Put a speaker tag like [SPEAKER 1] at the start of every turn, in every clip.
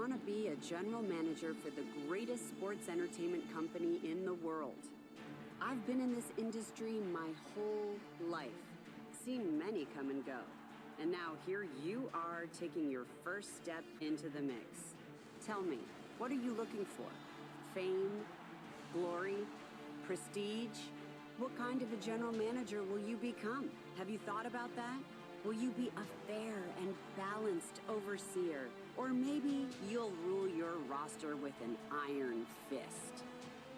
[SPEAKER 1] want to be a general manager for the greatest sports entertainment company in the world. I've been in this industry my whole life, seen many come and go. And now here you are taking your first step into the mix. Tell me, what are you looking for? Fame? Glory? Prestige? What kind of a general manager will you become? Have you thought about that? Will you be a fair and balanced overseer? Or maybe you'll rule your roster with an iron fist.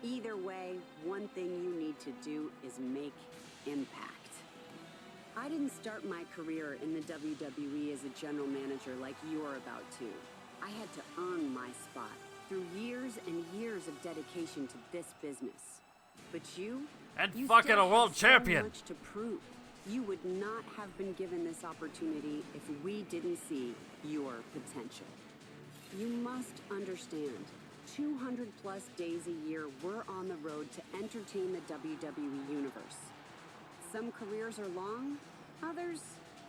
[SPEAKER 1] Either way, one thing you need to do is make impact. I didn't start my career in the WWE as a general manager like you're about to. I had to earn my spot through years and years of dedication to this business. But you
[SPEAKER 2] fucking a world champion.
[SPEAKER 1] So much to prove. You would not have been given this opportunity if we didn't see your potential. You must understand, 200 plus days a year we're on the road to entertain the WWE Universe. Some careers are long, others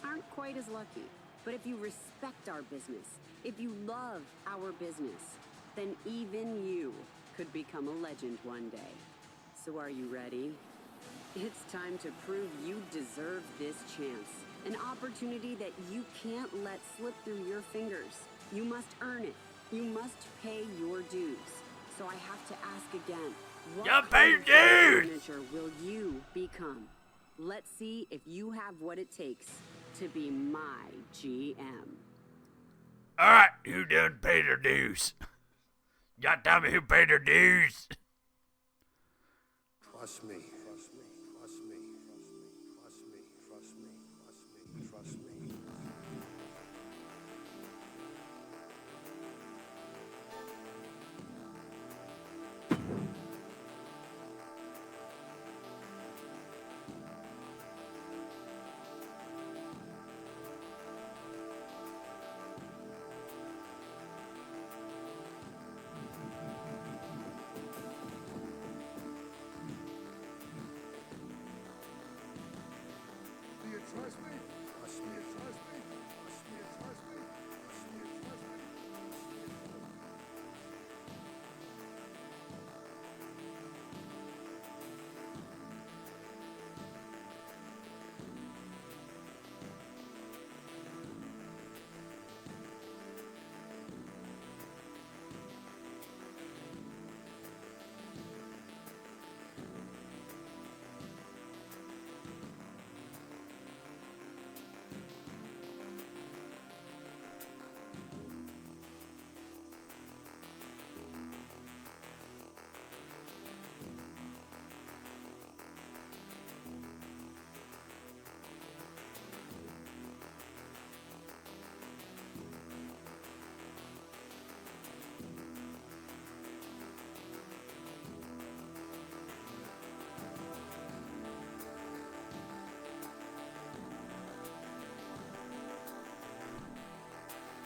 [SPEAKER 1] aren't quite as lucky. But if you respect our business, if you love our business, then even you could become a legend one day. So are you ready? It's time to prove you deserve this chance. An opportunity that you can't let slip through your fingers. You must earn it. You must pay your dues. So I have to ask again, what kind of manager will you become? Let's see if you have what it takes to be my GM.
[SPEAKER 2] Alright, who done paid their dues? Y'all tell me who paid their dues.
[SPEAKER 3] Trust me. Trust me. Trust me. Trust me. Trust me. Trust me. Trust me. Trust me. Trust me. Trust me. Trust me. Trust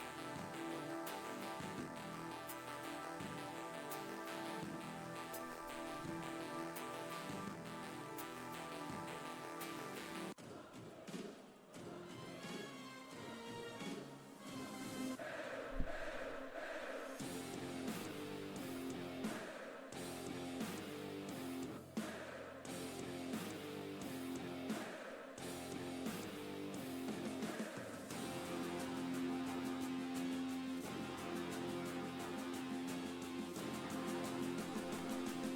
[SPEAKER 3] me. Trust me. Trust me.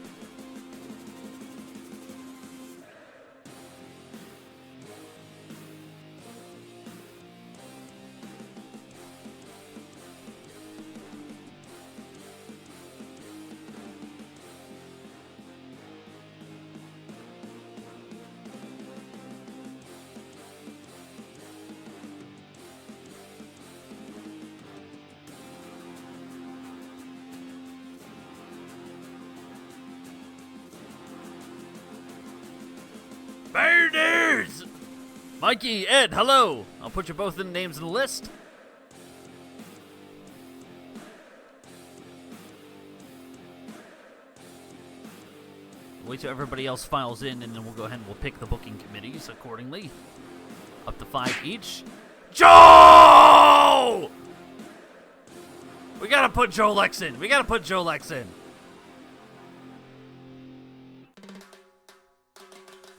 [SPEAKER 2] Bear dudes! Mikey, Ed, hello! I'll put you both in names in the list. Wait till everybody else files in, and then we'll go ahead and we'll pick the booking committees accordingly. Up to 5 each. Joe! We got a put JoeLex in. We gotta put JoeLex in.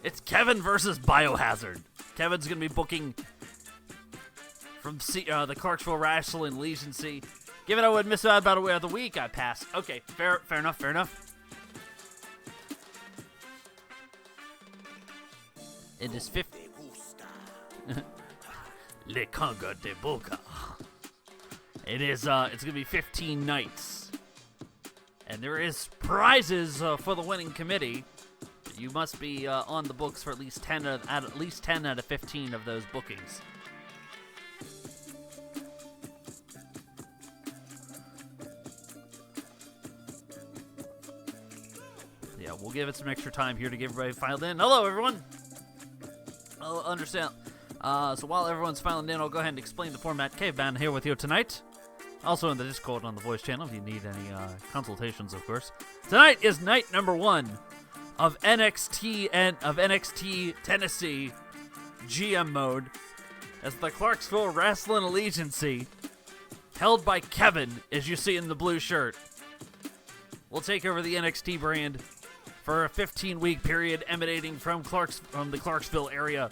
[SPEAKER 2] It's Kevin versus Biohazard. Kevin's gonna be booking from the Clarksville Wrestling Legion. Given I would miss out about a way of the week, I pass. Okay, fair enough. It is 50. Le Conga de Boca. It is, it's gonna be 15 nights. And there is prizes for the winning committee. You must be on the books for at least 10 out of 15 of those bookings. Yeah, we'll give it some extra time here to get everybody filed in. Hello, everyone. I'll understand. So while everyone's filing in, I'll go ahead and explain the format. Caveman here with you tonight. Also in the Discord on the voice channel if you need any consultations, of course. Tonight is night number 1 of NXT Tennessee GM mode as the Clarksville Wrestling Allegiance, held by Kevin, as you see in the blue shirt, will take over the NXT brand for a 15-week period emanating from the Clarksville area.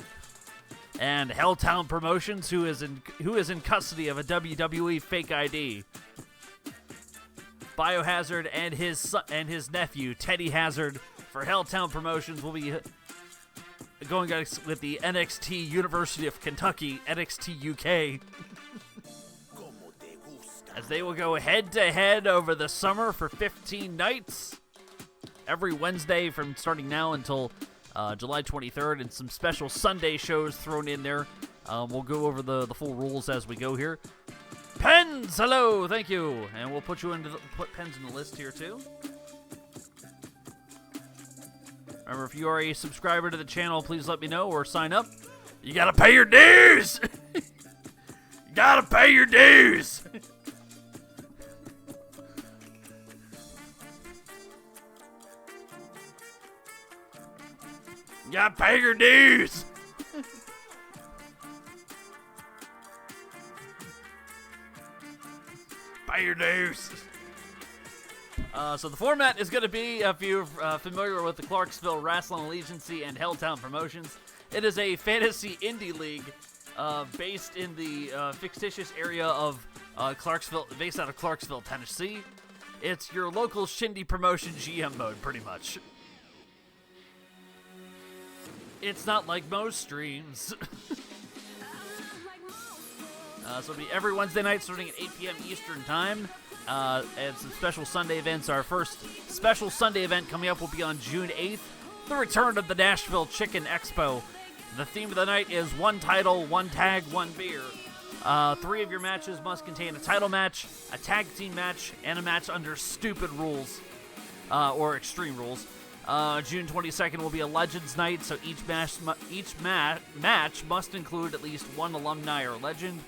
[SPEAKER 2] And Helltown Promotions, who is in custody of a WWE Fake ID. Biohazard and his nephew Teddy Hazard for Helltown Promotions will be going with the NXT University of Kentucky, NXT UK, as they will go head-to-head over the summer for 15 nights, every Wednesday from starting now until July 23rd, and some special Sunday shows thrown in there. We'll go over the full rules as we go here. Pens, hello, thank you, and we'll put Pens in the list here too. Remember, if you are a subscriber to the channel, please let me know or sign up. You gotta pay your dues. You gotta pay your dues. You gotta pay your dues. Pay your dues. So the format is going to be, if you're familiar with the Clarksville Wrestling Allegiance and Helltown Promotions, it is a fantasy indie league based in the fictitious area of Clarksville, based out of Clarksville, Tennessee. It's your local shindy promotion GM mode, pretty much. It's not like most streams. So it'll be every Wednesday night starting at 8 p.m. Eastern Time. And some special Sunday events. Our first special Sunday event coming up will be on June 8th, the return of the Nashville Chicken Expo. The theme of the night is one title, one tag, one beer. 3 of your matches must contain a title match, a tag team match, and a match under stupid rules, or extreme rules. June 22nd will be a Legends night, so each match must include at least one alumni or legend.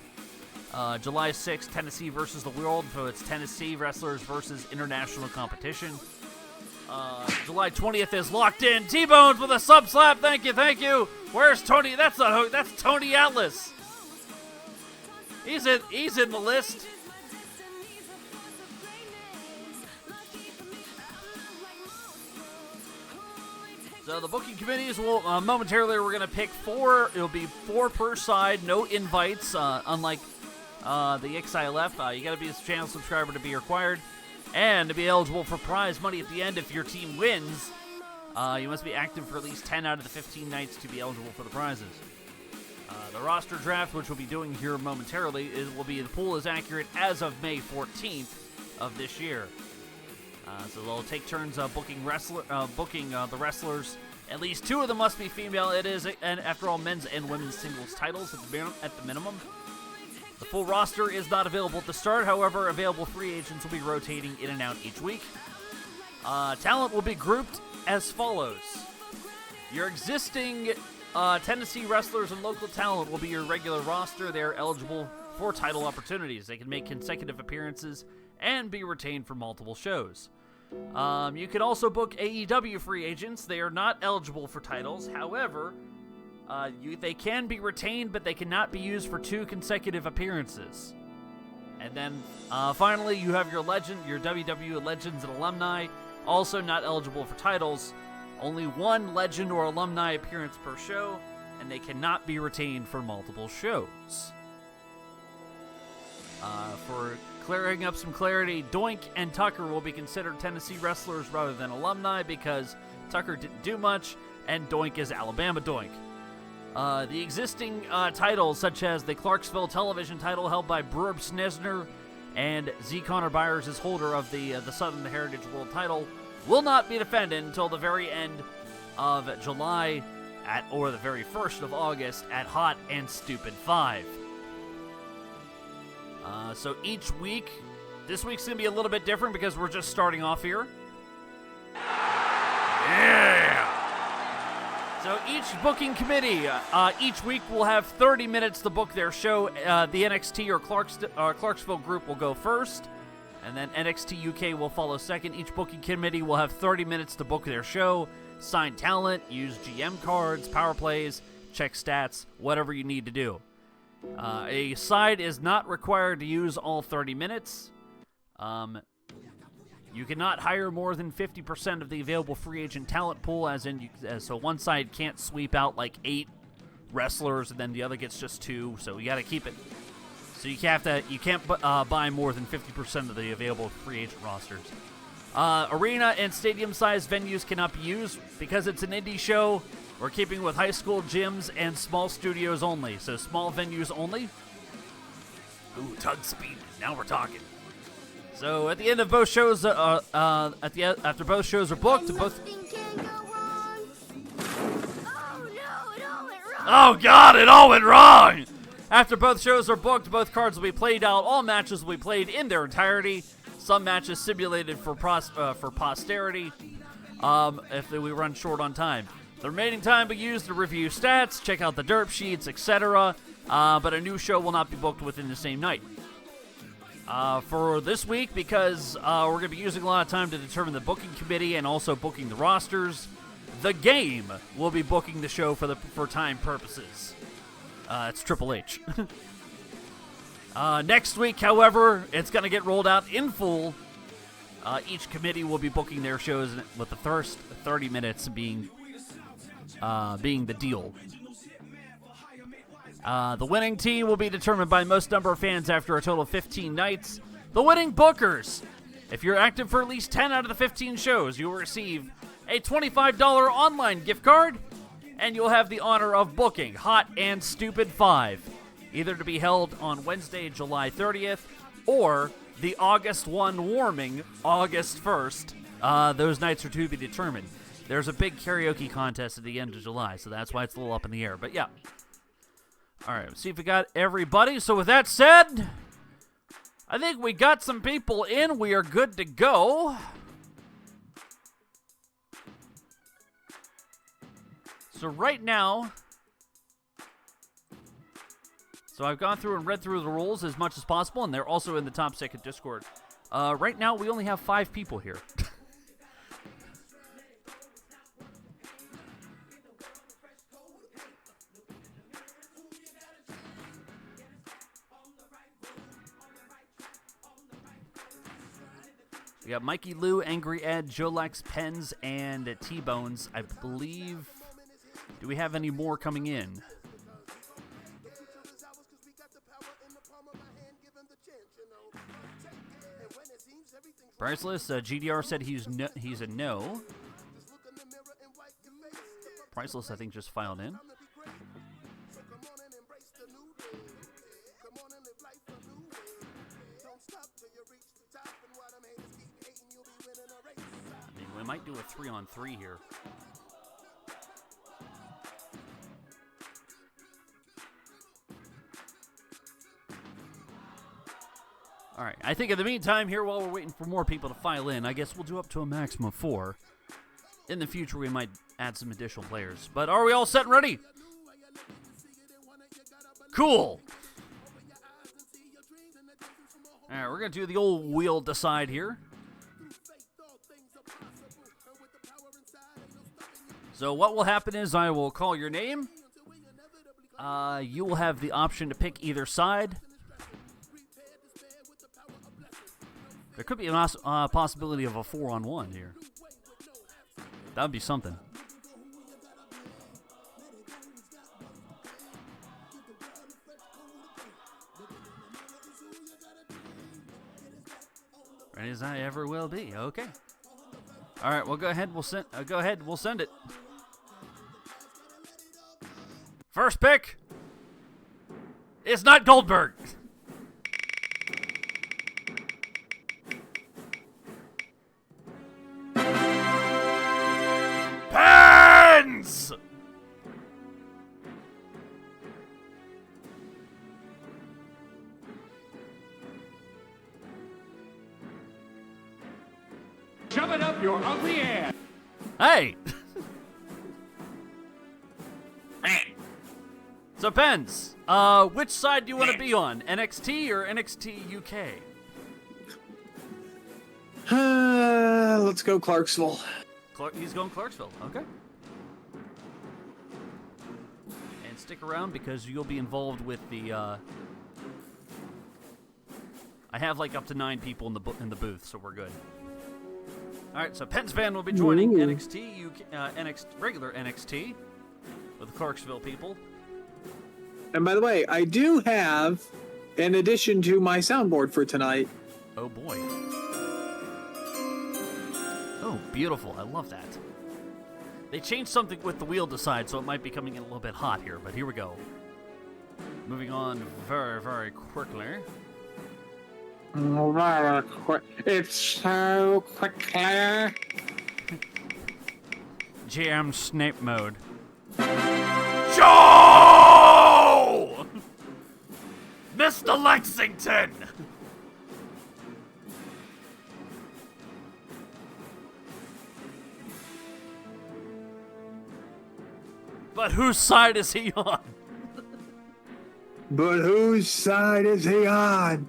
[SPEAKER 2] July 6th, Tennessee versus the World, so it's Tennessee wrestlers versus international competition. July 20th is Locked In. T-Bones with a sub slap. Thank you. Where's Tony? That's Tony Atlas. He's in the list. So the booking committees will momentarily, we're going to pick 4. It'll be 4 per side, no invites, unlike the XILF. You got to be a channel subscriber to be required, and to be eligible for prize money at the end if your team wins. You must be active for at least 10 out of the 15 nights to be eligible for the prizes. The roster draft, which we'll be doing here momentarily, the pool is accurate as of May 14th of this year. So they'll take turns booking the wrestlers. At least 2 of them must be female. It is, and after all, men's and women's singles titles at the minimum. The full roster is not available at the start. However, available free agents will be rotating in and out each week. Talent will be grouped as follows. Your existing Tennessee wrestlers and local talent will be your regular roster. They are eligible for title opportunities. They can make consecutive appearances and be retained for multiple shows. You can also book AEW free agents. They are not eligible for titles. However, they can be retained, but they cannot be used for 2 consecutive appearances. And then finally, you have your WWE Legends and Alumni, also not eligible for titles. Only one legend or alumni appearance per show, and they cannot be retained for multiple shows. For clearing up some clarity, Doink and Tucker will be considered Tennessee wrestlers rather than alumni because Tucker didn't do much, and Doink is Alabama Doink. The existing titles, such as the Clarksville television title held by Brewer Snesner and Z. Connor Byers is holder of the Southern Heritage World title, will not be defended until the very end of July or the very 1st of August at Hot and Stoopid 5. So each week, this week's going to be a little bit different because we're just starting off here. Yeah! So each booking committee, each week will have 30 minutes to book their show. The NXT or Clarksville group will go first, and then NXT UK will follow second. Each booking committee will have 30 minutes to book their show, sign talent, use GM cards, power plays, check stats, whatever you need to do. A side is not required to use all 30 minutes. You cannot hire more than 50% of the available free agent talent pool, so one side can't sweep out like 8 wrestlers and then the other gets just 2. So you got to keep it. So you can't buy more than 50% of the available free agent rosters. Arena and stadium-sized venues cannot be used because it's an indie show. We're keeping with high school gyms and small studios only. So small venues only. Ooh, tug speed. Now we're talking. So at the end of both shows, after both shows are booked, Oh God, it all went wrong! After both shows are booked, both cards will be played out. All matches will be played in their entirety. Some matches simulated for posterity. If we run short on time. The remaining time will be used to review stats, check out the derp sheets, etc. But a new show will not be booked within the same night. For this week, because we're going to be using a lot of time to determine the booking committee and also booking the rosters, the game will be booking the show for time purposes. It's Triple H. Next week, however, it's going to get rolled out in full. Each committee will be booking their shows with the first 30 minutes being the deal. The winning team will be determined by most number of fans after a total of 15 nights. The winning bookers. If you're active for at least 10 out of the 15 shows, you will receive a $25 online gift card, and you'll have the honor of booking Hot and Stoopid 5, either to be held on Wednesday, July 30th, or the August 1 warming, August 1st. Those nights are to be determined. There's a big karaoke contest at the end of July, so that's why it's a little up in the air. But yeah. All right, let's see if we got everybody. So with that said, I think we got some people in. We are good to go. So right now, I've gone through and read through the rules as much as possible, and they're also in the top second Discord. Right now, we only have 5 people here. We got MikeyLew, Angry Ed, JoeLex, Pens, and T-Bones, I believe. Do we have any more coming in? Priceless, GDR said he's a no. Priceless, I think, just filed in. I mean, we might do a 3-on-3 here. All right, I think in the meantime here, while we're waiting for more people to file in, I guess we'll do up to a maximum of 4. In the future, we might add some additional players. But are we all set and ready? Cool. All right, we're going to do the old wheel decide here. So what will happen is I will call your name. You will have the option to pick either side. There could be a possibility of a 4-on-1 here. That would be something. Ready as I ever will be. Okay. All right. Well, go ahead. We'll send. Go ahead. We'll send it. First pick is not Goldberg. Pens!
[SPEAKER 4] Shove it up your ugly ass.
[SPEAKER 2] Hey! So, Pens, which side do you want to be on? NXT or NXT UK?
[SPEAKER 5] Let's go Clarksville.
[SPEAKER 2] He's going Clarksville. Okay. And stick around because you'll be involved with the. I have like up to 9 people in the booth, so we're good. All right, so Pens Van will be joining NXT UK, regular NXT with the Clarksville people.
[SPEAKER 5] And by the way, I do have an addition to my soundboard for tonight.
[SPEAKER 2] Oh boy. Oh, beautiful. I love that. They changed something with the wheel to side, so it might be coming in a little bit hot here, but here we go. Moving on very, very quickly.
[SPEAKER 5] Very quick. It's so quickly.
[SPEAKER 2] GM Snape mode. Joe! Mr. Lexington! But whose side is he on?
[SPEAKER 5] But whose side is he on?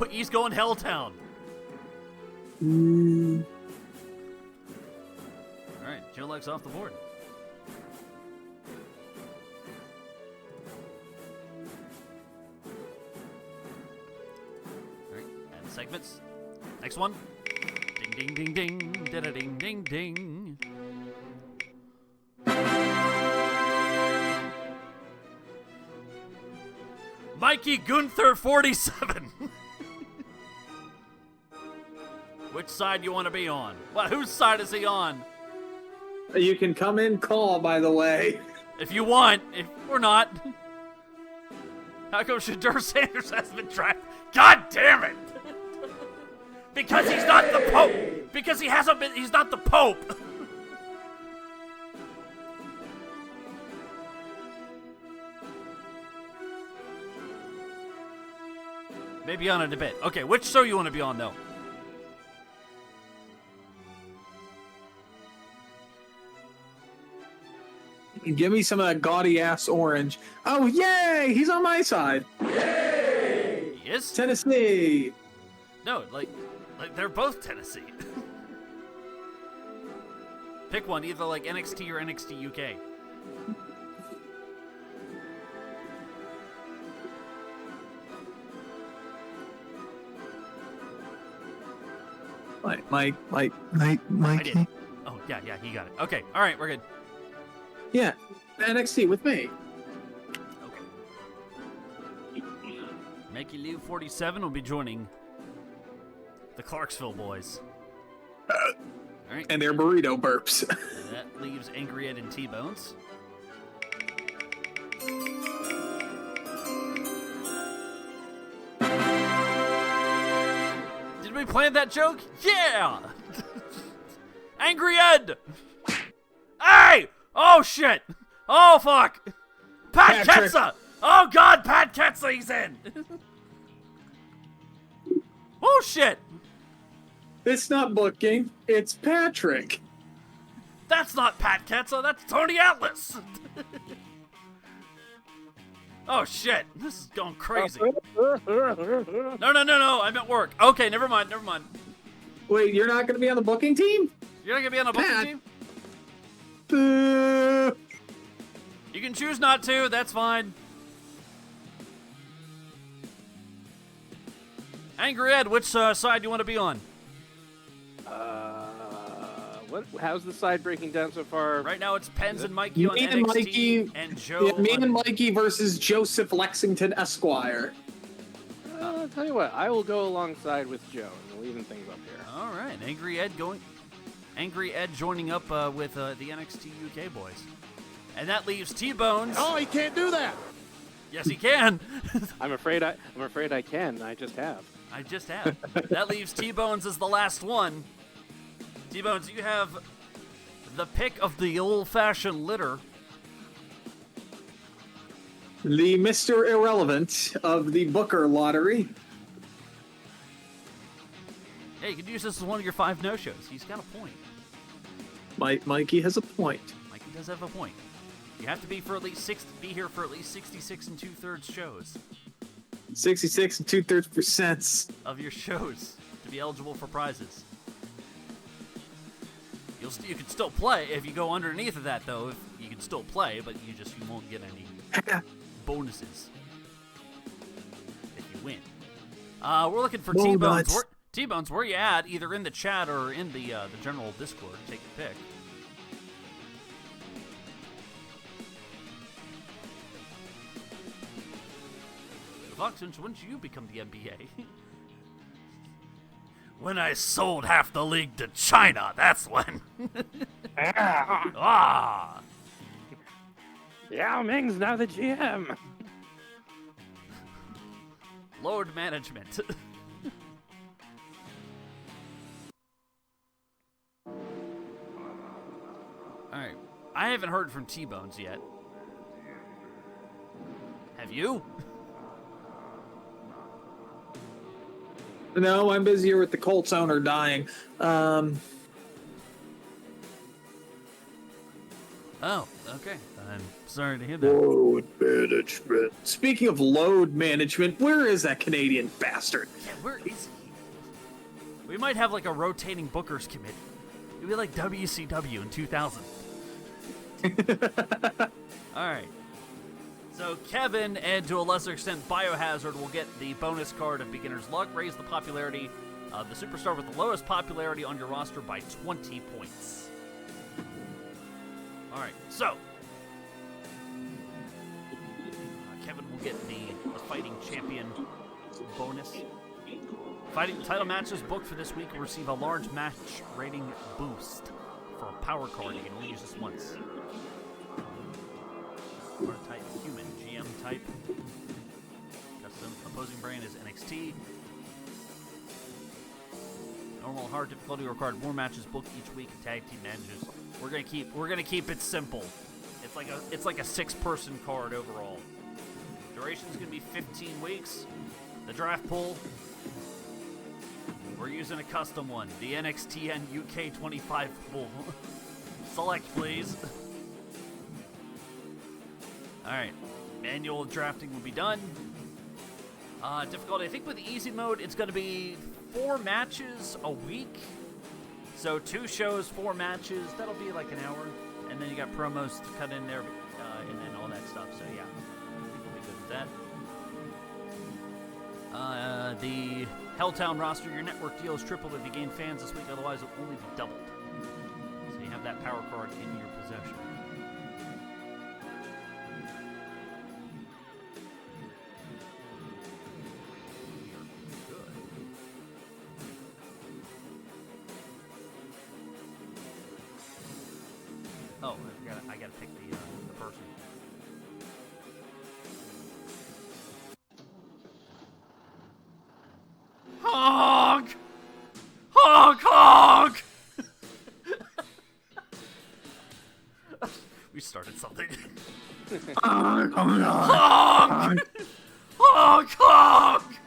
[SPEAKER 2] He's going Helltown. All right, JoeLex off the board. All right, and segments. Next one. Ding, ding, ding, ding, da da ding, ding, ding. Mikey Gunther 47. Which side you want to be on? Well, whose side is he on?
[SPEAKER 5] You can come in call, by the way.
[SPEAKER 2] If you want, if or not. How come Shadur Sanders has been trapped? God damn it! Because he's not the Pope. Because he hasn't been. He's not the Pope. Maybe on a bit. Okay, which show you want to be on though?
[SPEAKER 5] Give me some of that gaudy ass orange. Oh yay! He's on my side.
[SPEAKER 2] Yay! He is?
[SPEAKER 5] Tennessee.
[SPEAKER 2] No, like they're both Tennessee. Pick one, either like NXT or NXT UK.
[SPEAKER 5] Mikey.
[SPEAKER 2] Oh yeah, he got it. Okay, all right, we're good.
[SPEAKER 5] Yeah, NXT with me.
[SPEAKER 2] Okay. MikeyLew 47 will be joining the Clarksville boys. All right.
[SPEAKER 5] And their burrito burps.
[SPEAKER 2] That leaves Angry Ed and T-Bones. Did we plan that joke? Yeah! Angry Ed! Hey! Oh, shit! Oh, fuck! Pat
[SPEAKER 5] Patrick.
[SPEAKER 2] Ketsa! Oh, God, Pat Ketsa, he's in! Oh, shit!
[SPEAKER 5] It's not booking. It's Patrick.
[SPEAKER 2] That's not Pat Ketsa, that's Tony Atlas! Oh, shit. This is going crazy. No, I'm at work. Okay, never mind.
[SPEAKER 5] Wait, you're not going to be on the booking team?
[SPEAKER 2] You're not going to be on a booking
[SPEAKER 5] Pat.
[SPEAKER 2] team?
[SPEAKER 5] Boo.
[SPEAKER 2] You can choose not to. That's fine. Angry Ed, which side do you want to be on?
[SPEAKER 6] How's the side breaking down so far?
[SPEAKER 2] Right now, it's Pens and Mikey on
[SPEAKER 5] Me
[SPEAKER 2] NXT,
[SPEAKER 5] and Mikey,
[SPEAKER 2] and Joe.
[SPEAKER 5] Yeah, me
[SPEAKER 2] on...
[SPEAKER 5] and Mikey versus Joseph Lexington Esquire.
[SPEAKER 6] I'll tell you what, I will go alongside with Joe, and we'll even things up here.
[SPEAKER 2] All right, Angry Ed joining up with the NXT UK boys, and that leaves T-Bones.
[SPEAKER 3] Oh, he can't do that.
[SPEAKER 2] Yes, he can.
[SPEAKER 6] I'm afraid I can. I just have.
[SPEAKER 2] That leaves T-Bones as the last one. T-Bones, you have the pick of the old-fashioned litter.
[SPEAKER 5] The Mr. Irrelevant of the Booker lottery.
[SPEAKER 2] Hey, you can use this as one of your 5 no-shows. He's got a point.
[SPEAKER 5] Mikey has a point.
[SPEAKER 2] Mikey does have a point. You have to be here for at least 66 2/3 shows
[SPEAKER 5] 66 2/3%
[SPEAKER 2] of your shows to be eligible for prizes. You can still play if you go underneath of that, though. You can still play, but you won't get any bonuses if you win. We're looking for T-Bones. T-Bones, where you at? Either in the chat or in the general Discord. Take your pick. Fox, when did you become the NBA? When I sold half the league to China, that's when. Ah!
[SPEAKER 6] Yao Ming's now the GM.
[SPEAKER 2] Load management. Alright. I haven't heard from T-Bones yet. Have you?
[SPEAKER 5] No, I'm busier with the Colts owner dying.
[SPEAKER 2] Oh, okay. I'm sorry to hear that.
[SPEAKER 5] Load management. Speaking of load management, where is that Canadian bastard?
[SPEAKER 2] Yeah, where is he? We might have like a rotating Bookers committee. It'd be like WCW in 2000. Alright. So Kevin, and to a lesser extent Biohazard, will get the bonus card of Beginner's Luck. Raise the popularity of the superstar with the lowest popularity on your roster by 20 points. Alright, so Kevin will get the Fighting Champion bonus. Fighting title matches booked for this week will receive a large match rating boost for a power card. You can only use this once. Card type human, GM type. Custom opposing brand is NXT. Normal hard difficulty required more matches booked each week. Tag team managers. We're gonna keep it simple. It's like a 6-person card overall. Duration's gonna be 15 weeks. The draft pool, we're using a custom one. The NXTN UK 25 pool. Select, please. Alright. Manual drafting will be done. Difficulty, I think with easy mode, it's going to be 4 matches a week. So 2 shows, 4 matches. That'll be like an hour. And then you got promos to cut in there, and then all that stuff. So yeah, I think we'll be good with that. The Helltown roster, your network deal is tripled if you gain fans this week. Otherwise, it will only be doubled. So you have that power card in your possession. Oh, I gotta pick the person. Honk! Honk! Honk! We started something. Honk! Honk! Honk!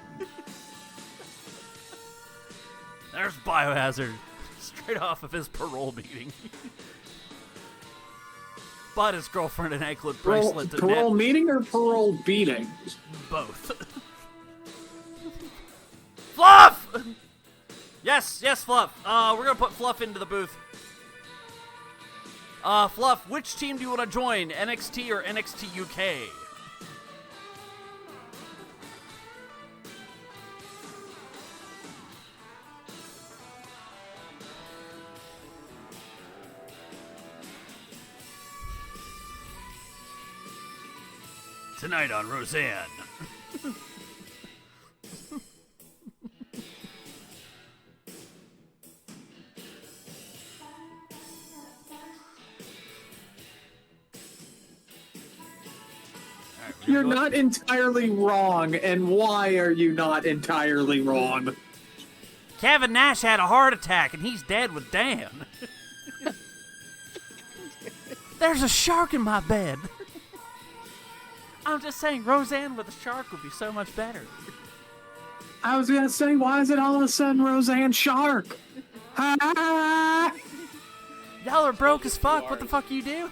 [SPEAKER 2] There's Biohazard, straight off of his parole meeting. Bought his girlfriend an anklet bracelet.
[SPEAKER 5] Parole meeting or parole beating?
[SPEAKER 2] Both. Fluff! Yes, Fluff. We're gonna put Fluff into the booth. Fluff, which team do you want to join, NXT or NXT UK? Tonight on Roseanne.
[SPEAKER 5] You're not entirely wrong, and why are you not entirely wrong?
[SPEAKER 2] Kevin Nash had a heart attack, and he's dead with Dan. There's a shark in my bed. I'm just saying, Roseanne with a shark would be so much better.
[SPEAKER 5] I was gonna say, why is it all of a sudden Roseanne Shark? Ha!
[SPEAKER 2] Y'all are broke as fuck. What the fuck you do?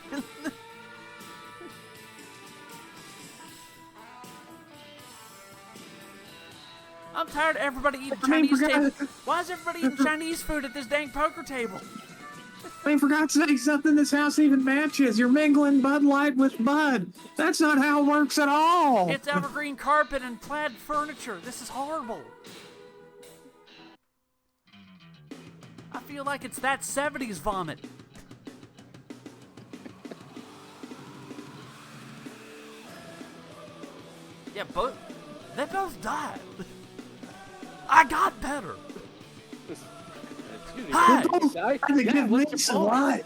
[SPEAKER 2] I'm tired of everybody eating Chinese table. Why is everybody eating Chinese food at this dang poker table?
[SPEAKER 5] I mean, for God's sake, something this house even matches. You're mingling Bud Light with Bud. That's not how it works at all.
[SPEAKER 2] It's evergreen carpet and plaid furniture. This is horrible. I feel like it's that 70s vomit. Yeah, they both died. I got better. Hi.
[SPEAKER 5] I think it makes a lot.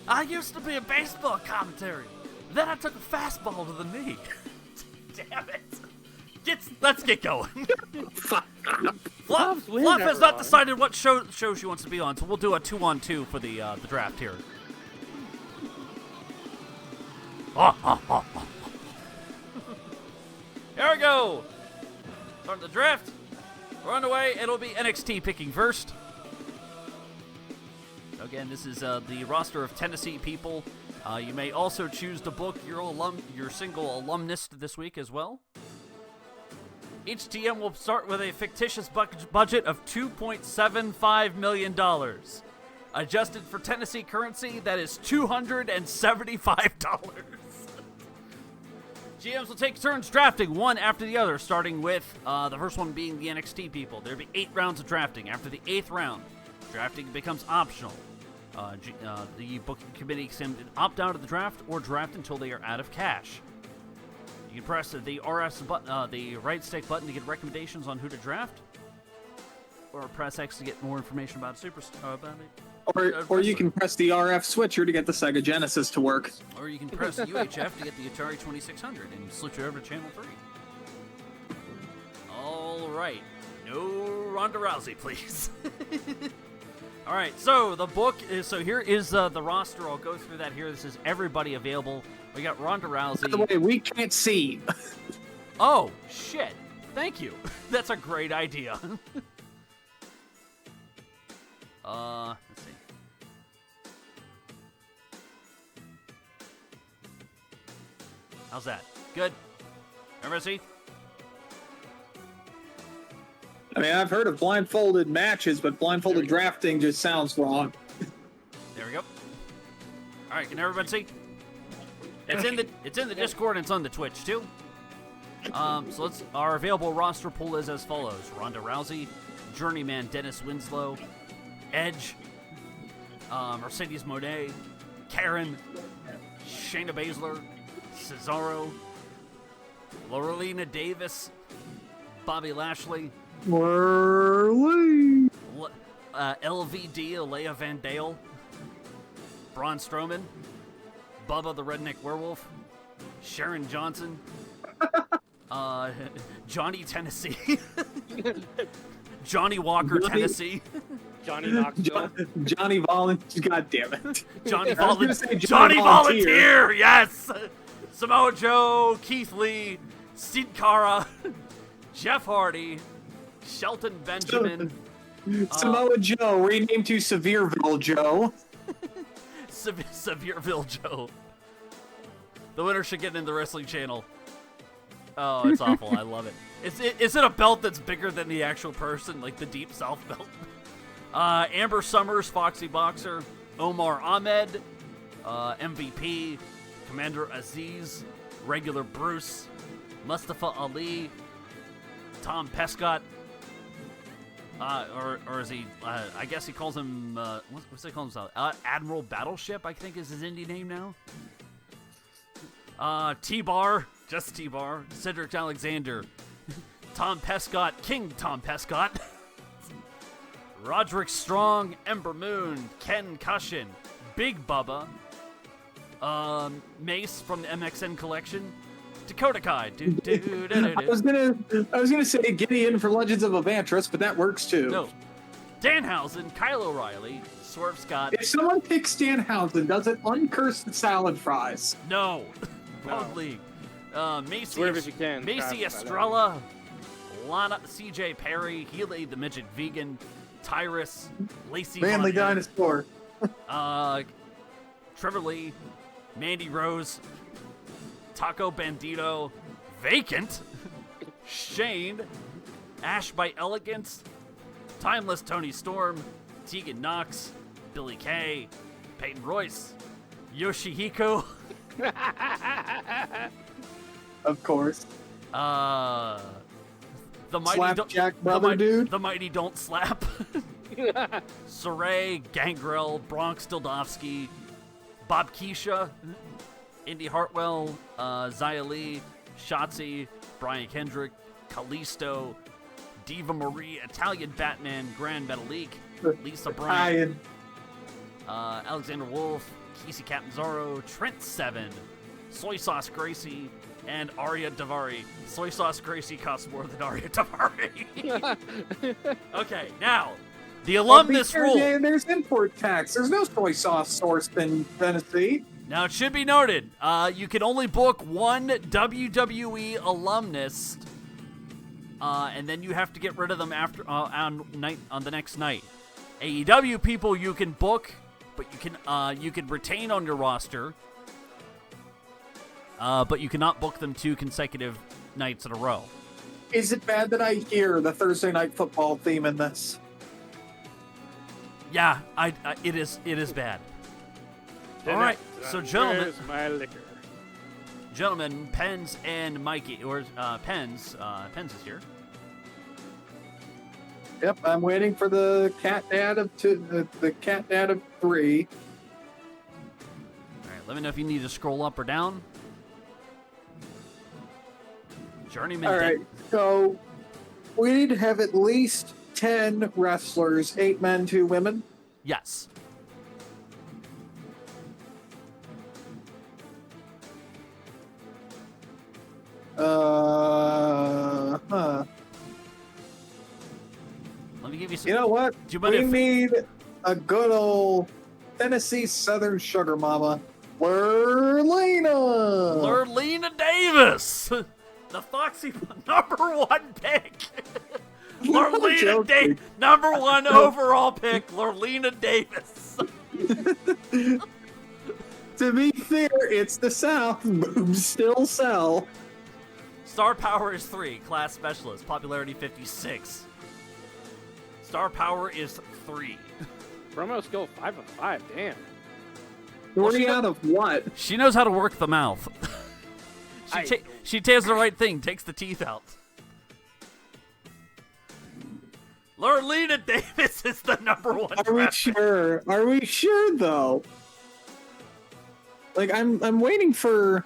[SPEAKER 2] I used to be a baseball commentary. Then I took a fastball to the knee. Damn it. Let's get going. Fluff has not decided what show she wants to be on, so we'll do a 2-on-2 for the draft here. Here we go. Start the draft. We're on the way. It'll be NXT picking first. Again, this is the roster of Tennessee people. You may also choose to book your single alumnus this week as well. Each TM will start with a fictitious budget of $2.75 million. Adjusted for Tennessee currency, that is $275. GMs will take turns drafting one after the other, starting with the first one being the NXT people. There'll be 8 rounds of drafting. After the 8th round, drafting becomes optional. The booking committee can opt out of the draft or draft until they are out of cash. You can press the RS button, the right stick button to get recommendations on who to draft, or press X to get more information about superstar.
[SPEAKER 5] Or you can press the RF switcher to get the Sega Genesis to work.
[SPEAKER 2] Or you can press UHF to get the Atari 2600 and switch it over to Channel 3. All right. No Ronda Rousey, please. All right, so the book is, so here is the roster. I'll go through that here. This is everybody available. We got Ronda Rousey.
[SPEAKER 5] By the way, we can't see.
[SPEAKER 2] Oh, shit. Thank you. That's a great idea. Let's see. How's that? Good? Everybody see?
[SPEAKER 5] I mean, I've heard of blindfolded matches, but blindfolded drafting just sounds wrong.
[SPEAKER 2] There we go. All right, can everybody see? It's in the Discord and it's on the Twitch too. So our available roster pool is as follows: Ronda Rousey, Journeyman Dennis Winslow, Edge, Mercedes Moné, Karen, Shayna Baszler, Cesaro, Lorelina Davis, Bobby Lashley,
[SPEAKER 5] Whirly.
[SPEAKER 2] LVD, Alea Van Dale, Braun Strowman, Bubba the Redneck Werewolf, Sharon Johnson, Johnny Tennessee, Johnny Walker Tennessee,
[SPEAKER 6] Johnny Knoxville.
[SPEAKER 5] Johnny Volunteer. God damn it.
[SPEAKER 2] Johnny
[SPEAKER 5] Johnny
[SPEAKER 2] Volunteer, yes! Samoa Joe, Keith Lee, Sin Cara, Jeff Hardy, Shelton Benjamin,
[SPEAKER 5] Samoa Joe, renamed to Sevierville Joe.
[SPEAKER 2] Sevierville Joe. The winner should get in the wrestling channel. Oh, it's awful. I love it. Is it a belt that's bigger than the actual person, like the Deep South belt? Amber Summers, Foxy Boxer. Omar Ahmed, MVP. Commander Aziz, Regular Bruce. Mustafa Ali. Tom Pescott. Or is he, I guess he calls him, what's he call himself? Admiral Battleship, I think is his indie name now. T-Bar, just T-Bar. Cedric Alexander. Tom Pescott, King Tom Pescott. Roderick Strong, Ember Moon, Ken Cushion, Big Bubba. Mace from the MXN collection. Dakota Kai.
[SPEAKER 5] I was gonna say Gideon for Legends of Evantris, but that works too.
[SPEAKER 2] No. Danhausen, Kyle O'Reilly, Swerve Scott.
[SPEAKER 5] If someone picks Danhausen, does it uncurse the salad fries?
[SPEAKER 2] No. Wrong league. Macy,
[SPEAKER 6] Swerve if you can.
[SPEAKER 2] Macy Estrella, Lana, CJ Perry, Healy the Midget Vegan, Tyrus, Lacey
[SPEAKER 5] Manly
[SPEAKER 2] Von Erich,
[SPEAKER 5] Dinosaur.
[SPEAKER 2] Trevor Lee, Mandy Rose, Taco Bandito, Vacant, Shane, Ash by Elegance, Timeless Tony Storm, Tegan Knox, Billy Kay, Peyton Royce, Yoshihiko,
[SPEAKER 5] Of course.
[SPEAKER 2] the mighty
[SPEAKER 5] Slapjack brother dude.
[SPEAKER 2] The mighty don't slap. Saray, Gangrel, Bronx Dildovsky, Bob Keisha, Indy Hartwell, Zia Lee, Shotzi, Brian Kendrick, Kalisto, Diva Marie, Italian Batman, Grand Metalik, Lisa Bryant, Alexander Wolf, Casey Catanzaro, Trent Seven, Soy Sauce Gracie, and Arya Davari. Soy Sauce Gracie costs more than Arya Davari. Okay, now, the alumnus rule.
[SPEAKER 5] There's import tax. There's no soy sauce sourced in Tennessee.
[SPEAKER 2] Now, it should be noted, you can only book one WWE alumnus, and then you have to get rid of them after on the next night. AEW people you can book, but you can retain on your roster, but you cannot book them 2 consecutive nights in a row.
[SPEAKER 5] Is it bad that I hear the Thursday Night Football theme in this?
[SPEAKER 2] Yeah, it is bad. All right, so gentlemen,
[SPEAKER 6] Where's my liquor?
[SPEAKER 2] Pens and Mikey, or Pens is here.
[SPEAKER 5] Yep, I'm waiting for the cat dad of 2, the cat dad of 3.
[SPEAKER 2] All right, let me know if you need to scroll up or down. Journeyman.
[SPEAKER 5] All right, so we need to have at least 10 wrestlers, 8 men, 2 women.
[SPEAKER 2] Yes. Let me give you some.
[SPEAKER 5] You know what?
[SPEAKER 2] Do you mind
[SPEAKER 5] We
[SPEAKER 2] if-
[SPEAKER 5] need a good old Tennessee Southern Sugar Mama, Lurlena.
[SPEAKER 2] Lurlena Davis, the Foxy #1 pick. Lurlena Davis, #1 overall pick. Lurlena Davis.
[SPEAKER 5] To be fair, it's the South. Boobs still sell.
[SPEAKER 2] Star Power is 3. Class Specialist. Popularity 56. Star Power is 3.
[SPEAKER 6] Promo skill 5 of 5. Damn.
[SPEAKER 5] 40 out of what?
[SPEAKER 2] She knows how to work the mouth. She does the right thing. Takes the teeth out. Lurlena Davis is the #1.
[SPEAKER 5] Are we sure? Are we sure though? Like I'm waiting for.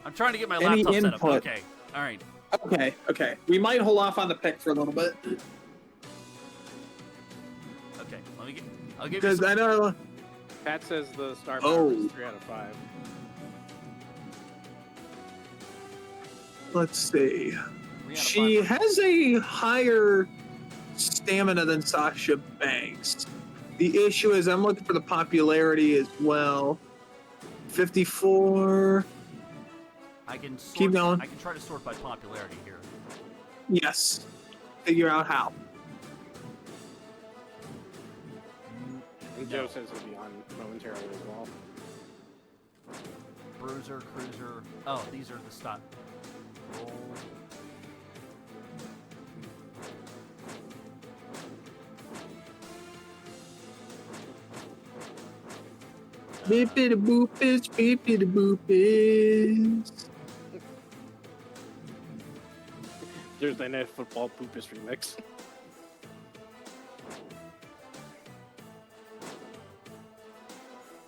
[SPEAKER 2] I'm trying to get my
[SPEAKER 5] Any
[SPEAKER 2] laptop set up.
[SPEAKER 5] input.
[SPEAKER 2] Okay. All right.
[SPEAKER 5] Okay. We might hold off on the pick for a little bit
[SPEAKER 2] Okay. I'll give you
[SPEAKER 5] because
[SPEAKER 2] some.
[SPEAKER 5] I know.
[SPEAKER 6] Pat says the star
[SPEAKER 5] Oh.
[SPEAKER 6] power is 3 out of 5.
[SPEAKER 5] Let's see.
[SPEAKER 2] 3 out of
[SPEAKER 5] She
[SPEAKER 2] 5.
[SPEAKER 5] has a higher stamina than Sasha Banks. The issue is I'm looking for the popularity as well. 54.
[SPEAKER 2] I can sort,
[SPEAKER 5] Keep going.
[SPEAKER 2] I can try to sort by popularity here.
[SPEAKER 5] Yes. Figure out how.
[SPEAKER 6] And Joe says he'll be on momentarily as well.
[SPEAKER 2] Bruiser, Cruiser. Oh, these are the stop. Roll.
[SPEAKER 5] Beepity boopis, beepity boopis.
[SPEAKER 6] Thursday Night Football Poopus remix.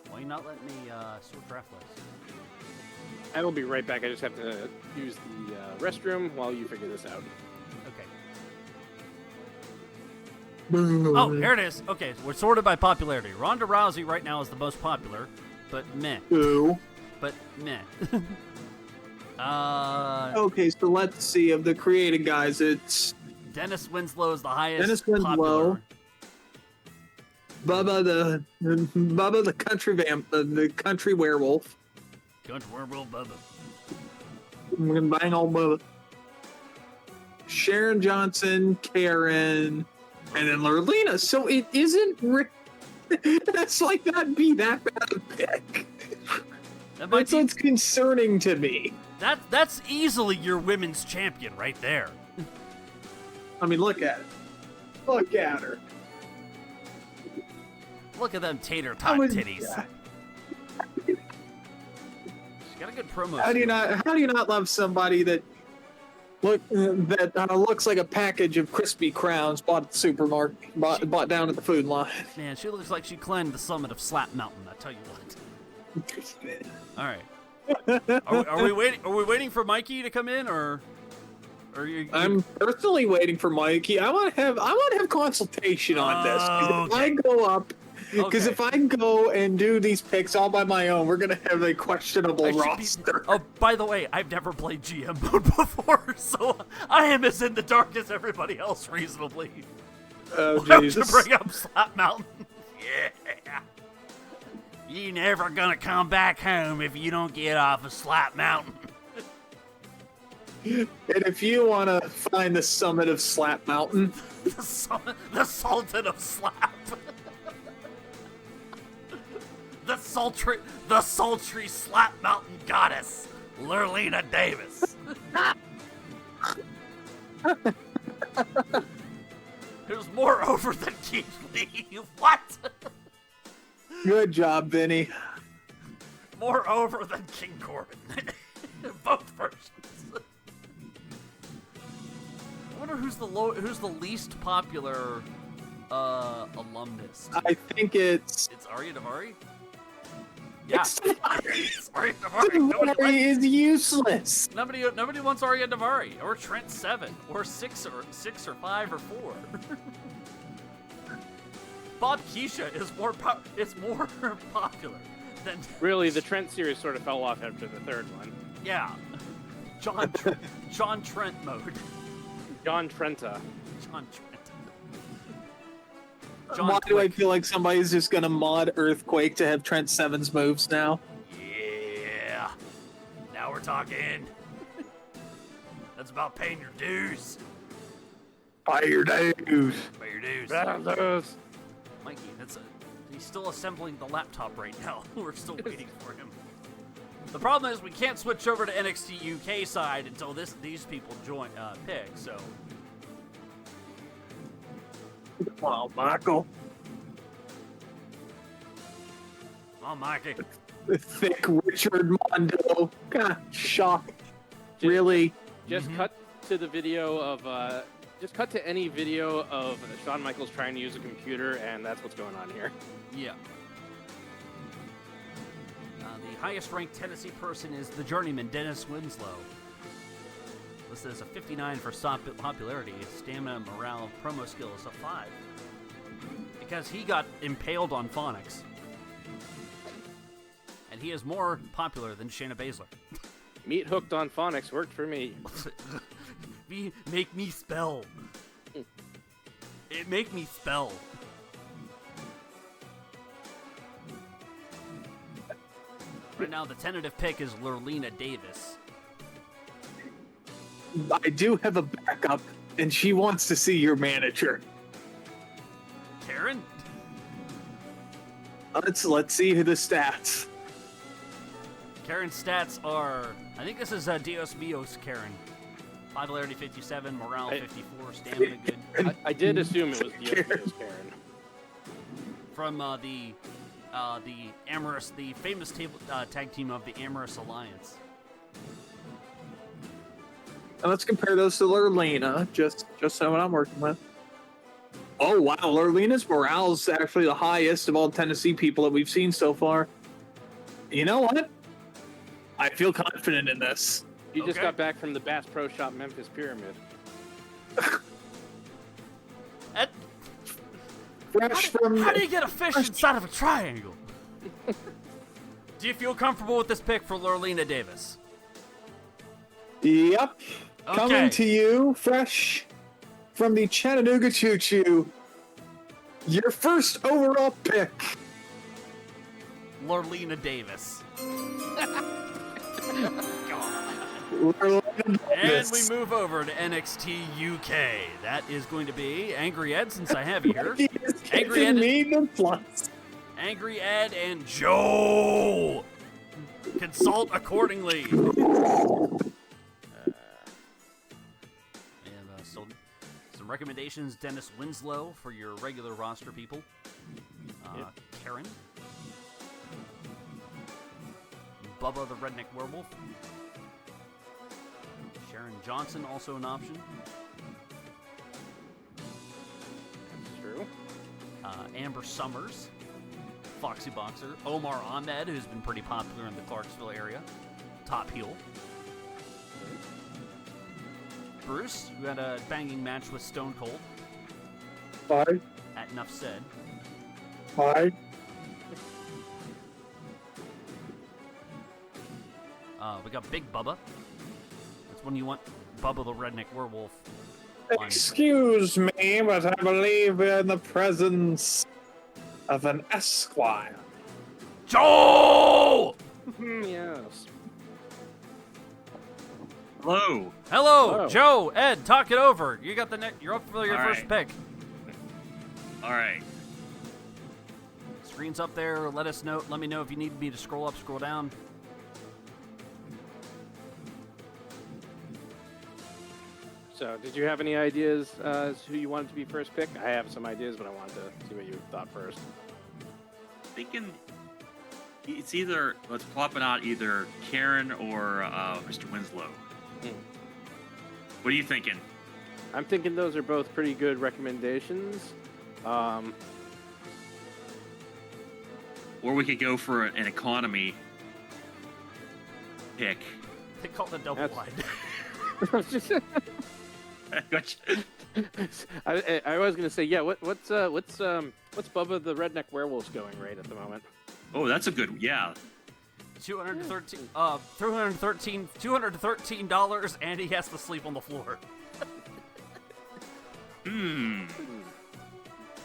[SPEAKER 2] Why you not letting me sort draft list?
[SPEAKER 6] I will be right back. I just have to use the restroom while you figure this out.
[SPEAKER 2] Okay. Oh, here it is. Okay, we're sorted by popularity. Ronda Rousey right now is the most popular, but meh.
[SPEAKER 5] Ooh.
[SPEAKER 2] But meh.
[SPEAKER 5] Okay, so let's see. Of the creative guys, it's
[SPEAKER 2] Dennis Winslow is the highest
[SPEAKER 5] Dennis Winslow.
[SPEAKER 2] popular.
[SPEAKER 5] Bubba the country the country werewolf.
[SPEAKER 2] Country werewolf Bubba.
[SPEAKER 5] We're gonna bang all Bubba. Sharon Johnson, Karen, and then Lorelina. So it isn't. That's like that'd be that bad a pick. That's what's concerning to me.
[SPEAKER 2] That's easily your women's champion right there.
[SPEAKER 5] I mean, look at it. Look at her.
[SPEAKER 2] Look at them tater tot titties. She's got a good promo.
[SPEAKER 5] How do you not love somebody that looks like a package of Krispy Krowns bought at the supermarket, bought down at the food line?
[SPEAKER 2] Man, she looks like she climbed the summit of Slap Mountain. I tell you what. All right. Are we waiting? Are we waiting for Mikey to come in, or are you?
[SPEAKER 5] I'm personally waiting for Mikey. I want to have consultation on this. If I go up, because if I go and do these picks all by my own, we're gonna have a questionable roster.
[SPEAKER 2] Oh, by the way, I've never played GM mode before, so I am as in the dark as everybody else, reasonably.
[SPEAKER 5] Oh,
[SPEAKER 2] Jesus! To bring up Slap Mountain. Yeah. You never gonna come back home if you don't get off of Slap Mountain.
[SPEAKER 5] And if you want to find the summit of Slap Mountain,
[SPEAKER 2] the Sultan of Slap, the sultry Slap Mountain goddess, Lurlena Davis. Who's more over than Keith Lee? What?
[SPEAKER 5] Good job, Vinny.
[SPEAKER 2] More over than King Corbin. Both versions. I wonder who's the least popular alumnus.
[SPEAKER 5] I think it's
[SPEAKER 2] Arya Davari. Yeah,
[SPEAKER 5] it's
[SPEAKER 2] Arya Davari.
[SPEAKER 5] Davari is useless.
[SPEAKER 2] Nobody wants Arya Davari or Trent Seven or six or 5 or 4. Bob Keisha is more popular than.
[SPEAKER 6] Really, the Trent series sort of fell off after the third one.
[SPEAKER 2] Yeah, John Trent mode.
[SPEAKER 6] John Trenta.
[SPEAKER 2] John Trent.
[SPEAKER 5] Why do I feel like somebody's just gonna mod Earthquake to have Trent Seven's moves now?
[SPEAKER 2] Yeah. Now we're talking. That's about paying your dues.
[SPEAKER 5] Pay your dues.
[SPEAKER 2] Pay your dues. Mikey, he's still assembling the laptop right now. We're still waiting for him. The problem is we can't switch over to NXT UK side until these people pick. So.
[SPEAKER 5] Wow, Michael.
[SPEAKER 2] Oh, Mikey.
[SPEAKER 5] The thick Richard Mondo. God, shock. Really?
[SPEAKER 6] Just cut to the video of. Just cut to any video of Shawn Michaels trying to use a computer, and that's what's going on here.
[SPEAKER 2] Yeah. The highest-ranked Tennessee person is the journeyman, Dennis Winslow. Listed as a 59 for popularity, stamina, morale, promo skills, a 5. Because he got impaled on phonics. And he is more popular than Shayna Baszler.
[SPEAKER 6] Meat hooked on phonics worked for me.
[SPEAKER 2] Make me spell. It make me spell. Right now, the tentative pick is Lurlena Davis.
[SPEAKER 5] I do have a backup, and she wants to see your manager.
[SPEAKER 2] Karen?
[SPEAKER 5] Let's see who the stats.
[SPEAKER 2] Karen's stats are, I think this is Dios Mios Karen. Popularity 57, morale 54, stamina good.
[SPEAKER 6] I did assume it was Dios Karen.
[SPEAKER 2] From the the famous tag team of the Amorous Alliance.
[SPEAKER 5] And let's compare those to Lurlina, just so what I'm working with. Oh, wow. Lurlina's morale is actually the highest of all Tennessee people that we've seen so far. You know what? I feel confident in this.
[SPEAKER 6] You just got back from the Bass Pro Shop Memphis Pyramid.
[SPEAKER 2] How do you get a fish inside of a triangle? Do you feel comfortable with this pick for Lurlina Davis?
[SPEAKER 5] Yep.
[SPEAKER 2] Okay.
[SPEAKER 5] Coming to you fresh from the Chattanooga Choo Choo. Your first overall pick.
[SPEAKER 2] Lurlina Davis. And we move over to NXT UK. That is going to be Angry Ed, since I have you here. Angry Ed and Joe. Consult accordingly. So some recommendations. Dennis Winslow for your regular roster people. Karen. Bubba the Redneck Werewolf. Sharon Johnson, also an option.
[SPEAKER 6] That's true.
[SPEAKER 2] Amber Summers, Foxy Boxer. Omar Ahmed, who's been pretty popular in the Clarksville area. Top heel. Bruce, who had a banging match with Stone Cold.
[SPEAKER 5] Hi.
[SPEAKER 2] At Enough Said.
[SPEAKER 5] Hi.
[SPEAKER 2] We got Big Bubba. That's when you want Bubba the Redneck Werewolf.
[SPEAKER 5] Excuse me, but I believe we're in the presence of an Esquire.
[SPEAKER 2] Joe!
[SPEAKER 6] Yes.
[SPEAKER 7] Hello.
[SPEAKER 2] Hello, Joe, Ed, talk it over. You got you're up for your first pick.
[SPEAKER 7] All right.
[SPEAKER 2] Screen's up there. Let me know if you need me to scroll up, scroll down.
[SPEAKER 6] So, did you have any ideas as who you wanted to be first pick? I have some ideas, but I wanted to see what you thought first.
[SPEAKER 7] Thinking it's either swapping out either Karen or Mr. Winslow. What are you thinking?
[SPEAKER 6] I'm thinking those are both pretty good recommendations.
[SPEAKER 7] Or we could go for an economy pick.
[SPEAKER 2] They call it a double wide.
[SPEAKER 6] I was gonna say, yeah. What's Bubba the Redneck Werewolf's going rate at the moment?
[SPEAKER 7] Oh, that's a good, yeah.
[SPEAKER 2] $213, and he has to sleep on the floor.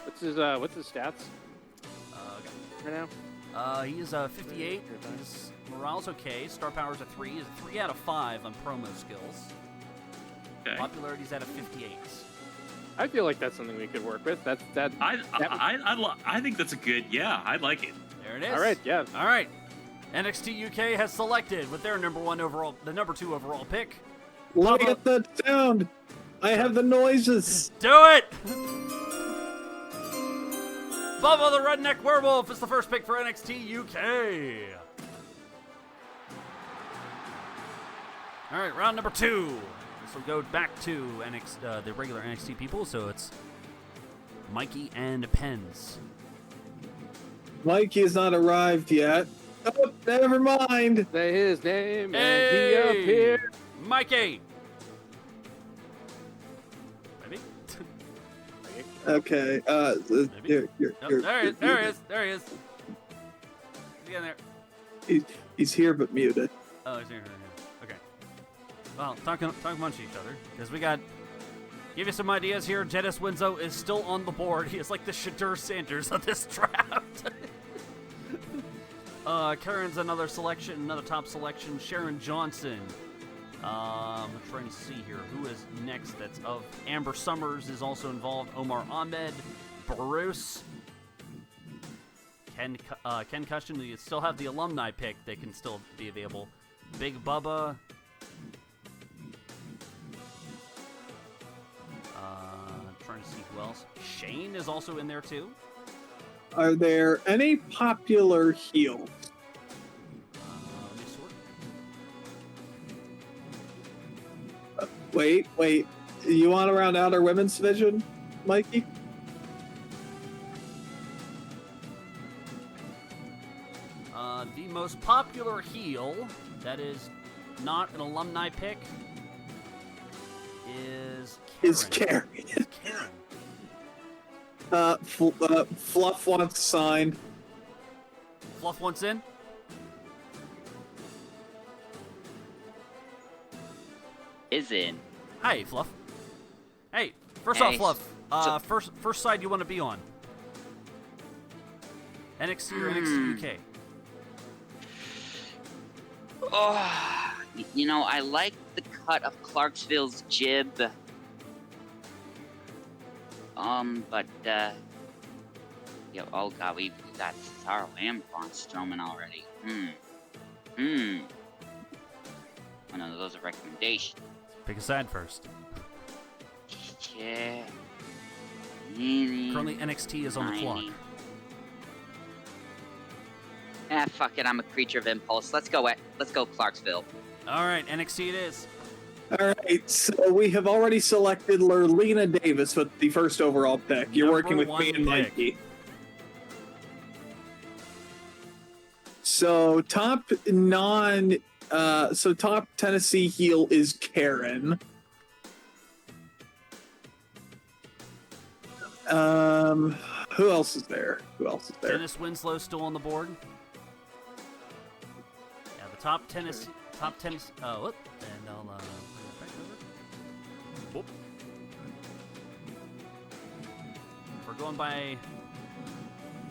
[SPEAKER 6] What's his stats? Right now?
[SPEAKER 2] He's 58. His morale's okay. Star power's a 3. He's a 3 out of 5 on promo skills.
[SPEAKER 7] Okay.
[SPEAKER 2] Popularity's at a 58.
[SPEAKER 6] I feel like that's something we could work with. I
[SPEAKER 7] think that's a good, yeah, I like it.
[SPEAKER 2] There it is.
[SPEAKER 6] All right, yeah.
[SPEAKER 2] All right. NXT UK has selected with their number 2 overall pick.
[SPEAKER 5] Let me get that sound. I have the noises.
[SPEAKER 2] Do it. Bubba the Redneck Werewolf is the first pick for NXT UK. All right, round number 2. This will go back to the regular NXT people, so it's Mikey and Pens.
[SPEAKER 5] Mikey has not arrived yet. Oh, never mind.
[SPEAKER 6] Say his name and
[SPEAKER 2] Hey!
[SPEAKER 6] he appeared.
[SPEAKER 2] Mikey. Maybe.
[SPEAKER 5] Okay.
[SPEAKER 2] Maybe. There he is. Is he in there?
[SPEAKER 5] He's here but muted.
[SPEAKER 2] Oh, he's here. Okay. Well, talk amongst each other, because we got. Give you some ideas here. Dennis Winslow is still on the board. He is like the Shadur Sanders of this draft. Karen's another top selection. Sharon Johnson. I'm trying to see here who is next. That's of Amber Summers is also involved. Omar Ahmed, Bruce, Ken Cushion. You still have the alumni pick that can still be available. Big Bubba. Trying to see who else. Shane is also in there too.
[SPEAKER 5] Are there any popular heels?
[SPEAKER 2] Let me sort.
[SPEAKER 5] Wait. You want to round out our women's division, Mikey?
[SPEAKER 2] The most popular heel that is not an alumni pick is Karen.
[SPEAKER 5] Fluff wants signed.
[SPEAKER 2] Fluff wants in?
[SPEAKER 8] Is in.
[SPEAKER 2] Hey, Fluff. Hey, first
[SPEAKER 8] Hey,
[SPEAKER 2] off, Fluff.
[SPEAKER 8] so-
[SPEAKER 2] First side you want to be on? NXT or NXT UK?
[SPEAKER 8] Oh, you know, I like the cut of Clarksville's jib. But, oh god, we got Cesaro and Braun Strowman already. Oh no, those are recommendations.
[SPEAKER 2] Pick a side first.
[SPEAKER 8] Yeah.
[SPEAKER 2] Currently, NXT is on the clock.
[SPEAKER 8] Fuck it, I'm a creature of impulse. Let's go Clarksville.
[SPEAKER 2] All right, NXT it is.
[SPEAKER 5] All right, so we have already selected Lurlena Davis with the first overall pick. You're
[SPEAKER 2] Number
[SPEAKER 5] working with
[SPEAKER 2] one
[SPEAKER 5] me and
[SPEAKER 2] pick.
[SPEAKER 5] Mikey. So top Tennessee heel is Karen. Who else is there?
[SPEAKER 2] Dennis Winslow still on the board. Yeah, the top tennis. Oh, whoop, and I'll bring it back over. Whoop. We're going by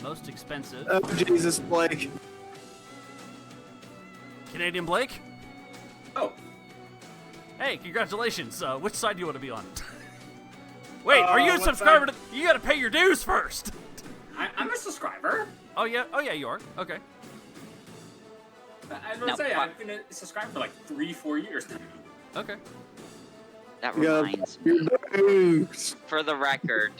[SPEAKER 2] most expensive.
[SPEAKER 5] Oh Jesus, Blake.
[SPEAKER 2] Canadian Blake.
[SPEAKER 9] Oh.
[SPEAKER 2] Hey, congratulations. Which side do you want to be on? Wait, are you a
[SPEAKER 9] what
[SPEAKER 2] subscriber?
[SPEAKER 9] side?
[SPEAKER 2] You gotta pay your dues first.
[SPEAKER 9] I'm a subscriber.
[SPEAKER 2] Oh yeah, you are. Okay.
[SPEAKER 9] I was gonna say, I've been a subscriber for like 3-4 years now.
[SPEAKER 2] Okay.
[SPEAKER 8] That
[SPEAKER 5] Yeah,
[SPEAKER 8] reminds me.
[SPEAKER 5] dudes.
[SPEAKER 8] For the record,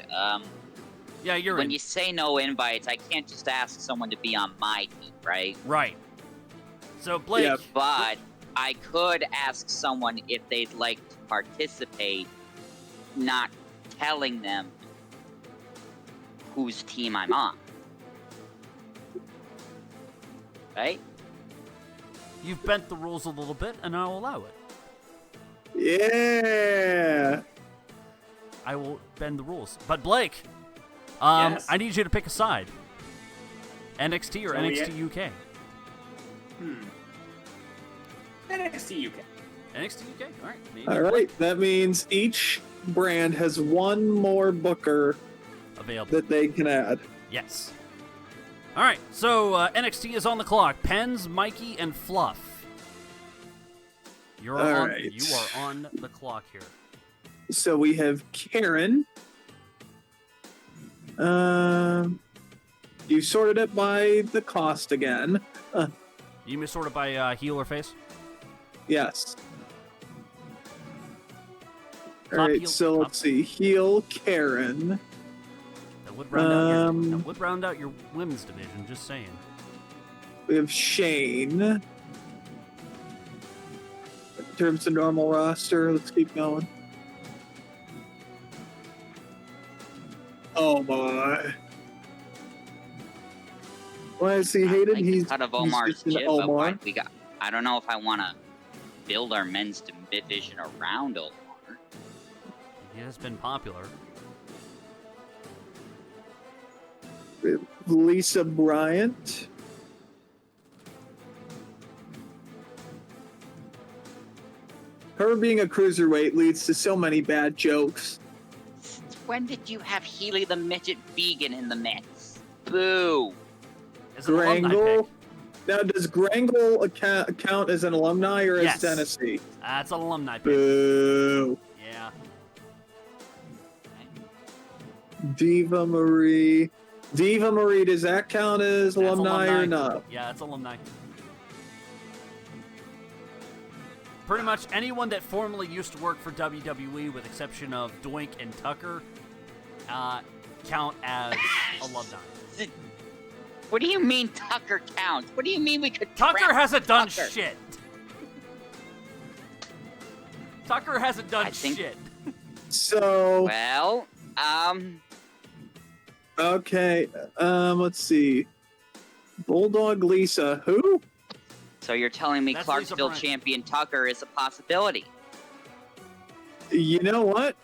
[SPEAKER 2] Yeah, you're
[SPEAKER 8] when
[SPEAKER 2] in.
[SPEAKER 8] you say no invites, I can't just ask someone to be on my team, right?
[SPEAKER 2] Right. So Blake.
[SPEAKER 5] Yeah.
[SPEAKER 8] But I could ask someone if they'd like to participate, not telling them whose team I'm on. Right?
[SPEAKER 2] You've bent the rules a little bit, and I'll allow it.
[SPEAKER 5] Yeah.
[SPEAKER 2] I will bend the rules. But Blake,
[SPEAKER 9] Yes?
[SPEAKER 2] I need you to pick a side. NXT or
[SPEAKER 9] So
[SPEAKER 2] NXT UK?
[SPEAKER 9] NXT UK.
[SPEAKER 2] NXT UK. All right. Maybe
[SPEAKER 5] All right. That means each brand has one more booker
[SPEAKER 2] Available.
[SPEAKER 5] that they can add.
[SPEAKER 2] Yes. All right. So NXT is on the clock. Pens, Mikey, and Fluff. You're
[SPEAKER 5] All
[SPEAKER 2] on.
[SPEAKER 5] right.
[SPEAKER 2] You are on the clock here.
[SPEAKER 5] So we have Karen. You sorted it by the cost again.
[SPEAKER 2] You may sort it by heel or face.
[SPEAKER 5] Yes.
[SPEAKER 2] Top
[SPEAKER 5] All right.
[SPEAKER 2] heel,
[SPEAKER 5] So
[SPEAKER 2] top-
[SPEAKER 5] let's see. Heel Karen.
[SPEAKER 2] That would round out your women's division. Just saying.
[SPEAKER 5] We have Shane. In terms of normal roster, let's keep going. Oh my. Why is he
[SPEAKER 8] I
[SPEAKER 5] hated?
[SPEAKER 8] like the
[SPEAKER 5] He's
[SPEAKER 8] cut of
[SPEAKER 5] he's
[SPEAKER 8] Omar's
[SPEAKER 5] just an
[SPEAKER 8] jib, but
[SPEAKER 5] Omar.
[SPEAKER 8] we got. I don't know if I want to build our men's division around Omar.
[SPEAKER 2] He has been popular.
[SPEAKER 5] Lisa Bryant. Her being a cruiserweight leads to so many bad jokes.
[SPEAKER 8] Since when did you have Healy the midget vegan in the mix? Boo!
[SPEAKER 2] As an alumni
[SPEAKER 5] Grangle.
[SPEAKER 2] pick.
[SPEAKER 5] Now, does Grangle count as an alumni or
[SPEAKER 2] Yes.
[SPEAKER 5] as Tennessee?
[SPEAKER 2] That's an alumni pick.
[SPEAKER 5] Boo.
[SPEAKER 2] Yeah.
[SPEAKER 5] Diva Marie. Diva Marie, does that count as
[SPEAKER 2] That's
[SPEAKER 5] alumni or not?
[SPEAKER 2] Yeah, it's alumni. Pretty much anyone that formerly used to work for WWE, with exception of Doink and Tucker, count as alumni.
[SPEAKER 8] What do you mean Tucker counts? What do you mean we could
[SPEAKER 2] Tucker
[SPEAKER 8] draft
[SPEAKER 2] hasn't done
[SPEAKER 8] Tucker?
[SPEAKER 2] shit. Tucker hasn't done
[SPEAKER 8] I think-
[SPEAKER 2] shit.
[SPEAKER 5] So
[SPEAKER 8] Well,
[SPEAKER 5] okay, let's see. Bulldog Lisa, who?
[SPEAKER 8] so you're telling me
[SPEAKER 2] That's Lisa
[SPEAKER 8] Clarksville
[SPEAKER 2] Bryant.
[SPEAKER 8] champion Tucker is a possibility?
[SPEAKER 5] You know what?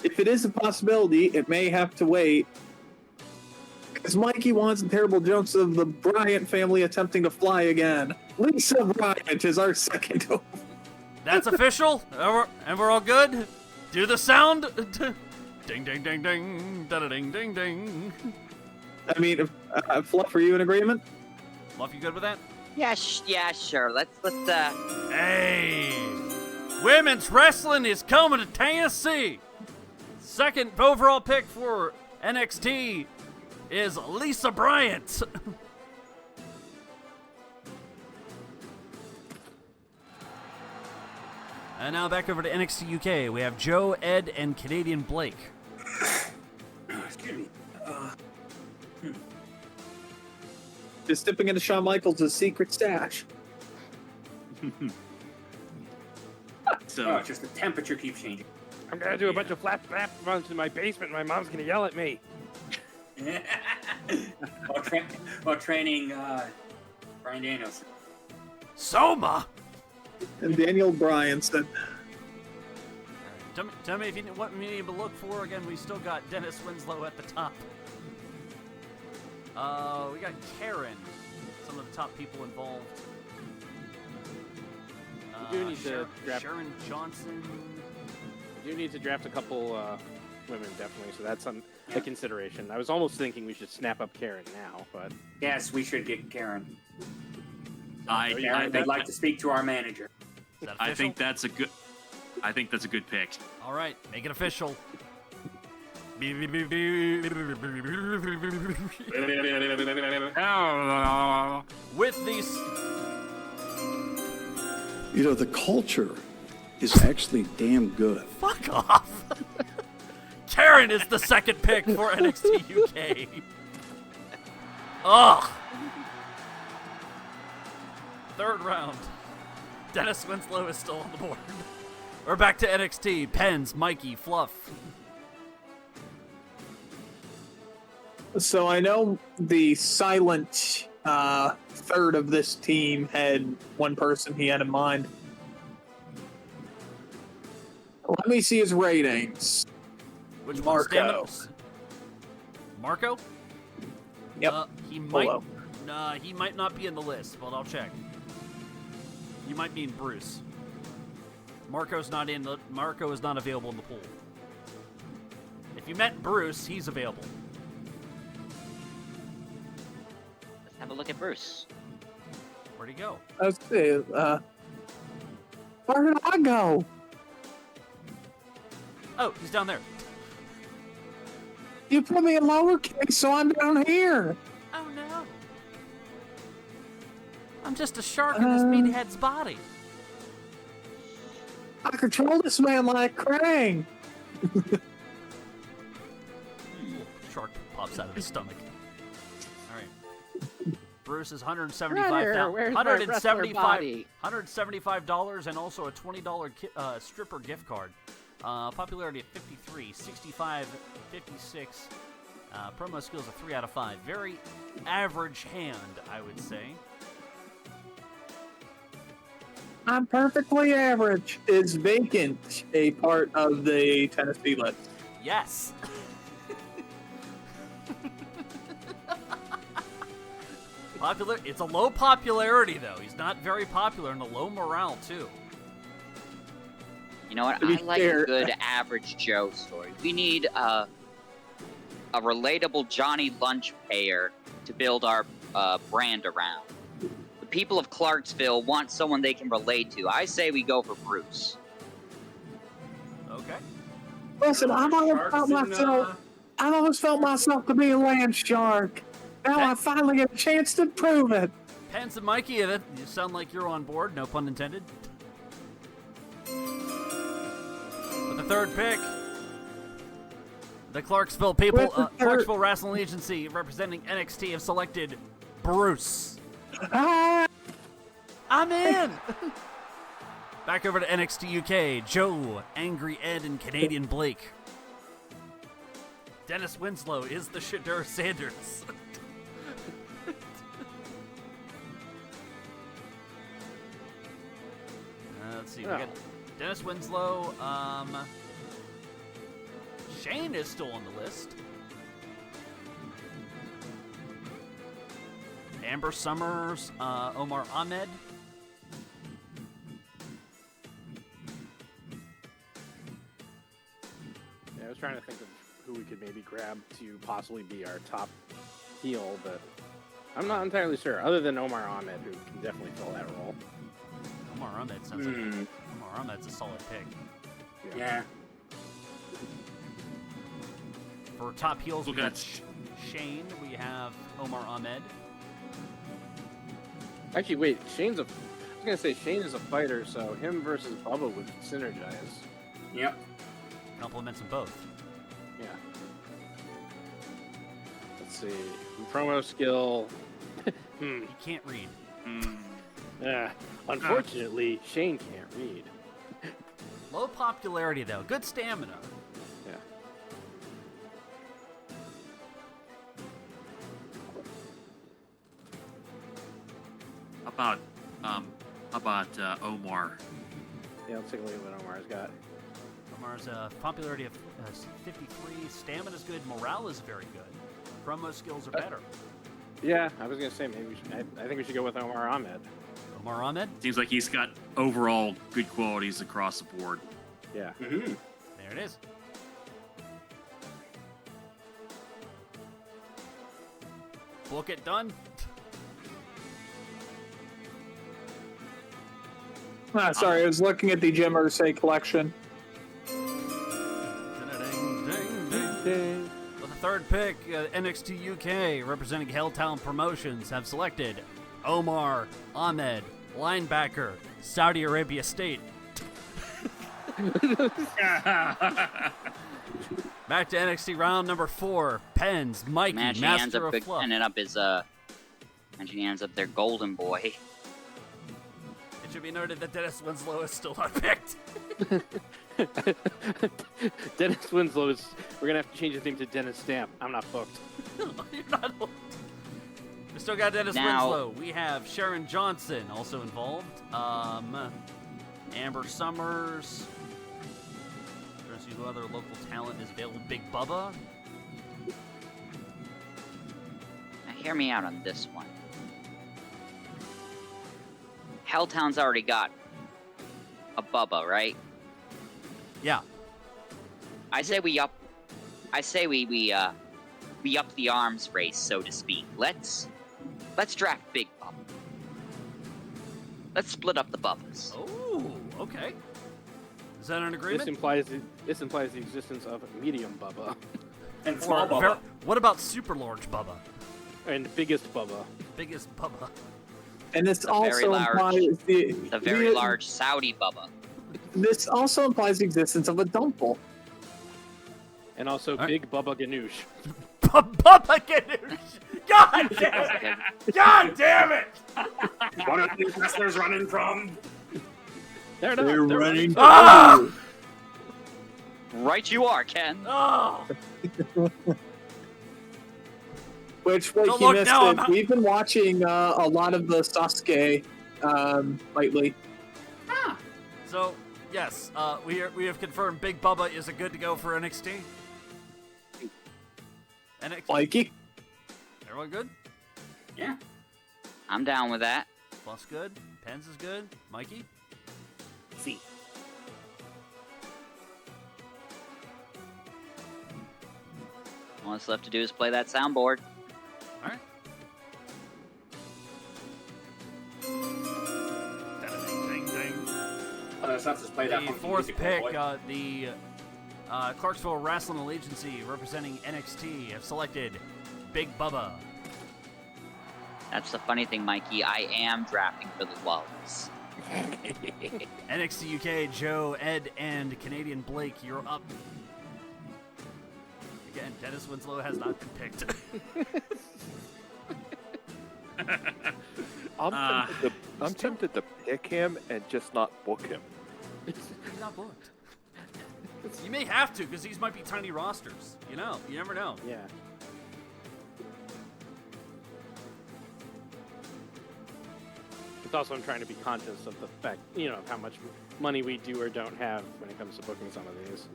[SPEAKER 5] If it is a possibility, it may have to wait. Because Mikey wants terrible jokes of the Bryant family attempting to fly again. Lisa Bryant is our second.
[SPEAKER 2] That's official, and we're all good. Do the sound. Ding, ding, ding, ding, da, ding, ding, ding.
[SPEAKER 5] I mean, Fluff, are you in agreement?
[SPEAKER 2] Fluff, you good with that?
[SPEAKER 8] Yeah, yeah, sure. Let's
[SPEAKER 2] Hey, women's wrestling is coming to Tennessee. Second overall pick for NXT is Lisa Bryant. And now back over to NXT UK. We have Joe, Ed, and Canadian Blake.
[SPEAKER 9] Excuse me.
[SPEAKER 5] Just dipping into Shawn Michaels' secret stash.
[SPEAKER 9] Oh, it's just the temperature keeps changing.
[SPEAKER 6] I'm gonna do a bunch of flat runs in my basement. My mom's gonna yell at me.
[SPEAKER 9] while training Brian Daniels.
[SPEAKER 2] Soma.
[SPEAKER 5] And Daniel Bryan said,
[SPEAKER 2] Tell me if you what we need to look for. Again, we still got Dennis Winslow at the top. We got Karen, some of the top people involved.
[SPEAKER 6] We do need to draft.
[SPEAKER 2] Sharon Johnson.
[SPEAKER 6] We do need to draft a couple women, definitely. So that's a consideration. I was almost thinking we should snap up Karen now, but
[SPEAKER 9] Yes, we should get Karen.
[SPEAKER 7] I
[SPEAKER 9] They'd like to speak to our manager.
[SPEAKER 2] Is that
[SPEAKER 7] I
[SPEAKER 2] official?
[SPEAKER 7] think that's a good. I think that's a good pick.
[SPEAKER 2] All right, make it official. With these,
[SPEAKER 10] You know, the culture is actually damn good.
[SPEAKER 2] fuck off. Karen is the second pick for NXT UK. Ugh. Third round. Dennis Winslow is still on the board. We're back to NXT. Pens, Mikey, Fluff.
[SPEAKER 5] so I know the silent third of this team had one person he had in mind. Let me see his ratings.
[SPEAKER 2] Which
[SPEAKER 5] Marco.
[SPEAKER 2] one's Marco?
[SPEAKER 5] Yep.
[SPEAKER 2] He might.
[SPEAKER 5] Hello.
[SPEAKER 2] Nah, he might not be in the list, but I'll check. You might mean Bruce. Marco's not in. Marco is not available in the pool. If you meant Bruce, he's available.
[SPEAKER 8] Let's have a look at Bruce.
[SPEAKER 2] Where'd he go?
[SPEAKER 5] Let's see. Where did I go?
[SPEAKER 2] Oh, he's down there.
[SPEAKER 5] You put me in lowercase, so I'm down here.
[SPEAKER 2] Oh no. I'm just a shark in this meathead's body.
[SPEAKER 5] I control this man like Krang.
[SPEAKER 2] Shark pops out of his stomach. All right. Bruce is $175.
[SPEAKER 6] Where's my wrestler body?
[SPEAKER 2] $175 and also a $20 stripper gift card. Popularity at 53, 65, 56. Promo skills a 3 out of 5. Very average hand, I would say.
[SPEAKER 5] I'm perfectly average. Is vacant a part of the Tennessee list?
[SPEAKER 2] Yes. It's a low popularity, though. He's not very popular and a low morale, too.
[SPEAKER 8] You know what?
[SPEAKER 5] To be
[SPEAKER 8] I like
[SPEAKER 5] fair-
[SPEAKER 8] a good average Joe story. We need a relatable Johnny Lunch payer to build our brand around. The people of Clarksville want someone they can relate to. I say we go for Bruce.
[SPEAKER 2] Okay.
[SPEAKER 5] Listen, I've always
[SPEAKER 9] Sharks
[SPEAKER 5] felt
[SPEAKER 9] in,
[SPEAKER 5] myself. I've always felt myself to be a land shark. Now I finally get a chance to prove it.
[SPEAKER 2] Pence and Mikey, you sound like you're on board, no pun intended. With the third pick, The Clarksville people,
[SPEAKER 5] With the third-
[SPEAKER 2] Clarksville Wrestling Agency representing NXT have selected Bruce.
[SPEAKER 5] Ah!
[SPEAKER 2] I'm in! Back over to NXT UK, Joe, Angry Ed, and Canadian Blake. Dennis Winslow is the Shadur Sanders. Let's see, we got Dennis Winslow. Shane is still on the list. Amber Summers, Omar Ahmed.
[SPEAKER 6] Yeah, I was trying to think of who we could maybe grab to possibly be our top heel, but I'm not entirely sure. Other than Omar Ahmed, who can definitely fill that role.
[SPEAKER 2] Omar Ahmed sounds like Omar Ahmed's a solid pick.
[SPEAKER 9] Yeah.
[SPEAKER 2] For top heels, we
[SPEAKER 7] Look
[SPEAKER 2] got
[SPEAKER 7] at-
[SPEAKER 2] Shane. We have Omar Ahmed.
[SPEAKER 6] Actually, wait, I was gonna say Shane is a fighter, so him versus Bubba would synergize.
[SPEAKER 9] Yep.
[SPEAKER 2] Compliments them both.
[SPEAKER 6] Yeah. Let's see. Promo skill.
[SPEAKER 2] He can't read.
[SPEAKER 6] Unfortunately, Shane can't read.
[SPEAKER 2] Low popularity, though. Good stamina.
[SPEAKER 6] Yeah.
[SPEAKER 7] How about Omar?
[SPEAKER 6] Yeah, let's take a look at what Omar's got.
[SPEAKER 2] Omar's popularity of 53. Stamina's good. Morale is very good. Promo skills are better.
[SPEAKER 6] Yeah, I was gonna say maybe I think we should go with Omar Ahmed.
[SPEAKER 2] Omar Ahmed?
[SPEAKER 7] Seems like he's got overall good qualities across the board.
[SPEAKER 6] Yeah.
[SPEAKER 9] Mm-hmm.
[SPEAKER 2] There it is. Book it done.
[SPEAKER 5] Sorry, I was looking at the Jim Irsay collection.
[SPEAKER 2] With the third pick, NXT UK, representing Helltown Promotions, have selected Omar Ahmed, linebacker, Saudi Arabia State. Back to NXT round number 4. Pens, Mikey,
[SPEAKER 8] Imagine he ends
[SPEAKER 2] Master
[SPEAKER 8] up
[SPEAKER 2] of Fluff.
[SPEAKER 8] ending up as imagine he ends up their golden boy.
[SPEAKER 2] It should be noted that Dennis Winslow is still unpicked.
[SPEAKER 6] Dennis Winslow is. We're gonna have to change his name to Dennis Stamp. I'm not booked.
[SPEAKER 2] You're not hooked. We still got Dennis
[SPEAKER 8] Now-
[SPEAKER 2] Winslow. We have Sharon Johnson also involved. Amber Summers. Trying to see who other local talent is available. Big Bubba.
[SPEAKER 8] Now, hear me out on this one. Helltown's already got a Bubba, right?
[SPEAKER 2] Yeah.
[SPEAKER 8] I say we up. I say we up the arms race, so to speak. Let's draft Big Bubba. Let's split up the Bubbas.
[SPEAKER 2] Oh, okay. Is that an
[SPEAKER 6] This
[SPEAKER 2] agreement?
[SPEAKER 6] implies the existence of medium Bubba
[SPEAKER 9] And small
[SPEAKER 2] Or
[SPEAKER 9] Bubba.
[SPEAKER 2] what about super large Bubba?
[SPEAKER 6] and biggest Bubba.
[SPEAKER 2] Biggest Bubba.
[SPEAKER 5] And this
[SPEAKER 8] a very
[SPEAKER 5] also
[SPEAKER 8] large-
[SPEAKER 5] implies
[SPEAKER 8] The very large Saudi Bubba.
[SPEAKER 5] This also implies the existence of a dumple.
[SPEAKER 6] And also
[SPEAKER 2] right.
[SPEAKER 6] Big Bubba Ganoush.
[SPEAKER 2] Bubba Ganoush! God damn it!
[SPEAKER 8] Okay.
[SPEAKER 2] God damn it!
[SPEAKER 9] One of these wrestlers running from.
[SPEAKER 6] They're
[SPEAKER 5] running.
[SPEAKER 2] Ah!
[SPEAKER 8] Right you are, Ken.
[SPEAKER 2] Oh!
[SPEAKER 5] Which, like,
[SPEAKER 2] Don't
[SPEAKER 5] you
[SPEAKER 2] look
[SPEAKER 5] missed
[SPEAKER 2] now,
[SPEAKER 5] it.
[SPEAKER 2] I'm-
[SPEAKER 5] We've been watching a lot of the Sasuke lately.
[SPEAKER 2] So, yes, we have confirmed Big Bubba is a good to go for NXT. NXT.
[SPEAKER 5] Mikey?
[SPEAKER 2] Everyone good?
[SPEAKER 9] Yeah.
[SPEAKER 8] I'm down with that.
[SPEAKER 2] Plus good. Pens is good. Mikey?
[SPEAKER 9] See.
[SPEAKER 8] All that's left to do is play that soundboard.
[SPEAKER 2] All right. Ding, ding, ding.
[SPEAKER 9] Oh, that's not just play that
[SPEAKER 2] The
[SPEAKER 9] funky
[SPEAKER 2] fourth
[SPEAKER 9] music,
[SPEAKER 2] pick,
[SPEAKER 9] boy.
[SPEAKER 2] the Clarksville Wrestling Agency, representing NXT, have selected Big Bubba.
[SPEAKER 8] That's the funny thing, Mikey. I am drafting for the Lulls.
[SPEAKER 2] NXT UK, Joe, Ed, and Canadian Blake, you're up. Dennis Winslow has not been picked.
[SPEAKER 11] I'm tempted to pick him and just not book him.
[SPEAKER 2] He's not booked. You may have to, because these might be tiny rosters. You never know.
[SPEAKER 6] Yeah. It's also I'm trying to be conscious of the fact, of how much money we do or don't have when it comes to booking some of these.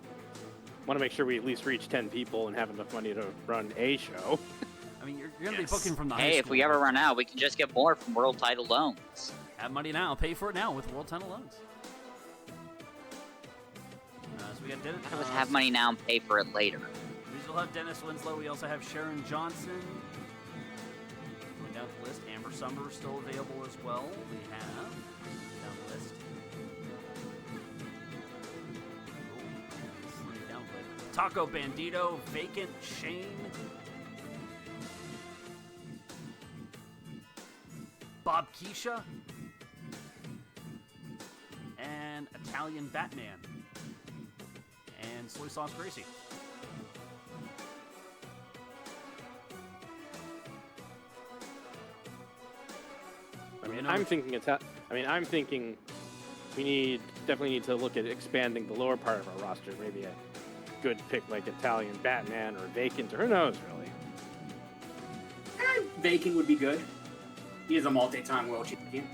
[SPEAKER 6] Want to make sure we at least reach 10 people and have enough money to run a show.
[SPEAKER 2] I mean, you're going to be booking from the high
[SPEAKER 8] Hey, if
[SPEAKER 2] school.
[SPEAKER 8] we ever run out, we can just get more from World Title loans.
[SPEAKER 2] Have money now. Pay for it now with World Title loans. So we got Dennis.
[SPEAKER 8] Have money now and pay for it later.
[SPEAKER 2] We still have Dennis Winslow. We also have Sharon Johnson. Going down the list. Amber Summer is still available as well. We have down the list. Down the list. Taco Bandito, Vacant, Shane. Bob Keisha. And Italian Batman. And Soy Sauce Gracie.
[SPEAKER 6] I'm thinking we definitely need to look at expanding the lower part of our roster. Maybe a good pick like Italian Batman or Vacant, or who knows, really.
[SPEAKER 9] Vacant would be good. He is a multi-time world champion.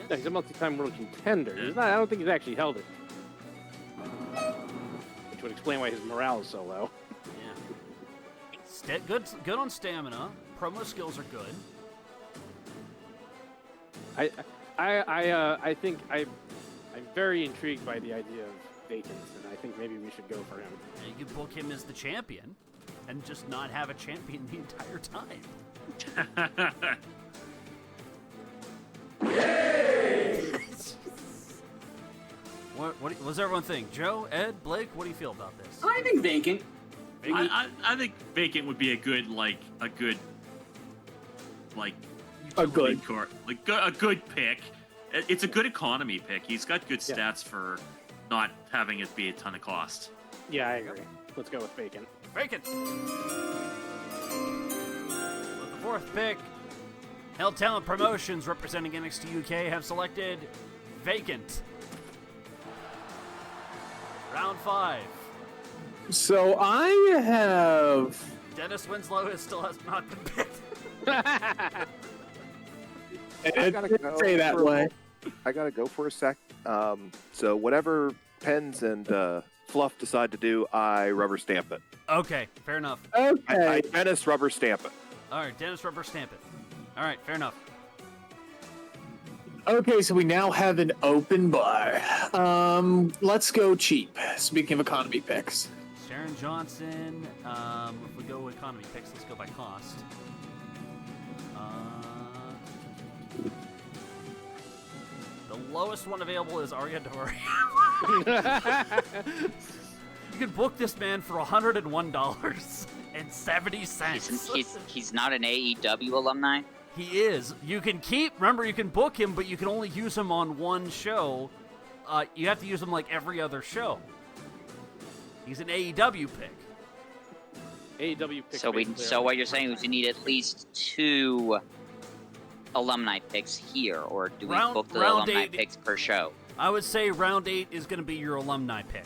[SPEAKER 6] Yeah, he's a multi-time world contender. He's not. I don't think he's actually held it. Which would explain why his morale is so low.
[SPEAKER 2] Yeah. Good on stamina. Promo skills are good.
[SPEAKER 6] I think I'm very intrigued by the idea of Vacant, and I think maybe we should go for him.
[SPEAKER 2] And you could book him as the champion, and just not have a champion the entire time. What does everyone think? Joe, Ed, Blake, what do you feel about this?
[SPEAKER 9] I think Vacant.
[SPEAKER 7] I think Vacant would be a good pick. It's a good economy pick. He's got good stats for not having it be a ton of cost.
[SPEAKER 6] Yeah, I agree. Let's go with Vacant.
[SPEAKER 2] Vacant. With the fourth pick, Helltown Promotions representing NXT UK have selected Vacant. Round 5.
[SPEAKER 5] So I have...
[SPEAKER 2] Dennis Winslow still has not been picked.
[SPEAKER 11] I gotta go
[SPEAKER 5] say that way.
[SPEAKER 11] I gotta go for a sec. So whatever Pens and Fluff decide to do, I rubber stamp it.
[SPEAKER 2] Okay, fair enough.
[SPEAKER 5] Okay.
[SPEAKER 11] I Dennis rubber stamp it.
[SPEAKER 2] All right, Dennis rubber stamp it. All right, fair enough.
[SPEAKER 5] Okay, so we now have an open bar. Let's go cheap. Speaking of economy picks.
[SPEAKER 2] Sharon Johnson. If we go economy picks, let's go by cost. The lowest one available is Arya Dori. You can book this man for $101.70.
[SPEAKER 8] He's not an AEW alumni?
[SPEAKER 2] He is. You can book him, but you can only use him on one show. You have to use him like every other show. He's an AEW pick.
[SPEAKER 6] AEW pick.
[SPEAKER 8] So what you're saying is we need at least 2 alumni picks here, or do we book the alumni picks per show?
[SPEAKER 2] I would say round 8 is going to be your alumni pick.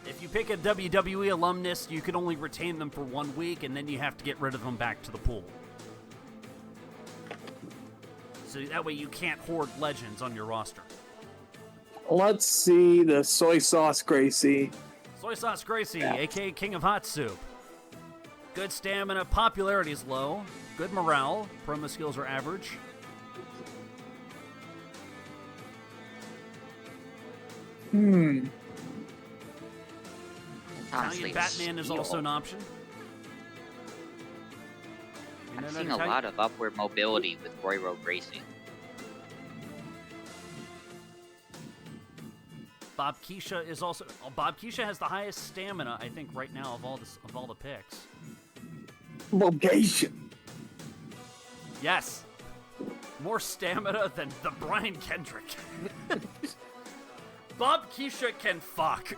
[SPEAKER 2] If you pick a WWE alumnus, you can only retain them for 1 week, and then you have to get rid of them back to the pool. So that way you can't hoard legends on your roster.
[SPEAKER 5] Let's see the Soy Sauce Gracie.
[SPEAKER 2] Soy Sauce Gracie, a.k.a. King of Hot Soup. Good stamina, popularity is low. Good morale, promo skills are average.
[SPEAKER 8] Honestly,
[SPEAKER 2] Italian Batman is also an option.
[SPEAKER 8] I'm seeing a lot of upward mobility with Roy Road Racing.
[SPEAKER 2] Bob Keisha is also. Bob Keisha has the highest stamina, I think, right now of all the picks.
[SPEAKER 5] Location.
[SPEAKER 2] Yes, more stamina than the Brian Kendrick. Bob Keisha can fuck.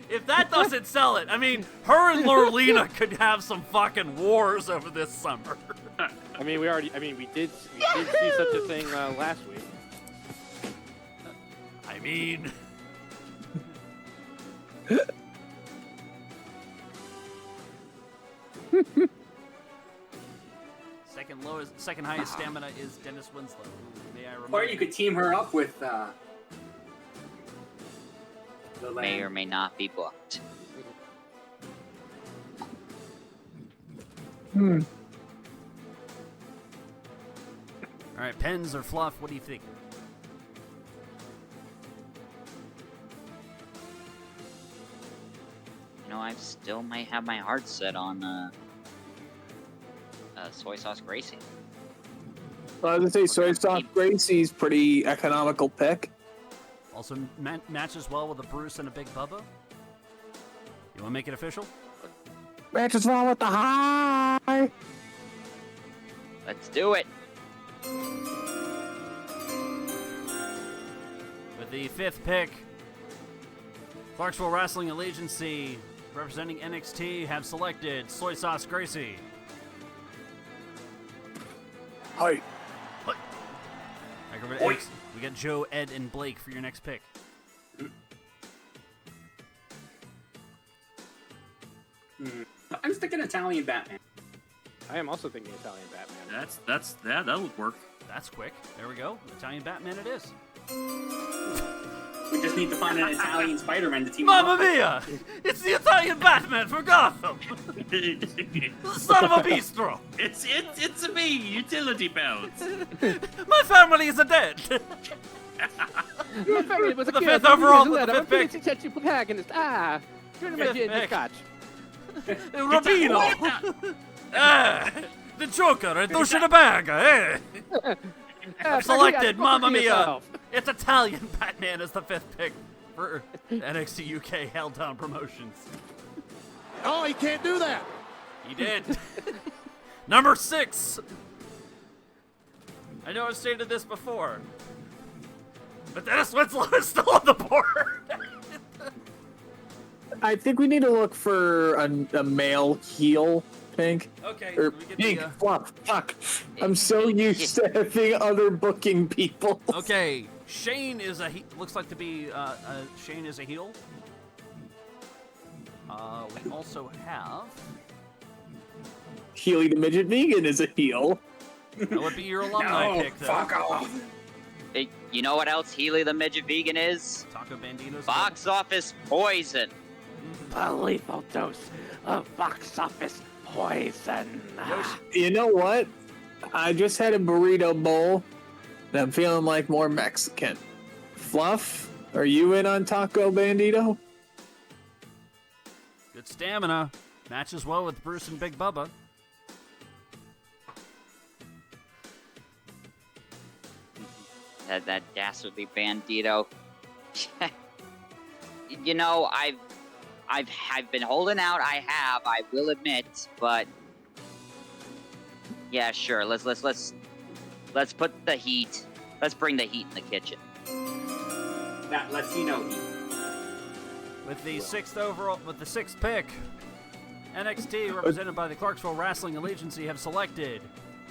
[SPEAKER 2] If that doesn't sell it, I mean, her and Lorelina could have some fucking wars over this summer.
[SPEAKER 6] I mean, we did see such a thing last week.
[SPEAKER 2] I mean, second highest stamina is Dennis Winslow. May I remind
[SPEAKER 9] Or you could team her up with the
[SPEAKER 8] May or may not be booked.
[SPEAKER 2] All right, Pens or Fluff, what do you think?
[SPEAKER 8] You know, I still might have my heart set on Soy Sauce Gracie.
[SPEAKER 5] Well, I was gonna say Soy Sauce Gracie's pretty economical pick.
[SPEAKER 2] Also matches well with a Bruce and a Big Bubba. You want to make it official?
[SPEAKER 5] Matches well with the high.
[SPEAKER 8] Let's do it.
[SPEAKER 2] With the 5th pick, Clarksville Wrestling Allegiance, representing NXT, have selected Soy Sauce Gracie.
[SPEAKER 5] Hi.
[SPEAKER 2] Back over to X. We got Joe, Ed, and Blake for your next pick.
[SPEAKER 9] I'm sticking Italian Batman.
[SPEAKER 6] I am also thinking Italian Batman.
[SPEAKER 7] That'll work.
[SPEAKER 2] That's quick. There we go. Italian Batman it is.
[SPEAKER 9] We just need to find an Italian Spider-Man to team
[SPEAKER 2] Mamma
[SPEAKER 9] up with.
[SPEAKER 2] mia! It's the Italian Batman for Gotham! Son of a bistro!
[SPEAKER 7] It's a me, utility belt.
[SPEAKER 2] My family is dead!
[SPEAKER 6] Your family was a
[SPEAKER 2] The
[SPEAKER 6] kid
[SPEAKER 2] fifth
[SPEAKER 6] from
[SPEAKER 2] overall
[SPEAKER 6] years
[SPEAKER 2] with the
[SPEAKER 6] later.
[SPEAKER 2] fifth
[SPEAKER 6] I'm pretty protagonist. Turn my
[SPEAKER 2] Fifth
[SPEAKER 6] gin to
[SPEAKER 2] pick.
[SPEAKER 6] scotch.
[SPEAKER 2] Rubino! The Joker, and douche in the bag, eh? I've selected, Mamma Mia! It's Italian Batman as the 5th pick for NXT UK Helltown Promotions.
[SPEAKER 10] Oh, he can't do that.
[SPEAKER 2] He did. Number 6. I know I've stated this before, but Dennis Winslow is still on the board.
[SPEAKER 5] I think we need to look for a male heel, Pink.
[SPEAKER 2] Okay,
[SPEAKER 5] Or
[SPEAKER 2] we get
[SPEAKER 5] Pink,
[SPEAKER 2] the,
[SPEAKER 5] Fluff, fuck. I'm so used to having other booking people.
[SPEAKER 2] Okay, Shane is looks like to be Shane is a heel. We also have
[SPEAKER 5] Healy the Midget Vegan is a heel.
[SPEAKER 2] that would be your alumni pick though.
[SPEAKER 9] Fuck off.
[SPEAKER 8] Hey, you know what else Healy the Midget Vegan is?
[SPEAKER 2] Taco Bandito's
[SPEAKER 8] Box office poison.
[SPEAKER 6] A lethal dose of box office poison.
[SPEAKER 5] You know what? I just had a burrito bowl, and I'm feeling like more Mexican. Fluff, are you in on Taco Bandito?
[SPEAKER 2] good stamina. Matches well with Bruce and Big Bubba.
[SPEAKER 8] That dastardly bandito. You know, I've been holding out. I will admit, but yeah, sure. Let's put the heat. Let's bring the heat in the kitchen.
[SPEAKER 9] That Latino heat.
[SPEAKER 2] With the 6th pick, NXT, represented by the Clarksville Wrestling Allegiance, have selected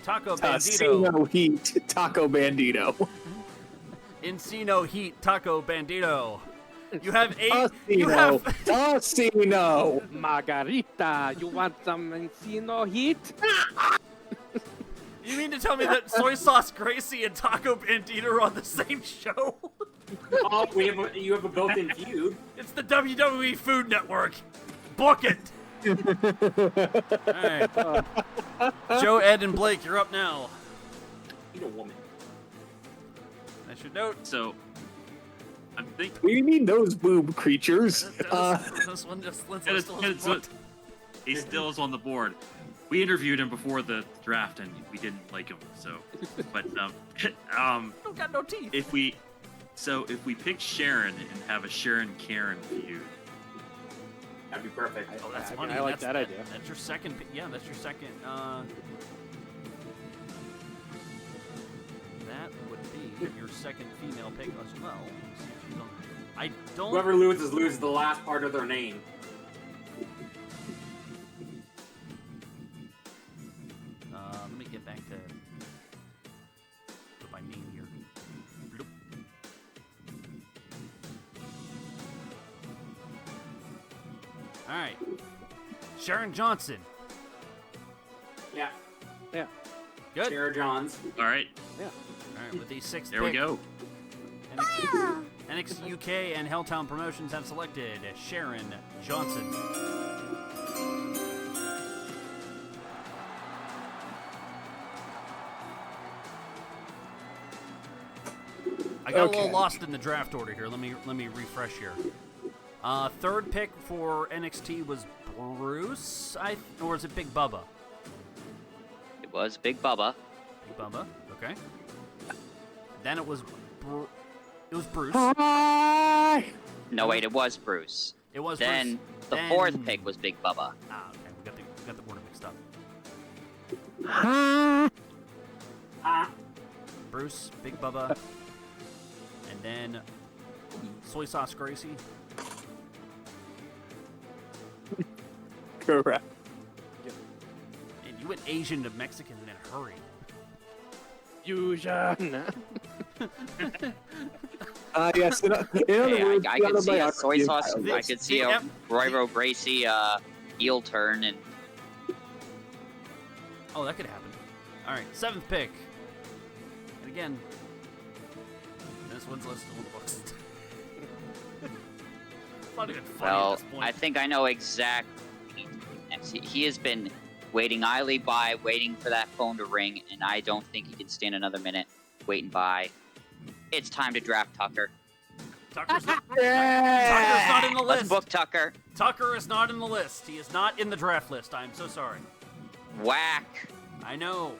[SPEAKER 2] Taco Bandito.
[SPEAKER 5] Encino Heat Taco Bandito.
[SPEAKER 2] Encino Heat Taco Bandito. You have 8.
[SPEAKER 5] Tocino.
[SPEAKER 6] Margarita, you want some Encino heat?
[SPEAKER 2] You mean to tell me that Soy Sauce Gracie and Taco Bandito are on the same show?
[SPEAKER 9] Oh, you have a built-in feud.
[SPEAKER 2] It's the WWE Food Network. Book it. All right. Joe, Ed, and Blake, you're up now.
[SPEAKER 9] Eat a woman.
[SPEAKER 2] I should note.
[SPEAKER 7] So, I'm thinking.
[SPEAKER 5] What do you mean those boob creatures?
[SPEAKER 2] This one just
[SPEAKER 7] He still is on the board. We interviewed him before the draft, and we didn't like him. So, but
[SPEAKER 2] don't got no teeth.
[SPEAKER 7] if we pick Sharon and have a Sharon Karen feud,
[SPEAKER 9] That'd be perfect.
[SPEAKER 2] Oh, that's
[SPEAKER 6] I
[SPEAKER 2] funny.
[SPEAKER 6] mean, I like that idea.
[SPEAKER 2] That's your second. Yeah, that's your second. That would be. get your second female pick as well. Let's see if she's on. I don't.
[SPEAKER 9] Whoever loses the last part of their name.
[SPEAKER 2] Let me get back to my name here. Bloop. All right, Sharon Johnson.
[SPEAKER 9] Yeah.
[SPEAKER 6] Yeah.
[SPEAKER 2] Good.
[SPEAKER 9] Sarah Johns.
[SPEAKER 7] All right.
[SPEAKER 6] Yeah.
[SPEAKER 2] All right, with the sixth
[SPEAKER 7] There
[SPEAKER 2] pick,
[SPEAKER 7] we go.
[SPEAKER 2] NXT UK and Helltown Promotions have selected Sharon Johnson. I got a little lost in the draft order here. Let me refresh here. Third pick for NXT was Bruce, or is it Big Bubba?
[SPEAKER 8] It was Big Bubba.
[SPEAKER 2] Big Bubba, okay. Then it was Bruce.
[SPEAKER 8] No, wait, it was Bruce.
[SPEAKER 2] It was
[SPEAKER 8] then
[SPEAKER 2] Bruce.
[SPEAKER 8] The fourth pick was Big Bubba.
[SPEAKER 2] Ah, okay. We got the order mixed up. Bruce, Big Bubba, and then Soy Sauce Gracie.
[SPEAKER 5] Correct.
[SPEAKER 2] And you went Asian to Mexican in a hurry.
[SPEAKER 6] Fusion.
[SPEAKER 5] Yes. In other
[SPEAKER 8] Hey,
[SPEAKER 5] words,
[SPEAKER 8] I could see a
[SPEAKER 5] autobiography
[SPEAKER 8] soy
[SPEAKER 5] of
[SPEAKER 8] sauce.
[SPEAKER 5] Kyle.
[SPEAKER 8] I could see a Royro Gracie heel turn, and
[SPEAKER 2] Oh, that could happen. All right, seventh pick. And again, this one's listed on the books. It's not even funny
[SPEAKER 8] well,
[SPEAKER 2] at this point.
[SPEAKER 8] I think I know exactly. He has been waiting idly by, waiting for that phone to ring, and I don't think he can stand another minute waiting by. It's time to draft Tucker.
[SPEAKER 2] Tucker's not in the
[SPEAKER 8] Let's
[SPEAKER 2] list.
[SPEAKER 8] book Tucker.
[SPEAKER 2] Tucker is not in the list. He is not in the draft list. I'm so sorry.
[SPEAKER 8] Whack.
[SPEAKER 2] I know,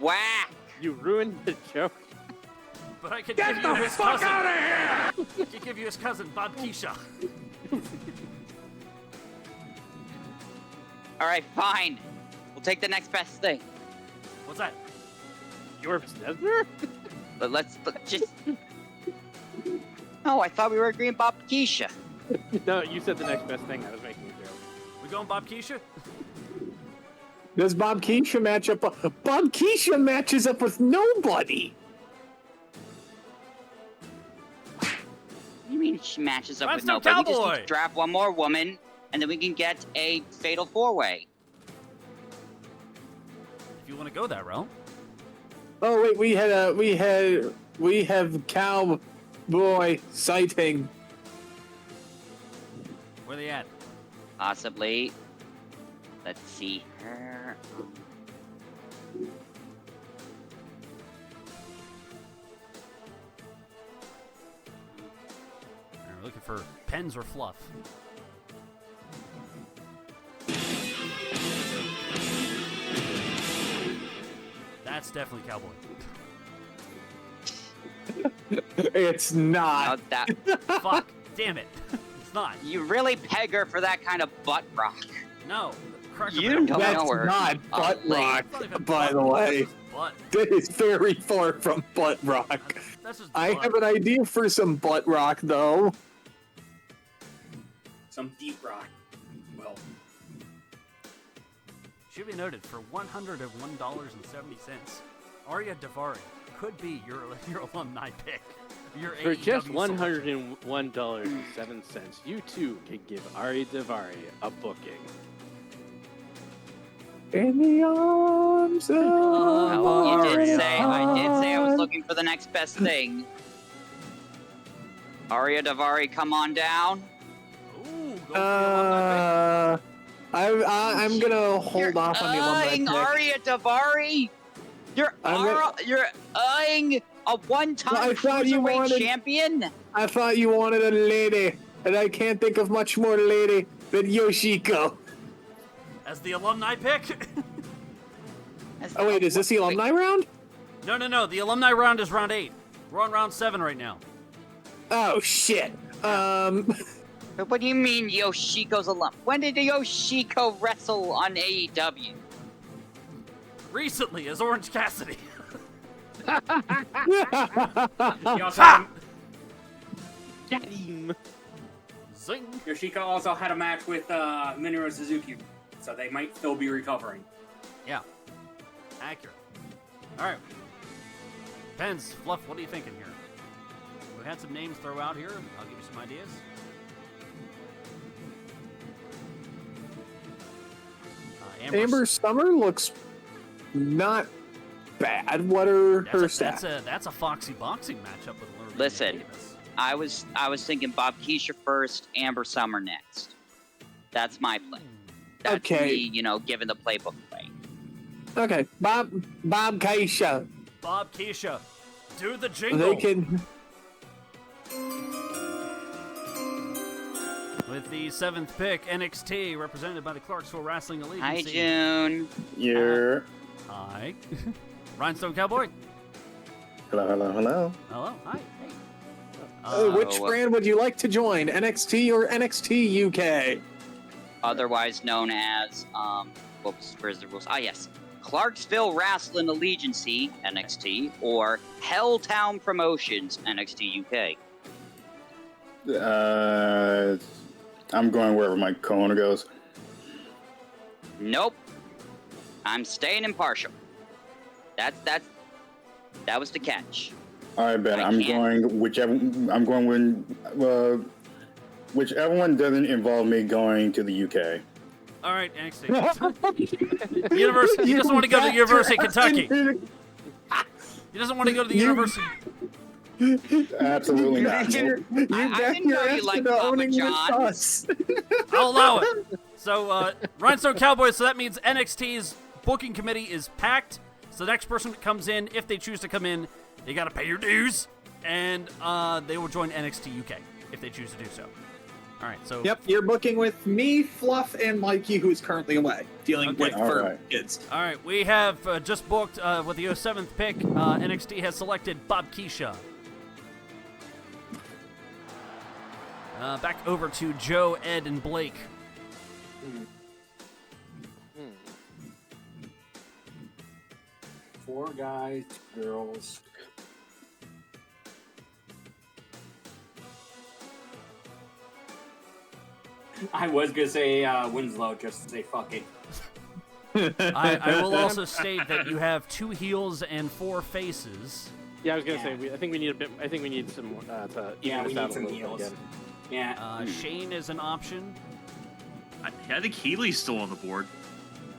[SPEAKER 8] Whack.
[SPEAKER 6] You ruined the joke.
[SPEAKER 2] but I could give you his cousin. I could give you his cousin, Bob Keisha.
[SPEAKER 8] All right, fine. We'll take the next best thing.
[SPEAKER 2] What's that?
[SPEAKER 6] Your Snesner?
[SPEAKER 8] But let's just. Oh, I thought we were agreeing Bob Keisha.
[SPEAKER 6] No, you said the next best thing. I was making a joke.
[SPEAKER 2] We going Bob Keisha?
[SPEAKER 5] Does Bob Keisha match up? Bob Keisha matches up with nobody.
[SPEAKER 8] You mean she matches up with
[SPEAKER 2] Rhinestone
[SPEAKER 8] nobody? We just
[SPEAKER 2] Cowboy.
[SPEAKER 8] need to draft one more woman, and then we can get a fatal four-way.
[SPEAKER 2] If you want to go that route.
[SPEAKER 5] Oh wait, we have Cowboy sighting.
[SPEAKER 2] Where they at?
[SPEAKER 8] Possibly. Let's see her.
[SPEAKER 2] We're looking for pens or fluff. That's definitely Cowboy.
[SPEAKER 5] It's not.
[SPEAKER 8] Oh, that.
[SPEAKER 2] Fuck. Damn it. It's not.
[SPEAKER 8] You really peg her for that kind of butt rock.
[SPEAKER 2] No. Cracker
[SPEAKER 8] You
[SPEAKER 2] Barrel.
[SPEAKER 8] don't
[SPEAKER 5] That's
[SPEAKER 8] know her.
[SPEAKER 5] not butt
[SPEAKER 8] Ugly.
[SPEAKER 5] rock,
[SPEAKER 2] It's not even
[SPEAKER 5] by
[SPEAKER 2] butt.
[SPEAKER 5] the way.
[SPEAKER 2] That's just butt.
[SPEAKER 5] That is very far from butt rock.
[SPEAKER 2] That's just
[SPEAKER 5] I
[SPEAKER 2] butt.
[SPEAKER 5] have an idea for some butt rock, though.
[SPEAKER 9] Some deep rock. Well,
[SPEAKER 2] Should be noted, for $101.70, Arya Davari could be your alumni pick. Your
[SPEAKER 6] For
[SPEAKER 2] AEW
[SPEAKER 6] just
[SPEAKER 2] selection.
[SPEAKER 6] $101.07, you too can give Ari Davari a booking.
[SPEAKER 5] In the arms of
[SPEAKER 8] Oh, you did say.
[SPEAKER 2] Aria.
[SPEAKER 8] I did say I was looking for the next best thing. Arya Davari, come on down.
[SPEAKER 2] Ooh, go for the alumni pick.
[SPEAKER 5] I'm gonna hold
[SPEAKER 8] You're
[SPEAKER 5] off on the alumni
[SPEAKER 8] eyeing
[SPEAKER 5] pick.
[SPEAKER 8] Arya Davari. You're you're eyeing a one-time
[SPEAKER 5] I thought you
[SPEAKER 8] cruiserweight
[SPEAKER 5] wanted-
[SPEAKER 8] champion.
[SPEAKER 5] I thought you wanted a lady, and I can't think of much more lady than Yoshiko.
[SPEAKER 2] As the alumni pick?
[SPEAKER 5] Oh wait, is this the alumni round?
[SPEAKER 2] No. The alumni round is round 8. We're on round 7 right now.
[SPEAKER 5] Oh shit.
[SPEAKER 8] But what do you mean Yoshiko's alum? When did Yoshiko wrestle on AEW?
[SPEAKER 2] Recently, as Orange Cassidy.
[SPEAKER 9] You also had,
[SPEAKER 6] Got him.
[SPEAKER 2] Zing.
[SPEAKER 9] Yoshika also had a match with Minoru Suzuki, so they might still be recovering.
[SPEAKER 2] Yeah. Accurate. All right. Pens, Fluff, what are you thinking here? We had some names throw out here. I'll give you some ideas.
[SPEAKER 5] Amber Summer looks not bad. What are her stats?
[SPEAKER 2] That's a Foxy boxing matchup with Lorraine
[SPEAKER 8] Listen,
[SPEAKER 2] Davis.
[SPEAKER 8] I was thinking Bob Keisha first, Amber Summer next. That's my play. That's
[SPEAKER 5] Okay.
[SPEAKER 8] me, giving the playbook away.
[SPEAKER 5] Okay, Bob Keisha.
[SPEAKER 2] Bob Keisha, do the jingle.
[SPEAKER 5] They can.
[SPEAKER 2] With the 7th pick, NXT, represented by the Clarksville Wrestling Elite.
[SPEAKER 8] Hi, June.
[SPEAKER 12] Yeah.
[SPEAKER 2] Hi. Rhinestone Cowboy.
[SPEAKER 12] Hello.
[SPEAKER 2] Hello. Hi. Hey.
[SPEAKER 5] Which brand would you like to join, NXT or NXT UK?
[SPEAKER 8] Otherwise known as, where's the rules? Ah, yes. Clarksville Wrestling Allegiancy, NXT, or Helltown Promotions, NXT UK.
[SPEAKER 12] I'm going wherever my co-owner goes.
[SPEAKER 8] Nope. I'm staying impartial. That was the catch.
[SPEAKER 12] All right, Ben. I'm going whichever one doesn't involve me going to the UK.
[SPEAKER 2] All right, NXT. University. He doesn't want to go to the University of Kentucky. He doesn't want to go to the University.
[SPEAKER 12] Absolutely not.
[SPEAKER 8] I didn't know you liked Papa John's.
[SPEAKER 2] I'll allow it. So, Rhinestone Cowboy, so that means NXT's booking committee is packed. So the next person that comes in, if they choose to come in, they got to pay your dues, and they will join NXT UK if they choose to do so. All right, so...
[SPEAKER 5] Yep, you're booking with me, Fluff, and Mikey, who's currently away, dealing with kids.
[SPEAKER 2] All right, we have just booked with the 07th pick. NXT has selected Bob Keisha. Back over to Joe, Ed, and Blake.
[SPEAKER 9] Four guys, 2 girls. I was gonna say Winslow just to say fuck it.
[SPEAKER 2] I will also state that you have 2 heels and 4 faces.
[SPEAKER 6] Yeah, I was gonna say. I think we need a bit. I think we need some more to even
[SPEAKER 9] we
[SPEAKER 6] this out
[SPEAKER 9] need some
[SPEAKER 6] a little
[SPEAKER 9] heels.
[SPEAKER 6] bit again.
[SPEAKER 9] Yeah.
[SPEAKER 2] Shane is an option.
[SPEAKER 7] I think Healy's still on the board.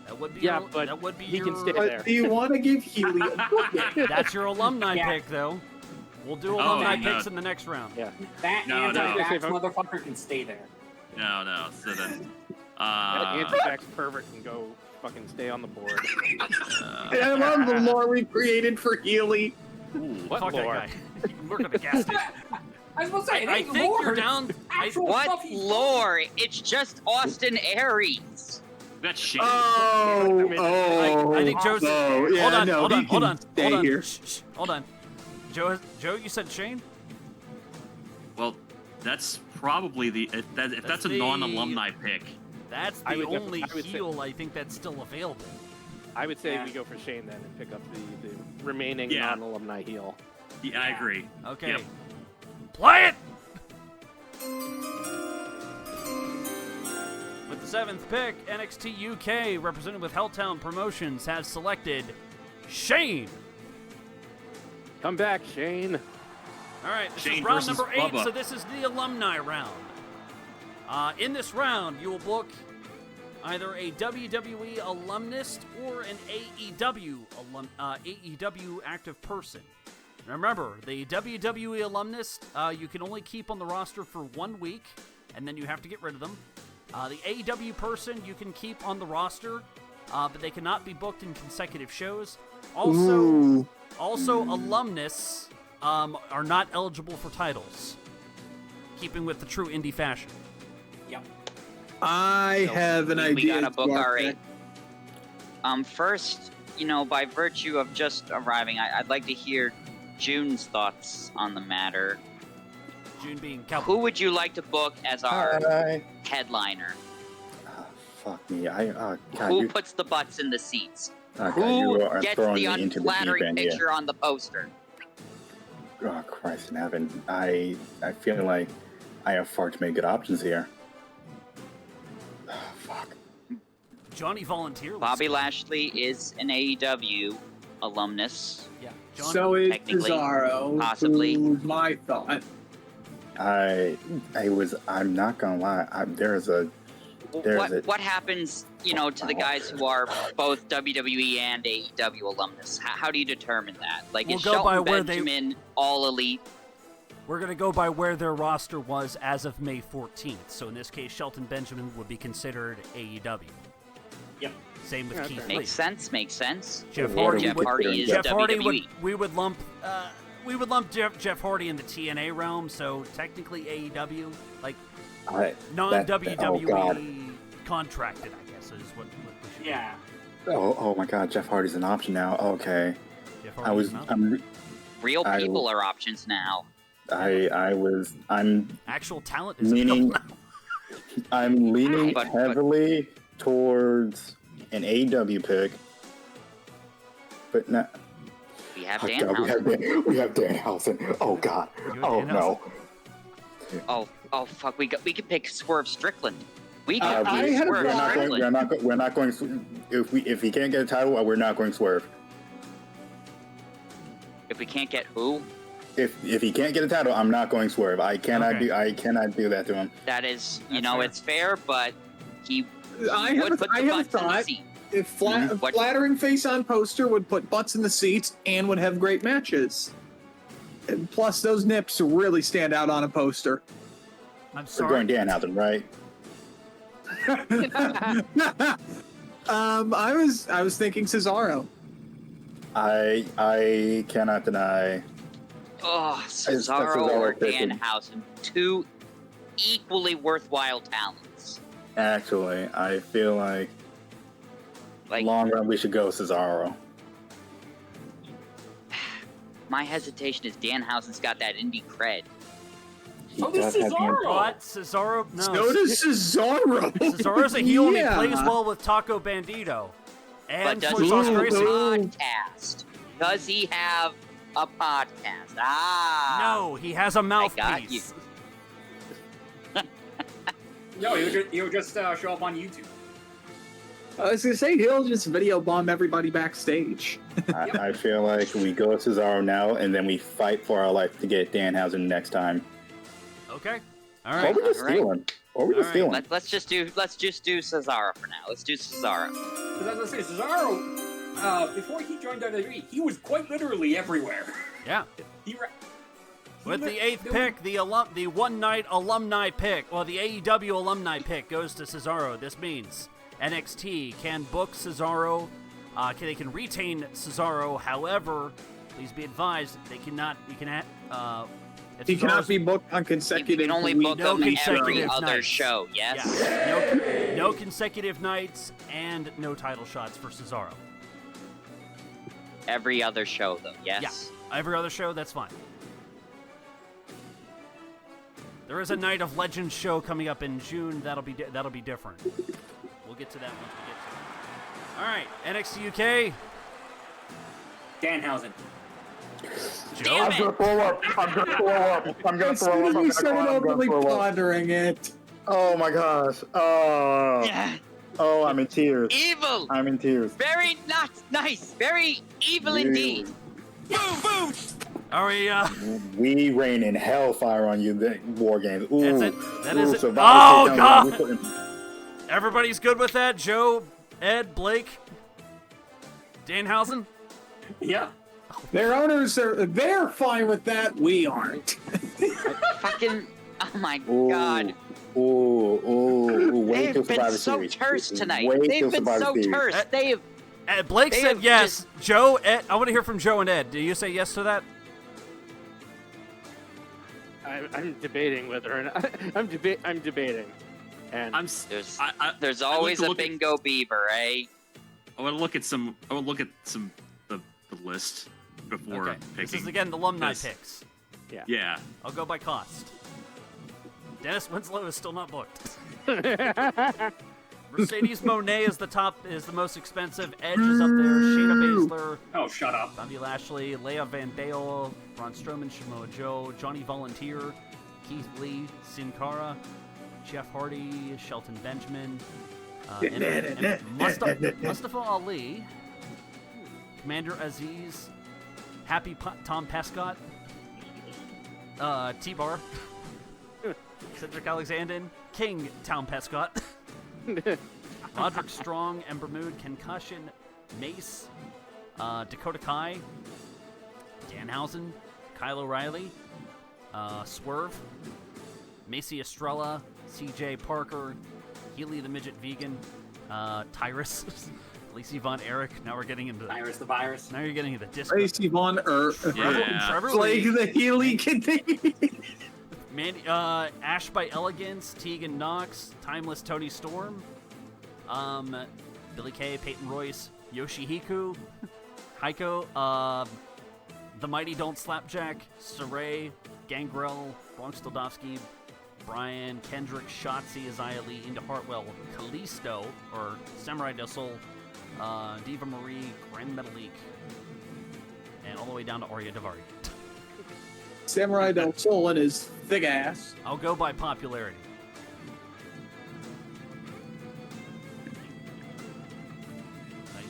[SPEAKER 2] That would be
[SPEAKER 6] but
[SPEAKER 2] that would be
[SPEAKER 6] he
[SPEAKER 2] your,
[SPEAKER 6] can stay there.
[SPEAKER 5] Do you want to give Healy a booking?
[SPEAKER 2] That's your alumni pick, though. We'll do alumni picks in the next round.
[SPEAKER 6] Yeah.
[SPEAKER 9] That
[SPEAKER 7] No,
[SPEAKER 9] anti-vax motherfucker can stay there.
[SPEAKER 7] No. So then,
[SPEAKER 6] Anti-vax pervert can go fucking stay on the board.
[SPEAKER 5] I love the lore we created for Healy.
[SPEAKER 6] What
[SPEAKER 2] Fuck
[SPEAKER 6] lore?
[SPEAKER 2] that guy. Work at the gas station.
[SPEAKER 9] I was supposed to say,
[SPEAKER 2] I think you're down.
[SPEAKER 8] What lore? It's just Austin Aries.
[SPEAKER 7] That's Shane.
[SPEAKER 2] I think Joe's.
[SPEAKER 5] yeah,
[SPEAKER 2] Hold on.
[SPEAKER 5] Here.
[SPEAKER 2] Shh, hold on. Joe, you said Shane?
[SPEAKER 7] Well, that's probably if that's a non-alumni pick.
[SPEAKER 2] That's the only heel I think that's still available.
[SPEAKER 6] I would say we go for Shane then and pick up the remaining non-alumni heel.
[SPEAKER 7] Yeah, I agree.
[SPEAKER 2] Okay.
[SPEAKER 7] Yep.
[SPEAKER 2] Play it! With the 7th pick, NXT UK, represented with Helltown Promotions, has selected Shane.
[SPEAKER 6] Come back, Shane.
[SPEAKER 2] All right, this
[SPEAKER 7] Shane
[SPEAKER 2] is round
[SPEAKER 7] versus
[SPEAKER 2] number 8,
[SPEAKER 7] Bubba.
[SPEAKER 2] so this is the alumni round. In this round, you will book either a WWE alumnist or an AEW active person. Now remember, the WWE alumnist you can only keep on the roster for 1 week, and then you have to get rid of them. The AEW person you can keep on the roster, but they cannot be booked in consecutive shows. Also, alumnus are not eligible for titles, keeping with the true indie fashion.
[SPEAKER 9] Yep.
[SPEAKER 5] I have an idea.
[SPEAKER 8] We gotta book our 8. First, by virtue of just arriving, I'd like to hear June's thoughts on the matter.
[SPEAKER 2] June being Cowboy.
[SPEAKER 8] Who would you like to book as our headliner?
[SPEAKER 12] Fuck me. God,
[SPEAKER 8] Who puts the butts in the seats?
[SPEAKER 12] Okay, you
[SPEAKER 8] Who
[SPEAKER 12] are
[SPEAKER 8] gets
[SPEAKER 12] throwing
[SPEAKER 8] the
[SPEAKER 12] me into the
[SPEAKER 8] unflattering
[SPEAKER 12] deep end, yeah.
[SPEAKER 8] picture on the poster?
[SPEAKER 12] Oh, Christ in heaven. I feel like I have far too many good options here. Oh, fuck.
[SPEAKER 2] Johnny volunteer.
[SPEAKER 8] Bobby Lashley is an AEW alumnus.
[SPEAKER 2] Yeah. Johnny,
[SPEAKER 5] So is
[SPEAKER 8] technically,
[SPEAKER 5] Cesaro.
[SPEAKER 8] possibly.
[SPEAKER 5] Who's my thought.
[SPEAKER 12] I'm not gonna lie.
[SPEAKER 8] What happens, to the guys who are both WWE and AEW alumnus? How do you determine that? Like,
[SPEAKER 2] We'll
[SPEAKER 8] is
[SPEAKER 2] go by
[SPEAKER 8] Shelton
[SPEAKER 2] where
[SPEAKER 8] Benjamin all elite?
[SPEAKER 2] We're going to go by where their roster was as of May 14th. So in this case, Shelton Benjamin would be considered AEW.
[SPEAKER 9] Yep.
[SPEAKER 2] Same with Keith Lee.
[SPEAKER 8] Makes sense.
[SPEAKER 2] Jeff
[SPEAKER 12] What
[SPEAKER 2] Hardy.
[SPEAKER 12] are we
[SPEAKER 8] Hardy is
[SPEAKER 2] Jeff Hardy
[SPEAKER 8] WWE.
[SPEAKER 2] we would lump Jeff Hardy in the TNA realm. So technically AEW, like non-WWE contracted, I guess is what we should.
[SPEAKER 9] Yeah.
[SPEAKER 12] Oh my God, Jeff Hardy's an option now. Okay.
[SPEAKER 2] Jeff Hardy's
[SPEAKER 8] Real people are options now.
[SPEAKER 12] I'm
[SPEAKER 2] actual talent is
[SPEAKER 12] leaning. I'm leaning
[SPEAKER 8] But-
[SPEAKER 12] heavily towards an AEW pick, but not.
[SPEAKER 8] We have
[SPEAKER 12] Oh,
[SPEAKER 8] Dan
[SPEAKER 12] God,
[SPEAKER 8] Housen.
[SPEAKER 12] we have Danhausen. Oh God. Oh no.
[SPEAKER 8] Oh fuck. We could pick Swerve Strickland. We could
[SPEAKER 5] I
[SPEAKER 8] pick
[SPEAKER 5] had a
[SPEAKER 8] Swerve
[SPEAKER 5] thought.
[SPEAKER 8] Strickland.
[SPEAKER 12] We're not going. If he can't get a title, we're not going Swerve.
[SPEAKER 8] If we can't get who?
[SPEAKER 12] If he can't get a title, I'm not going Swerve. I cannot do that to him.
[SPEAKER 8] That is,
[SPEAKER 2] That's
[SPEAKER 8] fair.
[SPEAKER 2] fair.
[SPEAKER 8] It's fair, but he
[SPEAKER 5] I
[SPEAKER 8] would
[SPEAKER 5] have
[SPEAKER 8] put
[SPEAKER 5] a
[SPEAKER 8] the butts in the
[SPEAKER 5] thought.
[SPEAKER 8] seat.
[SPEAKER 5] If
[SPEAKER 8] What?
[SPEAKER 5] flattering face on poster would put butts in the seats and would have great matches. And plus, those nips really stand out on a poster.
[SPEAKER 2] I'm
[SPEAKER 12] We're
[SPEAKER 2] sorry.
[SPEAKER 12] going Danhausen, right?
[SPEAKER 5] I was thinking Cesaro.
[SPEAKER 12] I cannot deny.
[SPEAKER 8] Oh,
[SPEAKER 12] Cesaro
[SPEAKER 8] Cesaro or
[SPEAKER 12] picking.
[SPEAKER 8] Danhausen. Two equally talents.
[SPEAKER 12] Actually, I feel like
[SPEAKER 8] Like,
[SPEAKER 12] long run we should go Cesaro.
[SPEAKER 8] my hesitation is Danhausen's got that indie cred.
[SPEAKER 12] He
[SPEAKER 9] So does
[SPEAKER 12] does have the-
[SPEAKER 9] Cesaro.
[SPEAKER 2] But Cesaro, no.
[SPEAKER 5] So does Cesaro.
[SPEAKER 2] Cesaro's a heel
[SPEAKER 5] Yeah.
[SPEAKER 2] and he plays well with Taco Bandito.
[SPEAKER 8] But
[SPEAKER 2] And
[SPEAKER 8] does
[SPEAKER 2] for
[SPEAKER 8] he
[SPEAKER 2] Sasha
[SPEAKER 8] have a
[SPEAKER 2] Gracie.
[SPEAKER 8] podcast? Does he have a podcast?
[SPEAKER 2] No, he has a
[SPEAKER 8] got you.
[SPEAKER 2] mouthpiece.
[SPEAKER 9] No, he'll just show up on YouTube.
[SPEAKER 5] I was gonna say he'll just video bomb everybody backstage.
[SPEAKER 12] I feel like we go Cesaro now, and then we fight for our life to get Danhausen next time.
[SPEAKER 2] Okay. All
[SPEAKER 12] Or
[SPEAKER 2] right.
[SPEAKER 12] we just
[SPEAKER 8] Alright.
[SPEAKER 12] stealing. Or we just
[SPEAKER 2] Alright,
[SPEAKER 12] stealing.
[SPEAKER 8] Let's just do Cesaro for now. Let's do Cesaro.
[SPEAKER 9] Because as I say, Cesaro, before he joined WWE, he was quite literally everywhere.
[SPEAKER 2] Yeah.
[SPEAKER 9] He ra-
[SPEAKER 2] With the 8th pick, the one-night alumni pick, well, the AEW alumni pick goes to Cesaro. This means NXT can book Cesaro. They can retain Cesaro. However, please be advised, they cannot. If
[SPEAKER 5] He cannot
[SPEAKER 2] Cesaro's-
[SPEAKER 5] be booked on consecutive.
[SPEAKER 8] You can only
[SPEAKER 5] weeks.
[SPEAKER 8] book
[SPEAKER 2] no
[SPEAKER 8] him every
[SPEAKER 2] consecutive
[SPEAKER 8] other
[SPEAKER 2] nights.
[SPEAKER 8] show, yes?
[SPEAKER 2] Yeah. No consecutive nights and no title shots for Cesaro.
[SPEAKER 8] Every other show, though, yes?
[SPEAKER 2] Yeah. Every other show, that's fine. There is a Night of Legends show coming up in June. That'll be different. We'll get to that once we get to it. All right, NXT UK.
[SPEAKER 9] Danhausen.
[SPEAKER 2] Joe.
[SPEAKER 8] Damn it!
[SPEAKER 12] throw up. I'm gonna throw up. I'm gonna
[SPEAKER 5] As soon as we started openly pondering it.
[SPEAKER 12] Oh my gosh. Oh.
[SPEAKER 8] Yeah.
[SPEAKER 12] Oh, I'm in tears.
[SPEAKER 8] Evil!
[SPEAKER 12] I'm in tears.
[SPEAKER 8] Very not nice. Very evil indeed. Boom, boom!
[SPEAKER 2] Are we,
[SPEAKER 12] We reign in hellfire on you, the War Games. Ooh.
[SPEAKER 2] That's it. That is it.
[SPEAKER 12] Survivor
[SPEAKER 2] Oh,
[SPEAKER 12] Series,
[SPEAKER 2] God.
[SPEAKER 12] we put in-
[SPEAKER 2] everybody's good with that? Joe, Ed, Blake, Danhausen?
[SPEAKER 9] Yeah.
[SPEAKER 5] Their owners they're fine with that. We aren't.
[SPEAKER 8] Fucking, oh my
[SPEAKER 12] Ooh.
[SPEAKER 8] God.
[SPEAKER 12] Ooh. Wait till
[SPEAKER 8] They've been
[SPEAKER 12] Survivor
[SPEAKER 8] so
[SPEAKER 12] Series.
[SPEAKER 8] terse tonight.
[SPEAKER 12] Wait
[SPEAKER 8] They've
[SPEAKER 12] till
[SPEAKER 8] been
[SPEAKER 12] Survivor
[SPEAKER 8] so
[SPEAKER 12] Series.
[SPEAKER 8] terse. They have.
[SPEAKER 2] Blake
[SPEAKER 8] They
[SPEAKER 2] said
[SPEAKER 8] have
[SPEAKER 2] yes. Joe, Ed, I want to hear from Joe and Ed. Do you say yes to that?
[SPEAKER 6] I'm debating whether or not I'm debating, and
[SPEAKER 8] There's always a bingo beaver, eh?
[SPEAKER 7] I want to look at some. I want to look at the list before
[SPEAKER 2] Okay.
[SPEAKER 7] picking.
[SPEAKER 2] This is, again, the alumni
[SPEAKER 7] Yes.
[SPEAKER 2] picks.
[SPEAKER 7] Yeah.
[SPEAKER 2] I'll go by cost. Dennis Winslow is still not booked. Mercedes Moné is the most expensive. Edge is up there. Shayna Baszler.
[SPEAKER 9] Oh, shut up.
[SPEAKER 2] Bobby Lashley, Leia Van Dale, Braun Strowman, Samoa Joe, Johnny Volunteer, Keith Lee, Sin Cara, Jeff Hardy, Shelton Benjamin, and Mustafa Ali, Commander Aziz, Happy Tom Pescott, T-Bar, Cedric Alexander, King Tom Pescott, Roderick Strong, Ember Moon, Concussion, Mace, Dakota Kai, Danhausen, Kyle O'Reilly, Swerve, Macy Estrella, CJ Parker, Healy the Midget Vegan, Tyrus, Lacey Von Erich. Now we're getting into
[SPEAKER 9] Tyrus the Virus.
[SPEAKER 2] Now you're getting into disc.
[SPEAKER 5] Lacey Von Erich.
[SPEAKER 2] Trevor
[SPEAKER 5] Like
[SPEAKER 2] Lee.
[SPEAKER 5] the Healy continue.
[SPEAKER 2] Mandy, Ash by Elegance, Tegan Knox, Timeless Tony Storm, Billy Kay, Peyton Royce, Yoshihiko, Heiko, The Mighty Don't Slapjack, Saray, Gangrel, Bronx Stildovsky, Brian, Kendrick, Shotzi, Isaiah Lee, Inda Hartwell, Kalisto, or Samurai Del Sol, Diva Marie, Grand Metalik, and all the way down to Arya Davari.
[SPEAKER 5] Samurai Del Sol and his thick ass.
[SPEAKER 2] I'll go by popularity.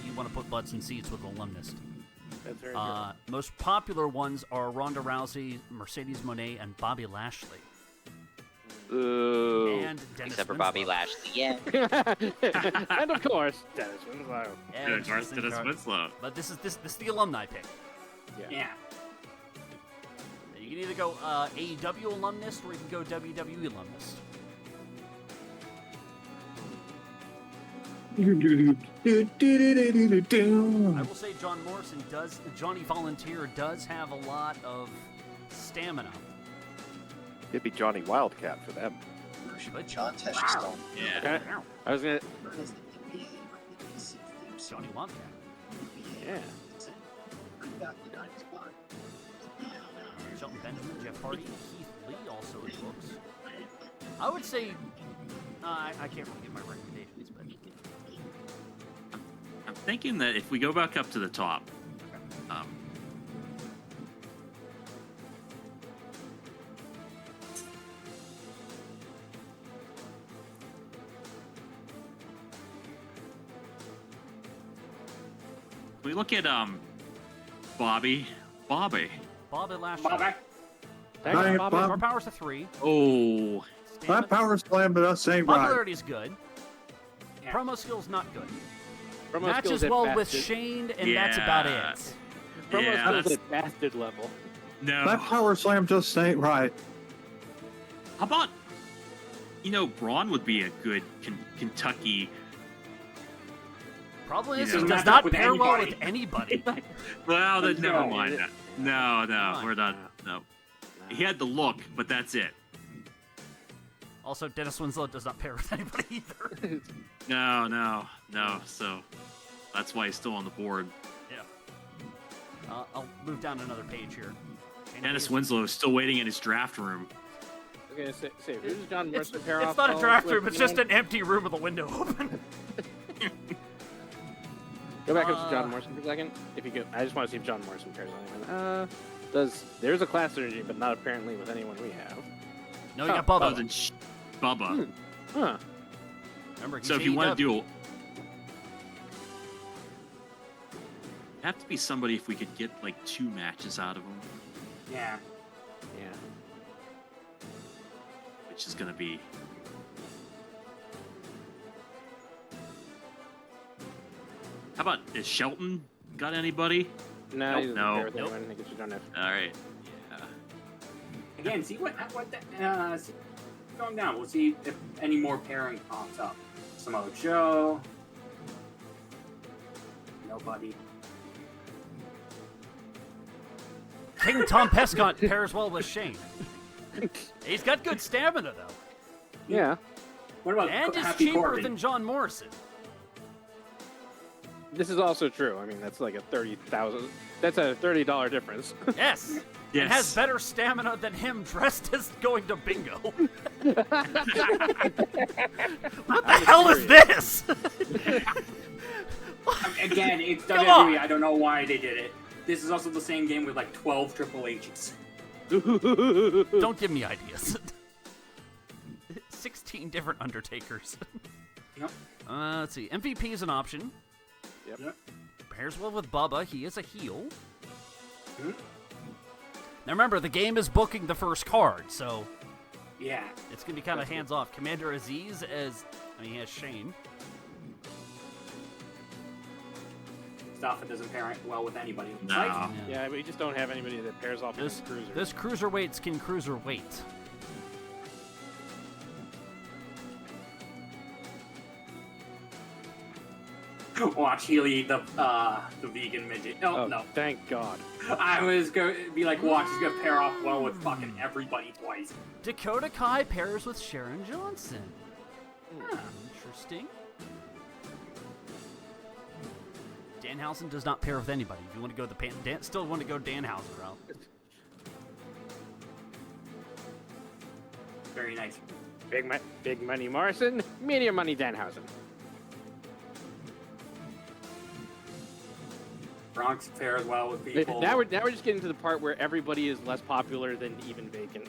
[SPEAKER 2] You want to put butts in seats with alumnus.
[SPEAKER 6] That's very good.
[SPEAKER 2] Most popular ones are Ronda Rousey, Mercedes Moné, and Bobby Lashley.
[SPEAKER 11] Ooh.
[SPEAKER 2] And Dennis
[SPEAKER 8] Except for
[SPEAKER 2] Winslow.
[SPEAKER 8] Bobby Lashley, yeah.
[SPEAKER 6] And of course, Dennis Winslow.
[SPEAKER 2] And
[SPEAKER 7] Of course, Dennis Winslow.
[SPEAKER 2] But this is the alumni pick.
[SPEAKER 9] Yeah.
[SPEAKER 2] You can either go AEW alumnus or you can go WWE alumnus. I will say Johnny Volunteer does have a lot of stamina.
[SPEAKER 11] It'd be Johnny Wildcat for them.
[SPEAKER 2] But
[SPEAKER 13] John Stone.
[SPEAKER 7] Yeah.
[SPEAKER 6] I was gonna.
[SPEAKER 2] Johnny Wildcat.
[SPEAKER 6] Yeah.
[SPEAKER 2] Shelton Benjamin, Jeff Hardy, Keith Lee also in books. I would say I can't really give my recommendations, but
[SPEAKER 7] I'm thinking that if we go back up to the top, we look at Bobby
[SPEAKER 2] Bobby Lashley.
[SPEAKER 9] Bobby.
[SPEAKER 5] Hi,
[SPEAKER 2] Bobby.
[SPEAKER 5] Bob.
[SPEAKER 2] Our power's a 3.
[SPEAKER 7] Oh,
[SPEAKER 5] That power slam, but us ain't right.
[SPEAKER 2] Popularity is good.
[SPEAKER 9] Yeah.
[SPEAKER 2] Promo skills not good.
[SPEAKER 6] Promo
[SPEAKER 2] Matches
[SPEAKER 6] skills at
[SPEAKER 2] well
[SPEAKER 6] bastard.
[SPEAKER 2] with Shane, and that's about
[SPEAKER 7] Yeah.
[SPEAKER 2] it.
[SPEAKER 6] Promo
[SPEAKER 7] Yeah,
[SPEAKER 6] skills
[SPEAKER 7] that's-
[SPEAKER 6] at bastard level.
[SPEAKER 7] no.
[SPEAKER 5] That power slam just ain't right.
[SPEAKER 7] How about, Braun would be a good Kentucky.
[SPEAKER 2] Problem is,
[SPEAKER 7] Yeah.
[SPEAKER 2] he
[SPEAKER 9] Doesn't
[SPEAKER 2] does
[SPEAKER 9] match up
[SPEAKER 2] not
[SPEAKER 9] with
[SPEAKER 2] pair well
[SPEAKER 9] anybody.
[SPEAKER 2] with anybody.
[SPEAKER 7] Well, then never
[SPEAKER 9] No.
[SPEAKER 7] mind that. No, we're not. No. He had the look, but that's it.
[SPEAKER 2] Also, Dennis Winslow does not pair with anybody either.
[SPEAKER 7] No. So that's why he's still on the board.
[SPEAKER 2] Yeah. I'll move down another page here.
[SPEAKER 7] Dennis Winslow is still waiting in his draft room.
[SPEAKER 6] I was gonna say, who's John
[SPEAKER 2] It's
[SPEAKER 6] Morrison pair off?
[SPEAKER 2] not a
[SPEAKER 6] calls
[SPEAKER 2] draft
[SPEAKER 6] with
[SPEAKER 2] room, it's just
[SPEAKER 6] anyone?
[SPEAKER 2] an empty room with a window open.
[SPEAKER 6] Go back up to John Morrison for a second. If you could, I just want to see if John Morrison pairs anyone. There's a class synergy, but not apparently with anyone we have.
[SPEAKER 2] No, you got Bubba.
[SPEAKER 7] Other than Bubba.
[SPEAKER 6] Huh.
[SPEAKER 2] Remember,
[SPEAKER 7] So if you want to do, it'd have to be somebody if we could get like 2 matches out of him,
[SPEAKER 9] Yeah.
[SPEAKER 6] Yeah.
[SPEAKER 7] which is gonna be. How about is Shelton got anybody?
[SPEAKER 6] No,
[SPEAKER 7] Nope.
[SPEAKER 6] he doesn't
[SPEAKER 7] No.
[SPEAKER 6] pair with
[SPEAKER 2] Nope.
[SPEAKER 6] anyone. I think it's John F.
[SPEAKER 7] All right. Yeah.
[SPEAKER 9] Again, see see going down. We'll see if any more pairing pops up. Samoa Joe. Nobody.
[SPEAKER 2] King Tom Pescott pairs well with Shane. He's got good stamina, though.
[SPEAKER 6] Yeah.
[SPEAKER 9] What about
[SPEAKER 2] And is
[SPEAKER 9] Happy
[SPEAKER 2] cheaper
[SPEAKER 9] Corbin?
[SPEAKER 2] than John Morrison.
[SPEAKER 6] This is also true. I mean, that's like a That's a $30 difference.
[SPEAKER 2] Yes. It has better stamina than him dressed as going to bingo. What the hell is this?
[SPEAKER 9] Again, it's
[SPEAKER 2] Come
[SPEAKER 9] WWE.
[SPEAKER 2] on.
[SPEAKER 9] I don't know why they did it. This is also the same game with like 12 Triple H's.
[SPEAKER 2] Don't give me ideas. 16 different Undertakers.
[SPEAKER 9] Yep.
[SPEAKER 2] Let's see. MVP is an option.
[SPEAKER 6] Yep.
[SPEAKER 2] Pairs well with Bubba. He is a heel.
[SPEAKER 9] Mhm.
[SPEAKER 2] Now remember, the game is booking the first card, so
[SPEAKER 9] Yeah.
[SPEAKER 2] it's going to be kind of hands-off. Commander Aziz he has Shane.
[SPEAKER 9] Stuff that doesn't pair well with anybody. It's
[SPEAKER 7] No.
[SPEAKER 9] like,
[SPEAKER 6] Yeah, we just don't have anybody that pairs off with Cruiser.
[SPEAKER 2] This cruiserweights can cruiserweight.
[SPEAKER 9] watch Healy eat the vegan midget. Oh, no.
[SPEAKER 6] Thank God.
[SPEAKER 9] I was going to be like, watch, he's going to pair off well with fucking everybody twice.
[SPEAKER 2] Dakota Kai pairs with Sharon Johnson. Interesting. Danhausen does not pair with anybody. If you want to go still want to go Danhausen route.
[SPEAKER 9] Very nice.
[SPEAKER 6] Big Money Morrison, Medium Money Danhausen.
[SPEAKER 9] Bronx pairs well with people.
[SPEAKER 6] Now we're just getting to the part where everybody is less popular than even Vacant.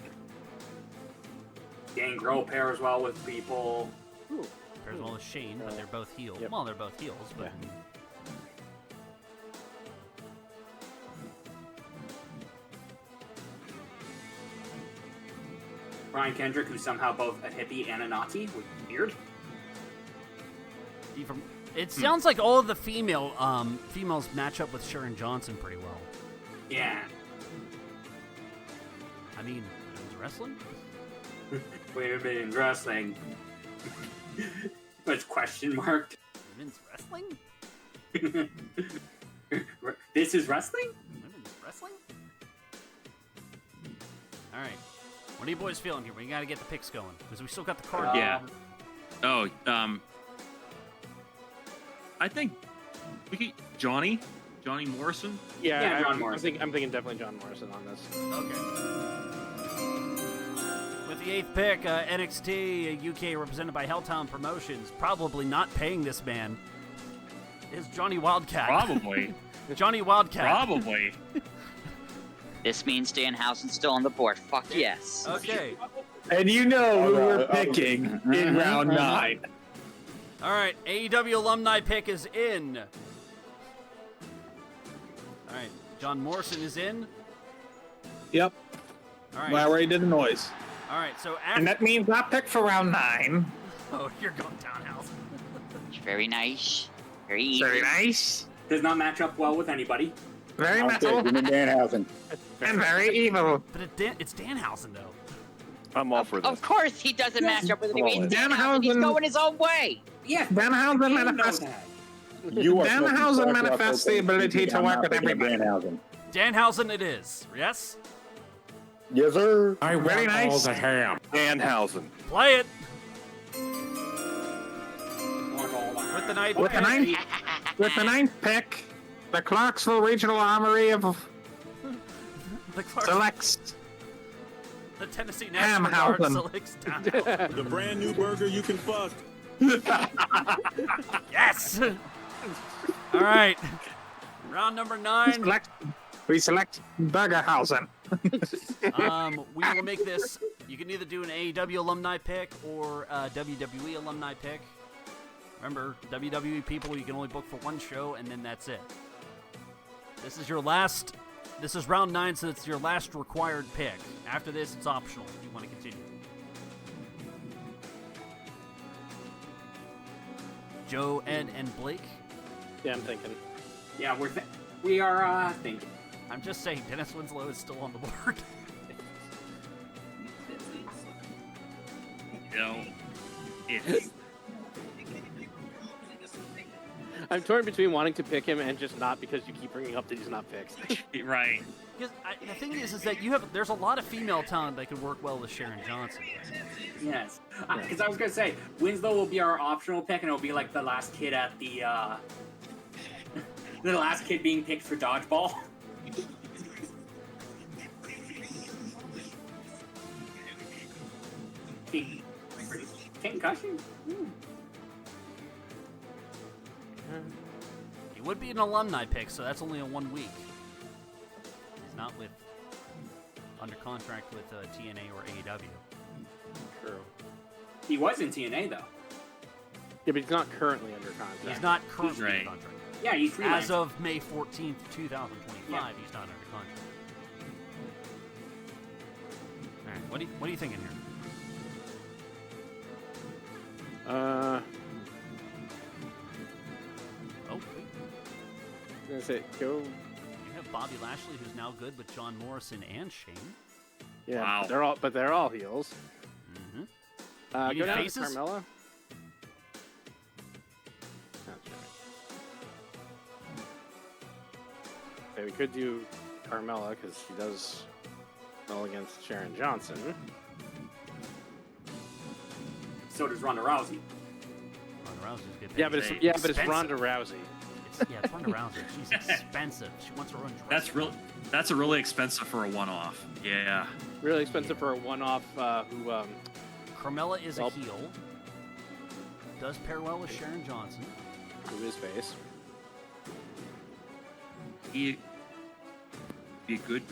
[SPEAKER 9] Gangrel pairs well with people.
[SPEAKER 6] Ooh.
[SPEAKER 2] Pairs well with Shane, but they're both heels.
[SPEAKER 6] Yep.
[SPEAKER 2] Well, they're both heels, but...
[SPEAKER 6] Yeah.
[SPEAKER 9] Brian Kendrick, who's somehow both a hippie and a Nazi, with weird.
[SPEAKER 2] It sounds like all of the females match up with Sharon Johnson pretty well.
[SPEAKER 9] Yeah.
[SPEAKER 2] I mean, women's wrestling?
[SPEAKER 9] Women's wrestling. It's question marked.
[SPEAKER 2] Women's wrestling?
[SPEAKER 9] This is wrestling?
[SPEAKER 2] Women's wrestling? Alright. What are you boys feeling here? We gotta get the picks going. Because we still got the card.
[SPEAKER 7] Yeah. I think we could Johnny Morrison.
[SPEAKER 6] Yeah,
[SPEAKER 9] John Morrison.
[SPEAKER 6] I'm thinking definitely John Morrison on this.
[SPEAKER 2] Okay. With the 8th pick, NXT UK represented by Helltown Promotions, probably not paying this man, is Johnny Wildcat.
[SPEAKER 7] Probably.
[SPEAKER 2] Johnny Wildcat.
[SPEAKER 7] Probably.
[SPEAKER 8] This means Danhausen's still on the board. Fuck yes.
[SPEAKER 2] Okay.
[SPEAKER 5] And you know who we're picking in round 9.
[SPEAKER 2] All right, AEW alumni pick is in. All right, John Morrison is in.
[SPEAKER 5] Yep.
[SPEAKER 2] All right.
[SPEAKER 5] Well, I already did the noise.
[SPEAKER 2] All right, so
[SPEAKER 5] And that means I pick for round 9.
[SPEAKER 2] Oh, you're going downhouse.
[SPEAKER 8] Very nice. Very easy.
[SPEAKER 5] Very nice.
[SPEAKER 9] Does not match up well with anybody.
[SPEAKER 5] Very metal.
[SPEAKER 12] Give me Danhausen.
[SPEAKER 5] And very evil.
[SPEAKER 2] But it's Danhausen, though.
[SPEAKER 11] I'm all for this.
[SPEAKER 8] Of course he doesn't match up with anybody. It's
[SPEAKER 5] Danhausen-
[SPEAKER 8] Danhausen. He's going his own way.
[SPEAKER 9] Yeah.
[SPEAKER 5] Danhausen manifests.
[SPEAKER 12] You are
[SPEAKER 5] Danhausen manifests the ability to work with everybody.
[SPEAKER 12] Danhausen.
[SPEAKER 2] Danhausen it is. Yes?
[SPEAKER 12] Yes, sir.
[SPEAKER 4] I
[SPEAKER 5] Very
[SPEAKER 4] want all
[SPEAKER 5] nice.
[SPEAKER 4] the ham.
[SPEAKER 11] Danhausen.
[SPEAKER 2] Play it.
[SPEAKER 9] With
[SPEAKER 2] the ninth
[SPEAKER 5] With the ninth, with the 9th pick, the Clarksville Regional Armory of
[SPEAKER 2] The Clark,
[SPEAKER 5] selects
[SPEAKER 2] the Tennessee National Guard
[SPEAKER 5] Hamhausen.
[SPEAKER 2] selects Danhausen.
[SPEAKER 10] The brand new burger you can fuck.
[SPEAKER 2] Yes! All right. Round number 9.
[SPEAKER 5] We select Burgerhausen.
[SPEAKER 2] We will make this. You can either do an AEW alumni pick or a WWE alumni pick. Remember, WWE people, you can only book for one show, and then that's it. This is your last. This is round 9, so it's your last required pick. After this, it's optional if you want to continue. Joe, Ed, and Blake.
[SPEAKER 6] Yeah, I'm thinking.
[SPEAKER 9] Yeah, we are thinking.
[SPEAKER 2] I'm just saying, Dennis Winslow is still on the board.
[SPEAKER 7] You know, it's
[SPEAKER 6] I'm torn between wanting to pick him and just not because you keep bringing up that he's not picked.
[SPEAKER 7] right.
[SPEAKER 2] Because the thing is that there's a lot of female talent that could work well with Sharon Johnson.
[SPEAKER 9] Yes. Because I was going to say, Winslow will be our optional pick, and it'll be like the last kid at the The last kid being picked for dodgeball. Concussion?
[SPEAKER 2] He would be an alumni pick, so that's only a 1 week. He's not under contract with TNA or AEW.
[SPEAKER 6] True.
[SPEAKER 9] He was in TNA, though.
[SPEAKER 6] Yeah, but he's not currently under contract.
[SPEAKER 2] He's not currently under contract.
[SPEAKER 9] Yeah, he's freelancing.
[SPEAKER 2] As of May 14th, 2025, he's not under contract. All right, what are you thinking here?
[SPEAKER 6] Oh,
[SPEAKER 2] wait.
[SPEAKER 6] I was gonna say go.
[SPEAKER 2] You have Bobby Lashley, who's now good with John Morrison and Shane.
[SPEAKER 6] Yeah,
[SPEAKER 7] Wow.
[SPEAKER 6] they're all heels.
[SPEAKER 2] Mm-hmm.
[SPEAKER 6] Go down
[SPEAKER 2] faces?
[SPEAKER 6] to Carmella. That's right. Okay, we could do Carmella because she does well against Sharon Johnson.
[SPEAKER 9] So does Ronda Rousey.
[SPEAKER 2] Ronda Rousey's good.
[SPEAKER 6] Yeah, but it's Ronda Rousey.
[SPEAKER 2] It's Ronda Rousey. She's expensive. She wants her own dress.
[SPEAKER 7] That's really expensive for a one-off. Yeah.
[SPEAKER 6] Really expensive for a one-off.
[SPEAKER 2] Carmella is a heel. Does pair well with Sharon Johnson.
[SPEAKER 6] Who is face?
[SPEAKER 7] He be good.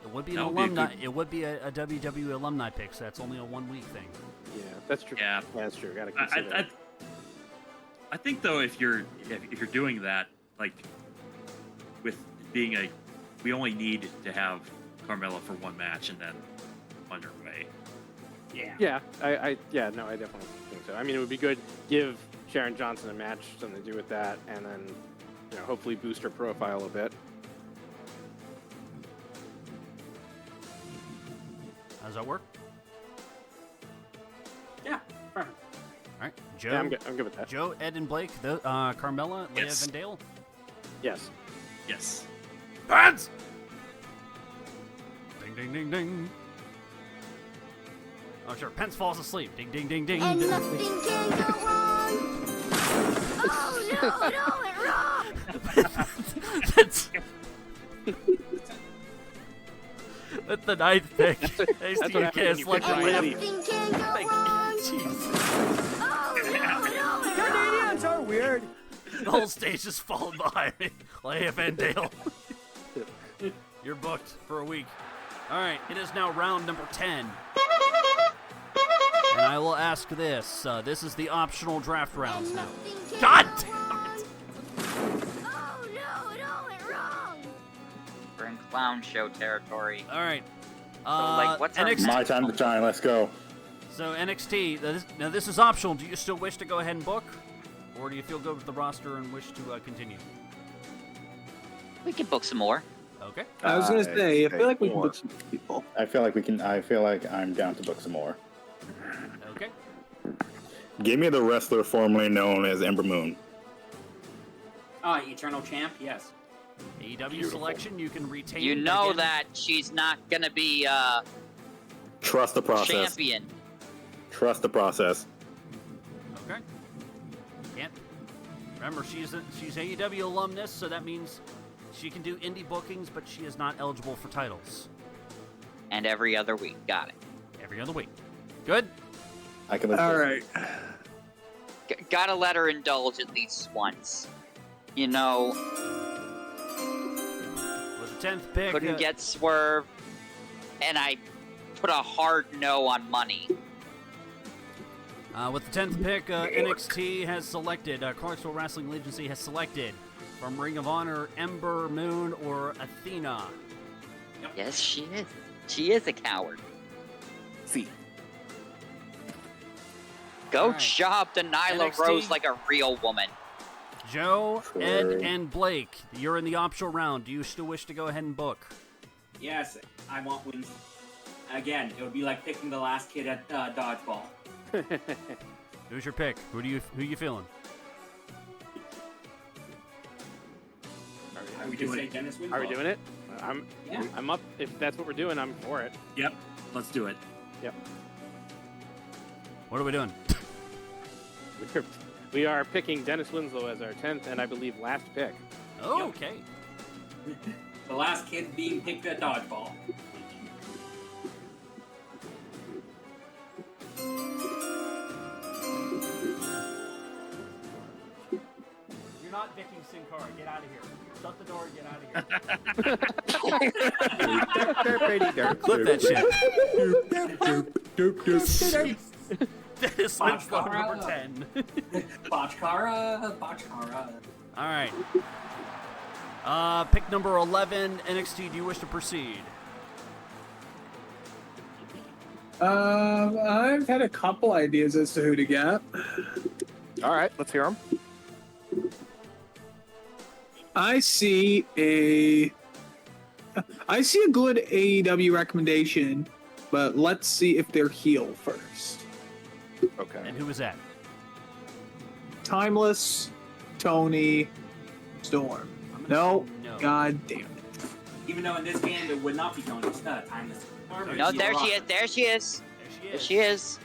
[SPEAKER 2] It would be an alumni. It would be a WWE alumni pick. So that's only a 1 week thing.
[SPEAKER 6] Yeah, that's true.
[SPEAKER 7] Yeah,
[SPEAKER 6] that's true. Gotta consider.
[SPEAKER 7] I think though, if you're doing that, like with being we only need to have Carmella for one match and then underway.
[SPEAKER 9] Yeah.
[SPEAKER 6] Yeah, I definitely think so. I mean, it would be good. Give Sharon Johnson a match, something to do with that, and then hopefully boost her profile a bit.
[SPEAKER 2] How does that work?
[SPEAKER 9] Yeah, perfect.
[SPEAKER 2] All right, Joe.
[SPEAKER 6] Yeah, I'm good with that.
[SPEAKER 2] Joe, Ed, and Blake. Carmella,
[SPEAKER 7] Yes.
[SPEAKER 2] Liv, and Dale.
[SPEAKER 6] Yes.
[SPEAKER 7] Yes.
[SPEAKER 2] Bands. Ding, ding, ding, ding. Oh, sure. Pence falls asleep. Ding, ding, ding, ding.
[SPEAKER 13] And
[SPEAKER 2] ding,
[SPEAKER 13] nothing
[SPEAKER 2] ding.
[SPEAKER 13] can go wrong. Oh no, it wrong.
[SPEAKER 2] That's the ninth pick.
[SPEAKER 6] That's what happens when you pick Ryan Lee.
[SPEAKER 13] Nothing can go wrong.
[SPEAKER 2] Jeez.
[SPEAKER 13] Oh no,
[SPEAKER 3] Canadians are weird.
[SPEAKER 2] The whole stage is falling behind me. Liv and Dale. You're booked for a week. All right, it is now round number 10. And I will ask this. This is the optional draft rounds now. God damn it!
[SPEAKER 13] Oh no, it all went wrong.
[SPEAKER 8] We're in clown show territory.
[SPEAKER 2] All right.
[SPEAKER 8] What's our
[SPEAKER 2] NXT?
[SPEAKER 12] My time to shine. Let's go.
[SPEAKER 2] So NXT. Now this is optional. Do you still wish to go ahead and book, or do you feel good with the roster and wish to continue?
[SPEAKER 8] We can book some more.
[SPEAKER 2] Okay.
[SPEAKER 5] I was gonna say, I feel like we can book some people.
[SPEAKER 12] I feel like I'm down to book some more.
[SPEAKER 2] Okay.
[SPEAKER 12] Give me the wrestler formerly known as Ember Moon.
[SPEAKER 9] Eternal Champ, yes.
[SPEAKER 2] AEW selection, you can retain.
[SPEAKER 8] You know
[SPEAKER 2] again.
[SPEAKER 8] that she's not gonna be
[SPEAKER 12] Trust the process.
[SPEAKER 8] champion.
[SPEAKER 12] Trust the process.
[SPEAKER 2] Okay. Can't. Remember, she's AEW alumnus, so that means she can do indie bookings, but she is not eligible for titles.
[SPEAKER 8] And every other week, got it.
[SPEAKER 2] Every other week. Good.
[SPEAKER 12] I can.
[SPEAKER 5] All right.
[SPEAKER 8] Gotta let her indulge at least once. You know,
[SPEAKER 2] With the 10th pick.
[SPEAKER 8] couldn't get Swerve, and I put a hard no on money.
[SPEAKER 2] With the 10th pick, NXT has selected, Clarksville Wrestling Agency has selected from Ring of Honor, Ember Moon or Athena.
[SPEAKER 8] Yes, she is. She is a coward.
[SPEAKER 12] See.
[SPEAKER 8] Go
[SPEAKER 2] Right.
[SPEAKER 8] job to Nyla
[SPEAKER 2] NXT.
[SPEAKER 8] Rose like a real woman.
[SPEAKER 2] Joe,
[SPEAKER 12] Sure.
[SPEAKER 2] Ed, and Blake, you're in the optional round. Do you still wish to go ahead and book?
[SPEAKER 9] Yes, I want wins. Again, it would be like picking the last kid at dodgeball.
[SPEAKER 2] Who's your pick? Who you feeling?
[SPEAKER 9] I would just say Dennis Winslow.
[SPEAKER 6] Are we doing it?
[SPEAKER 9] Yeah.
[SPEAKER 6] I'm up. If that's what we're doing, I'm for it.
[SPEAKER 7] Yep. Let's do it.
[SPEAKER 6] Yep.
[SPEAKER 2] What are we doing?
[SPEAKER 6] We are picking Dennis Winslow as our 10th and I believe last pick.
[SPEAKER 2] Oh, okay.
[SPEAKER 9] The last kid being picked at dodgeball.
[SPEAKER 2] You're not Vicky Sin Cara. Get out of here. Shut the door and get out of here. Clip that shit. Dennis Winslow, number 10.
[SPEAKER 9] Botchkara.
[SPEAKER 2] All right. Pick number 11, NXT. Do you wish to proceed?
[SPEAKER 5] I've had a couple ideas as to who to get.
[SPEAKER 11] All right, let's hear them.
[SPEAKER 5] I see a good AEW recommendation, but let's see if they're heel first.
[SPEAKER 11] Okay.
[SPEAKER 2] And who is that?
[SPEAKER 5] Timeless, Tony, Storm. No, God damn it.
[SPEAKER 9] Even though in this game it would not be Tony's timeless.
[SPEAKER 8] No, there she is. There she is. There she is.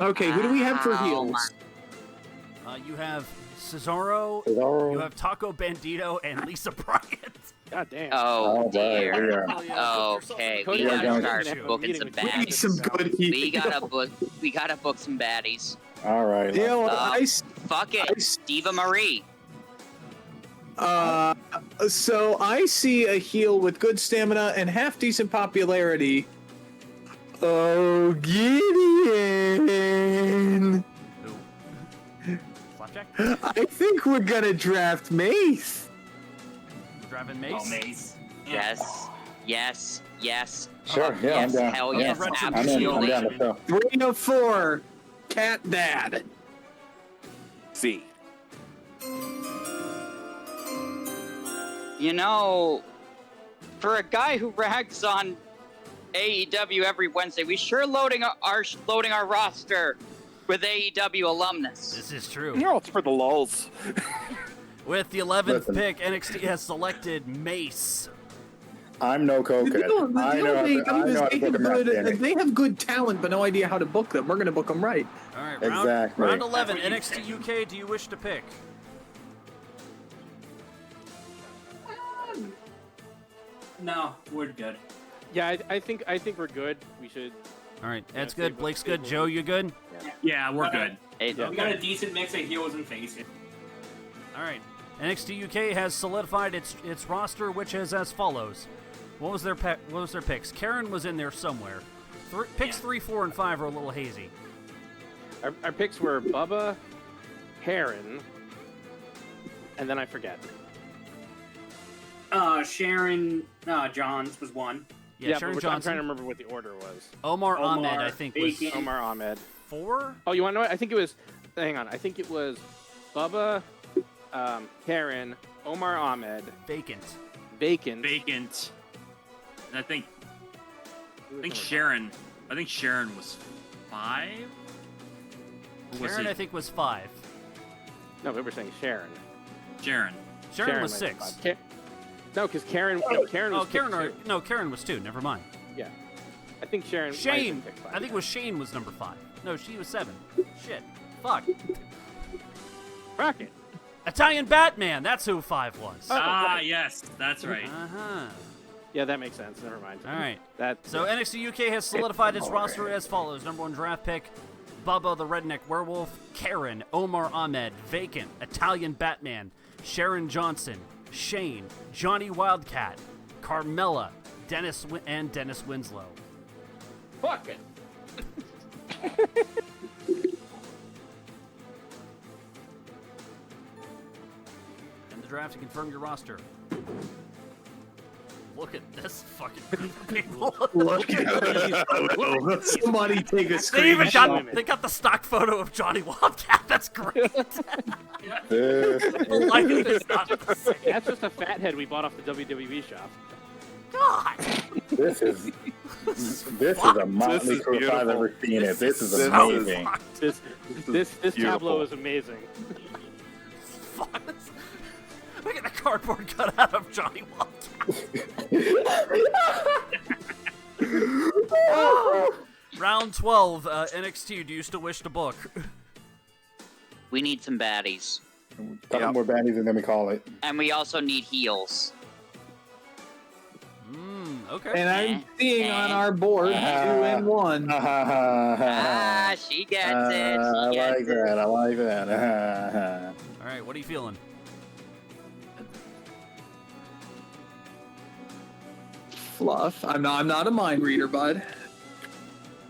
[SPEAKER 5] Okay, who do we have for heels?
[SPEAKER 2] You have Cesaro, you have Taco Bandito, and Lisa Bryant.
[SPEAKER 6] God damn.
[SPEAKER 8] Oh, dear.
[SPEAKER 2] Yeah,
[SPEAKER 8] Okay,
[SPEAKER 6] Cody,
[SPEAKER 8] we
[SPEAKER 6] yeah,
[SPEAKER 8] gotta
[SPEAKER 6] yeah,
[SPEAKER 8] start
[SPEAKER 6] yeah.
[SPEAKER 8] booking some
[SPEAKER 5] We need
[SPEAKER 8] baddies.
[SPEAKER 5] some good heels.
[SPEAKER 8] We gotta book some baddies.
[SPEAKER 12] All right.
[SPEAKER 5] You know,
[SPEAKER 8] Fuck it, Diva Marie.
[SPEAKER 5] So I see a heel with good stamina and half decent popularity. Oh, Gideon!
[SPEAKER 2] Flapjack?
[SPEAKER 5] I think we're gonna draft Mace.
[SPEAKER 2] We're driving Mace?
[SPEAKER 9] Oh, Mace.
[SPEAKER 8] Yes.
[SPEAKER 12] Sure, yeah,
[SPEAKER 8] yes,
[SPEAKER 12] I'm down.
[SPEAKER 8] hell
[SPEAKER 2] Yeah,
[SPEAKER 8] yes,
[SPEAKER 2] Retribution.
[SPEAKER 12] I'm
[SPEAKER 8] absolutely.
[SPEAKER 12] down to go.
[SPEAKER 5] 3 of 4. Cat Dad.
[SPEAKER 11] C.
[SPEAKER 8] You know, for a guy who rags on AEW every Wednesday, we sure loading our roster with AEW alumnus.
[SPEAKER 2] This is true.
[SPEAKER 11] No, it's for the lulz.
[SPEAKER 2] With the 11th
[SPEAKER 12] Listen.
[SPEAKER 2] pick, NXT has selected Mace.
[SPEAKER 12] I'm no coquette. I know how to book a match, Danny.
[SPEAKER 5] They have good talent, but no idea how to book them. We're going to book them right.
[SPEAKER 2] All right,
[SPEAKER 12] Exactly.
[SPEAKER 2] round 11, NXT UK, do you wish to pick?
[SPEAKER 9] No, we're good.
[SPEAKER 6] Yeah, I think we're good. We should.
[SPEAKER 2] All right, Ed's
[SPEAKER 6] stable-
[SPEAKER 2] good, Blake's good,
[SPEAKER 6] stable.
[SPEAKER 2] Joe, you good?
[SPEAKER 7] Yeah, we're good.
[SPEAKER 8] Hey,
[SPEAKER 6] Yeah.
[SPEAKER 9] We got a decent mix of heels and faces.
[SPEAKER 2] All right, NXT UK has solidified its roster, which is as follows. What was their picks? Karen was in there somewhere. Picks 3, 4, and 5 are a little hazy.
[SPEAKER 6] Our picks were Bubba, Heron, and then I forget.
[SPEAKER 9] Sharon Johns was one.
[SPEAKER 2] Yeah, Sharon
[SPEAKER 6] but
[SPEAKER 2] Johnson.
[SPEAKER 6] I'm trying to remember what the order was.
[SPEAKER 2] Omar
[SPEAKER 9] Omar,
[SPEAKER 2] Ahmed, I think, was
[SPEAKER 9] Bacon.
[SPEAKER 6] Omar Ahmed.
[SPEAKER 2] 4?
[SPEAKER 6] Oh, you want to know what? I think it was. Hang on. I think it was Bubba, Heron, Omar Ahmed,
[SPEAKER 2] Vacant.
[SPEAKER 6] Vacant.
[SPEAKER 7] And I think Sharon was 5. Or was
[SPEAKER 2] Karen,
[SPEAKER 7] it
[SPEAKER 2] I think, was 5.
[SPEAKER 6] No, but we're saying Sharon.
[SPEAKER 7] Sharon?
[SPEAKER 2] Sharon was
[SPEAKER 6] might be
[SPEAKER 2] 6.
[SPEAKER 6] 5. No, because Karen. Karen was.
[SPEAKER 2] Karen was 2. Never mind.
[SPEAKER 6] Yeah, I think Sharon. might have
[SPEAKER 2] Shane.
[SPEAKER 6] been picked 5.
[SPEAKER 2] I think it was Shane was number 5. No, she was 7. Shit. Fuck.
[SPEAKER 6] Rocket.
[SPEAKER 2] Italian Batman. That's who 5 was.
[SPEAKER 7] Yes, that's right.
[SPEAKER 2] Uh-huh.
[SPEAKER 6] Yeah, that makes sense. Never mind.
[SPEAKER 2] All right.
[SPEAKER 6] So
[SPEAKER 2] NXT UK has solidified its roster as follows. Number 1 draft pick, Bubba the Redneck Werewolf, Karen, Omar Ahmed, Vacant, Italian Batman, Sharon Johnson, Shane, Johnny Wildcat, Carmella, Dennis Winslow.
[SPEAKER 9] Fuck it.
[SPEAKER 2] And the draft to confirm your roster. Look at this fucking group of people.
[SPEAKER 5] Look at somebody take a
[SPEAKER 2] They even
[SPEAKER 5] screenshot.
[SPEAKER 2] they got the stock photo of Johnny Wildcat. That's great.
[SPEAKER 12] This
[SPEAKER 2] The lighting is not the same.
[SPEAKER 6] that's just a fathead we bought off the WWE shop.
[SPEAKER 2] God.
[SPEAKER 12] is a motley crew if I've ever seen it. This is amazing.
[SPEAKER 6] This
[SPEAKER 11] Beautiful.
[SPEAKER 6] tableau is amazing.
[SPEAKER 2] Fuck. Look at the cardboard cutout of Johnny Wildcat. Round 12, NXT. Do you still wish to book?
[SPEAKER 8] We need some baddies.
[SPEAKER 12] Couple more baddies and then we call it.
[SPEAKER 8] And we also need heals.
[SPEAKER 2] Okay.
[SPEAKER 5] And I'm seeing on our board 2 and 1.
[SPEAKER 8] She gets it.
[SPEAKER 12] I like that. I like that.
[SPEAKER 2] All right, what are you feeling?
[SPEAKER 5] Fluff. I'm not a mind reader, bud.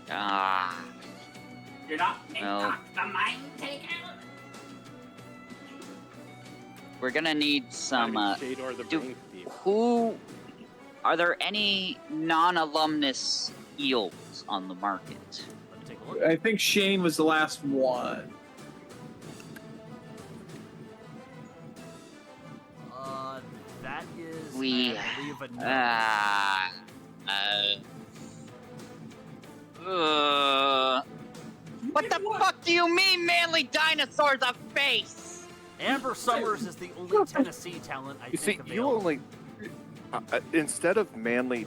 [SPEAKER 9] You're not
[SPEAKER 8] No.
[SPEAKER 9] the mind taker.
[SPEAKER 8] We're gonna need some.
[SPEAKER 6] Shade or the
[SPEAKER 8] do-
[SPEAKER 6] Brain Thief.
[SPEAKER 8] Who? Are there any non-alumnus heals on the market?
[SPEAKER 2] Let me take a look.
[SPEAKER 5] I think Shane was the last one.
[SPEAKER 2] That is,
[SPEAKER 8] We.
[SPEAKER 2] I believe, a no.
[SPEAKER 8] What the fuck do you mean, manly dinosaurs of face?
[SPEAKER 2] Amber Summers is the only Tennessee talent I
[SPEAKER 11] You see,
[SPEAKER 2] think
[SPEAKER 11] you
[SPEAKER 2] available.
[SPEAKER 11] only instead of manly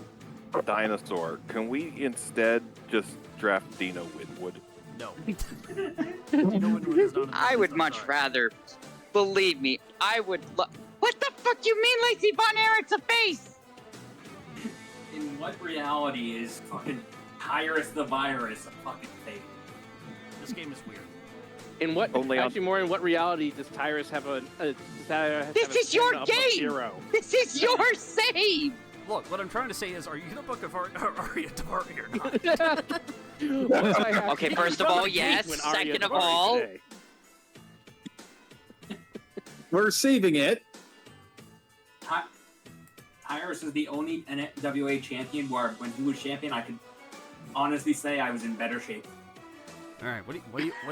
[SPEAKER 11] dinosaur, can we instead just draft Dino Winwood?
[SPEAKER 2] No. Dino Winwood is not on the
[SPEAKER 8] I
[SPEAKER 2] list,
[SPEAKER 8] would
[SPEAKER 2] I'm
[SPEAKER 8] much
[SPEAKER 2] sorry.
[SPEAKER 8] rather. Believe me, I would. What the fuck you mean, Lacey Von Erich's a face?
[SPEAKER 9] In what reality is fucking Tyrus the Virus a fucking fake?
[SPEAKER 2] This game is weird.
[SPEAKER 6] In what?
[SPEAKER 11] Only on-
[SPEAKER 6] actually, more in what reality does Tyrus have a?
[SPEAKER 8] This is your game.
[SPEAKER 6] Hero?
[SPEAKER 8] This is your save.
[SPEAKER 2] Look, what I'm trying to say is, are you the Book of Arya Davari or not?
[SPEAKER 8] Okay, first of all, yes.
[SPEAKER 6] When Arya
[SPEAKER 8] Second of
[SPEAKER 6] Davari
[SPEAKER 8] all,
[SPEAKER 6] today.
[SPEAKER 5] We're saving it.
[SPEAKER 9] Tyrus is the only NWA champion where when he was champion, I could honestly say I was in better shape.
[SPEAKER 2] All right, what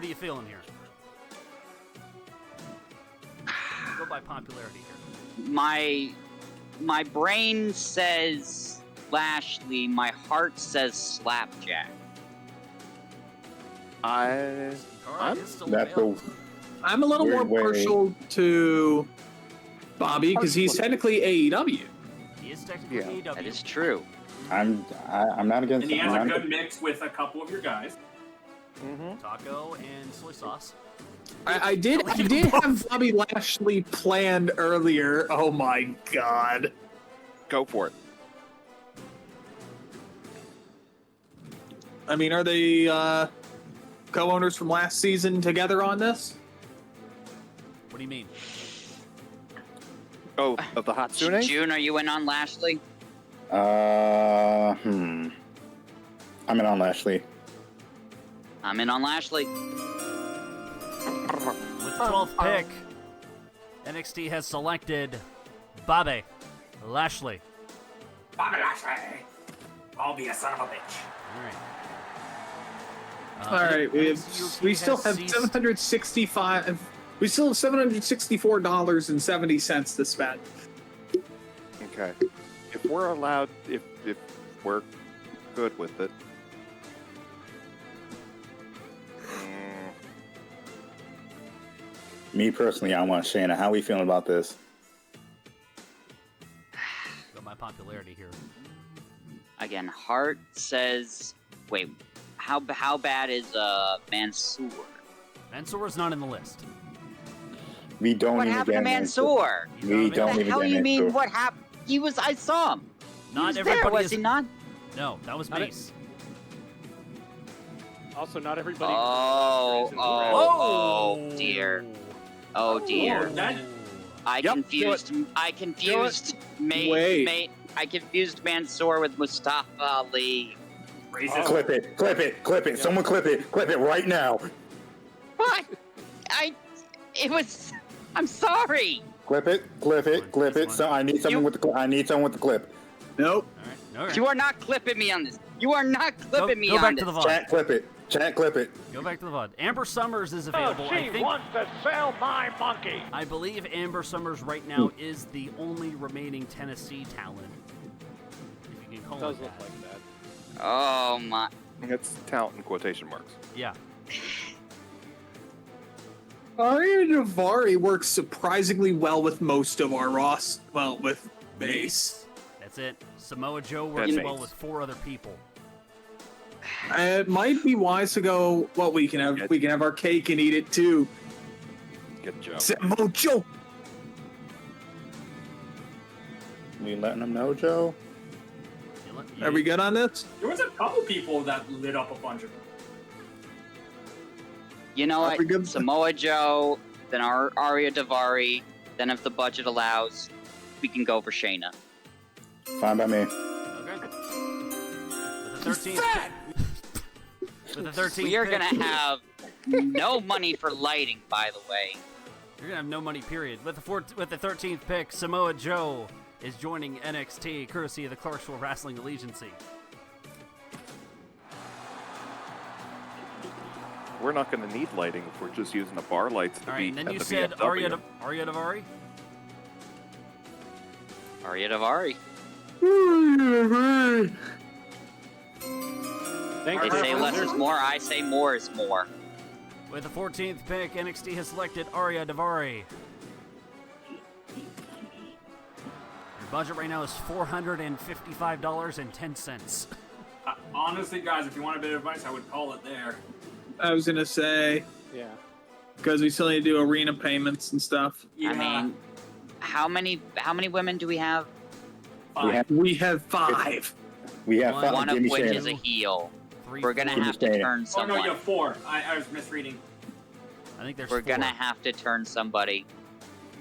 [SPEAKER 2] are you feeling here? Go by popularity here.
[SPEAKER 8] my brain says Lashley. My heart says Slapjack.
[SPEAKER 2] Cara is still
[SPEAKER 12] That's
[SPEAKER 2] available.
[SPEAKER 5] I'm a little more
[SPEAKER 12] Weird way.
[SPEAKER 5] partial to Bobby because he's technically AEW.
[SPEAKER 2] He is technically
[SPEAKER 11] Yeah.
[SPEAKER 2] AEW.
[SPEAKER 8] That is true.
[SPEAKER 12] I'm not against.
[SPEAKER 9] And he has a
[SPEAKER 12] I'm
[SPEAKER 9] good mix with a couple of your guys.
[SPEAKER 2] Taco and soy sauce.
[SPEAKER 5] I did have Bobby Lashley planned earlier. Oh my god.
[SPEAKER 11] Go for it.
[SPEAKER 5] I mean, are they co-owners from last season together on this?
[SPEAKER 2] What do you mean?
[SPEAKER 11] Oh, of the Hatsune?
[SPEAKER 8] June, are you in on Lashley?
[SPEAKER 12] I'm in on Lashley.
[SPEAKER 8] I'm in on Lashley.
[SPEAKER 2] With the 12th pick, NXT has selected Bobby Lashley.
[SPEAKER 9] Bobby Lashley! I'll be a son of a bitch.
[SPEAKER 2] All right.
[SPEAKER 5] All right, we still have 765. We still have $764.70 to spend.
[SPEAKER 11] Okay. If we're allowed, if we're good with it.
[SPEAKER 12] Me personally, I want Shayna. How are we feeling about this?
[SPEAKER 2] Got my popularity here.
[SPEAKER 8] Again, heart says. Wait, how bad is Mansoor?
[SPEAKER 2] Mansoor is not in the list.
[SPEAKER 12] We don't
[SPEAKER 8] What
[SPEAKER 12] even
[SPEAKER 8] happened to
[SPEAKER 12] get
[SPEAKER 8] Mansoor?
[SPEAKER 12] We don't
[SPEAKER 8] What the
[SPEAKER 12] even
[SPEAKER 8] hell
[SPEAKER 12] get
[SPEAKER 8] you mean?
[SPEAKER 12] Mansoor.
[SPEAKER 8] What happened? He was. I saw him. He
[SPEAKER 2] Not
[SPEAKER 8] was
[SPEAKER 2] everybody
[SPEAKER 8] there, was
[SPEAKER 2] is.
[SPEAKER 8] he not?
[SPEAKER 2] No, that was
[SPEAKER 6] Not
[SPEAKER 2] Mace.
[SPEAKER 6] Also, not everybody.
[SPEAKER 8] Oh dear. Oh dear. I
[SPEAKER 6] Yep,
[SPEAKER 8] confused. I confused. I confused Mansoor with Mustafa Ali.
[SPEAKER 12] Clip it, clip it, clip it. Someone clip it right now.
[SPEAKER 8] What? It was. I'm sorry.
[SPEAKER 12] Clip it, clip it, clip it. So I need someone with the. I need someone with the clip.
[SPEAKER 5] Nope.
[SPEAKER 2] All right.
[SPEAKER 8] You are not clipping me on this. You are not clipping me
[SPEAKER 2] Go
[SPEAKER 8] on
[SPEAKER 2] back
[SPEAKER 8] this.
[SPEAKER 2] to the VOD.
[SPEAKER 12] Chat, clip it. Chat, clip it.
[SPEAKER 2] Go back to the VOD. Amber Summers is available. I think.
[SPEAKER 4] wants to sell my monkey.
[SPEAKER 2] I believe Amber Summers right now is the only remaining Tennessee talent. If you can call
[SPEAKER 6] Does
[SPEAKER 2] it
[SPEAKER 6] look
[SPEAKER 2] that.
[SPEAKER 6] like that.
[SPEAKER 8] Oh my.
[SPEAKER 11] It's talent in quotation marks.
[SPEAKER 2] Yeah.
[SPEAKER 5] Arya Davari works surprisingly well with most of our Ross. Well, with Mace.
[SPEAKER 2] That's it. Samoa Joe works
[SPEAKER 11] That's
[SPEAKER 2] well
[SPEAKER 11] Mace.
[SPEAKER 2] with 4 other people.
[SPEAKER 5] It might be wise to go. Well, we can have our cake and eat it too.
[SPEAKER 11] Good job.
[SPEAKER 5] Samoa Joe.
[SPEAKER 12] You letting them know, Joe?
[SPEAKER 5] Are we good on this?
[SPEAKER 9] There was a couple people that lit up a bunch of.
[SPEAKER 8] You know what? Samoa Joe, then Arya Davari, then if the budget allows, we can go for Shayna.
[SPEAKER 12] Fine by me.
[SPEAKER 2] Okay. With the 13th. With the 13th.
[SPEAKER 8] We are
[SPEAKER 2] pick.
[SPEAKER 8] gonna have no money for lighting, by the way.
[SPEAKER 2] You're gonna have no money, period. With the 13th pick, Samoa Joe is joining NXT, courtesy of the Clarksville Wrestling Allegiance.
[SPEAKER 11] We're not going to need lighting if we're just using the bar lights to
[SPEAKER 2] All
[SPEAKER 11] be
[SPEAKER 2] right, and then
[SPEAKER 11] at
[SPEAKER 2] you
[SPEAKER 11] the
[SPEAKER 2] said
[SPEAKER 11] VFW.
[SPEAKER 2] Arya Davari?
[SPEAKER 8] Arya Davari. They say less is more, I say more is more.
[SPEAKER 2] With the 14th pick, NXT has selected Arya Davari. Your budget right now is $455.10.
[SPEAKER 9] Honestly, guys, if you want a bit of advice, I would call it there.
[SPEAKER 5] I was gonna say.
[SPEAKER 6] Yeah.
[SPEAKER 5] Because we still need to do arena payments and stuff.
[SPEAKER 8] I mean, how many women do we have?
[SPEAKER 5] We have 5.
[SPEAKER 12] We have
[SPEAKER 8] One
[SPEAKER 12] 5.
[SPEAKER 8] of
[SPEAKER 12] Give me
[SPEAKER 8] which
[SPEAKER 12] Shayna.
[SPEAKER 8] is a heel. We're gonna
[SPEAKER 12] Give me
[SPEAKER 8] have to
[SPEAKER 12] Shayna.
[SPEAKER 8] turn
[SPEAKER 9] Oh
[SPEAKER 8] someone.
[SPEAKER 9] no, you have 4. I was misreading.
[SPEAKER 2] I think there's
[SPEAKER 8] We're
[SPEAKER 2] 4.
[SPEAKER 8] gonna have to turn somebody.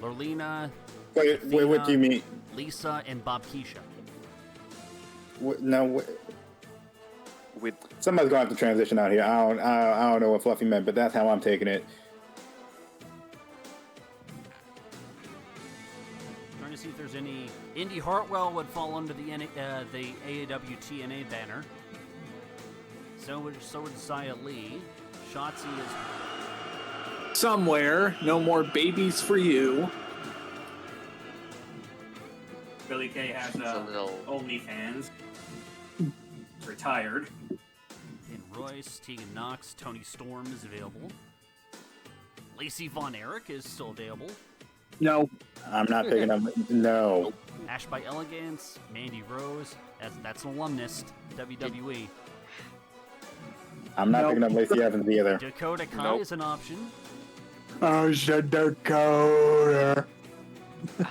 [SPEAKER 2] Lorlina,
[SPEAKER 12] Wait, what do you mean?
[SPEAKER 2] Lisa, and Bob Keisha.
[SPEAKER 12] No, somebody's going to have to transition out here. I don't know what Fluffy meant, but that's how I'm taking it.
[SPEAKER 2] Trying to see if there's any. Indy Hartwell would fall under the AEW TNA banner. So would Xia Li. Shotzi is
[SPEAKER 5] Somewhere. No more babies for you.
[SPEAKER 9] Billy Kay has OnlyFans. Retired.
[SPEAKER 2] in Royce, Tegan Knox, Tony Storm is available. Lacey Von Erich is still available.
[SPEAKER 5] No.
[SPEAKER 12] I'm not picking up. No.
[SPEAKER 2] Ash by Elegance, Mandy Rose, that's an alumnist, WWE.
[SPEAKER 12] I'm not picking up Lacey Evans either.
[SPEAKER 2] Dakota Kai is an option.
[SPEAKER 12] Oh, shit, Dakota.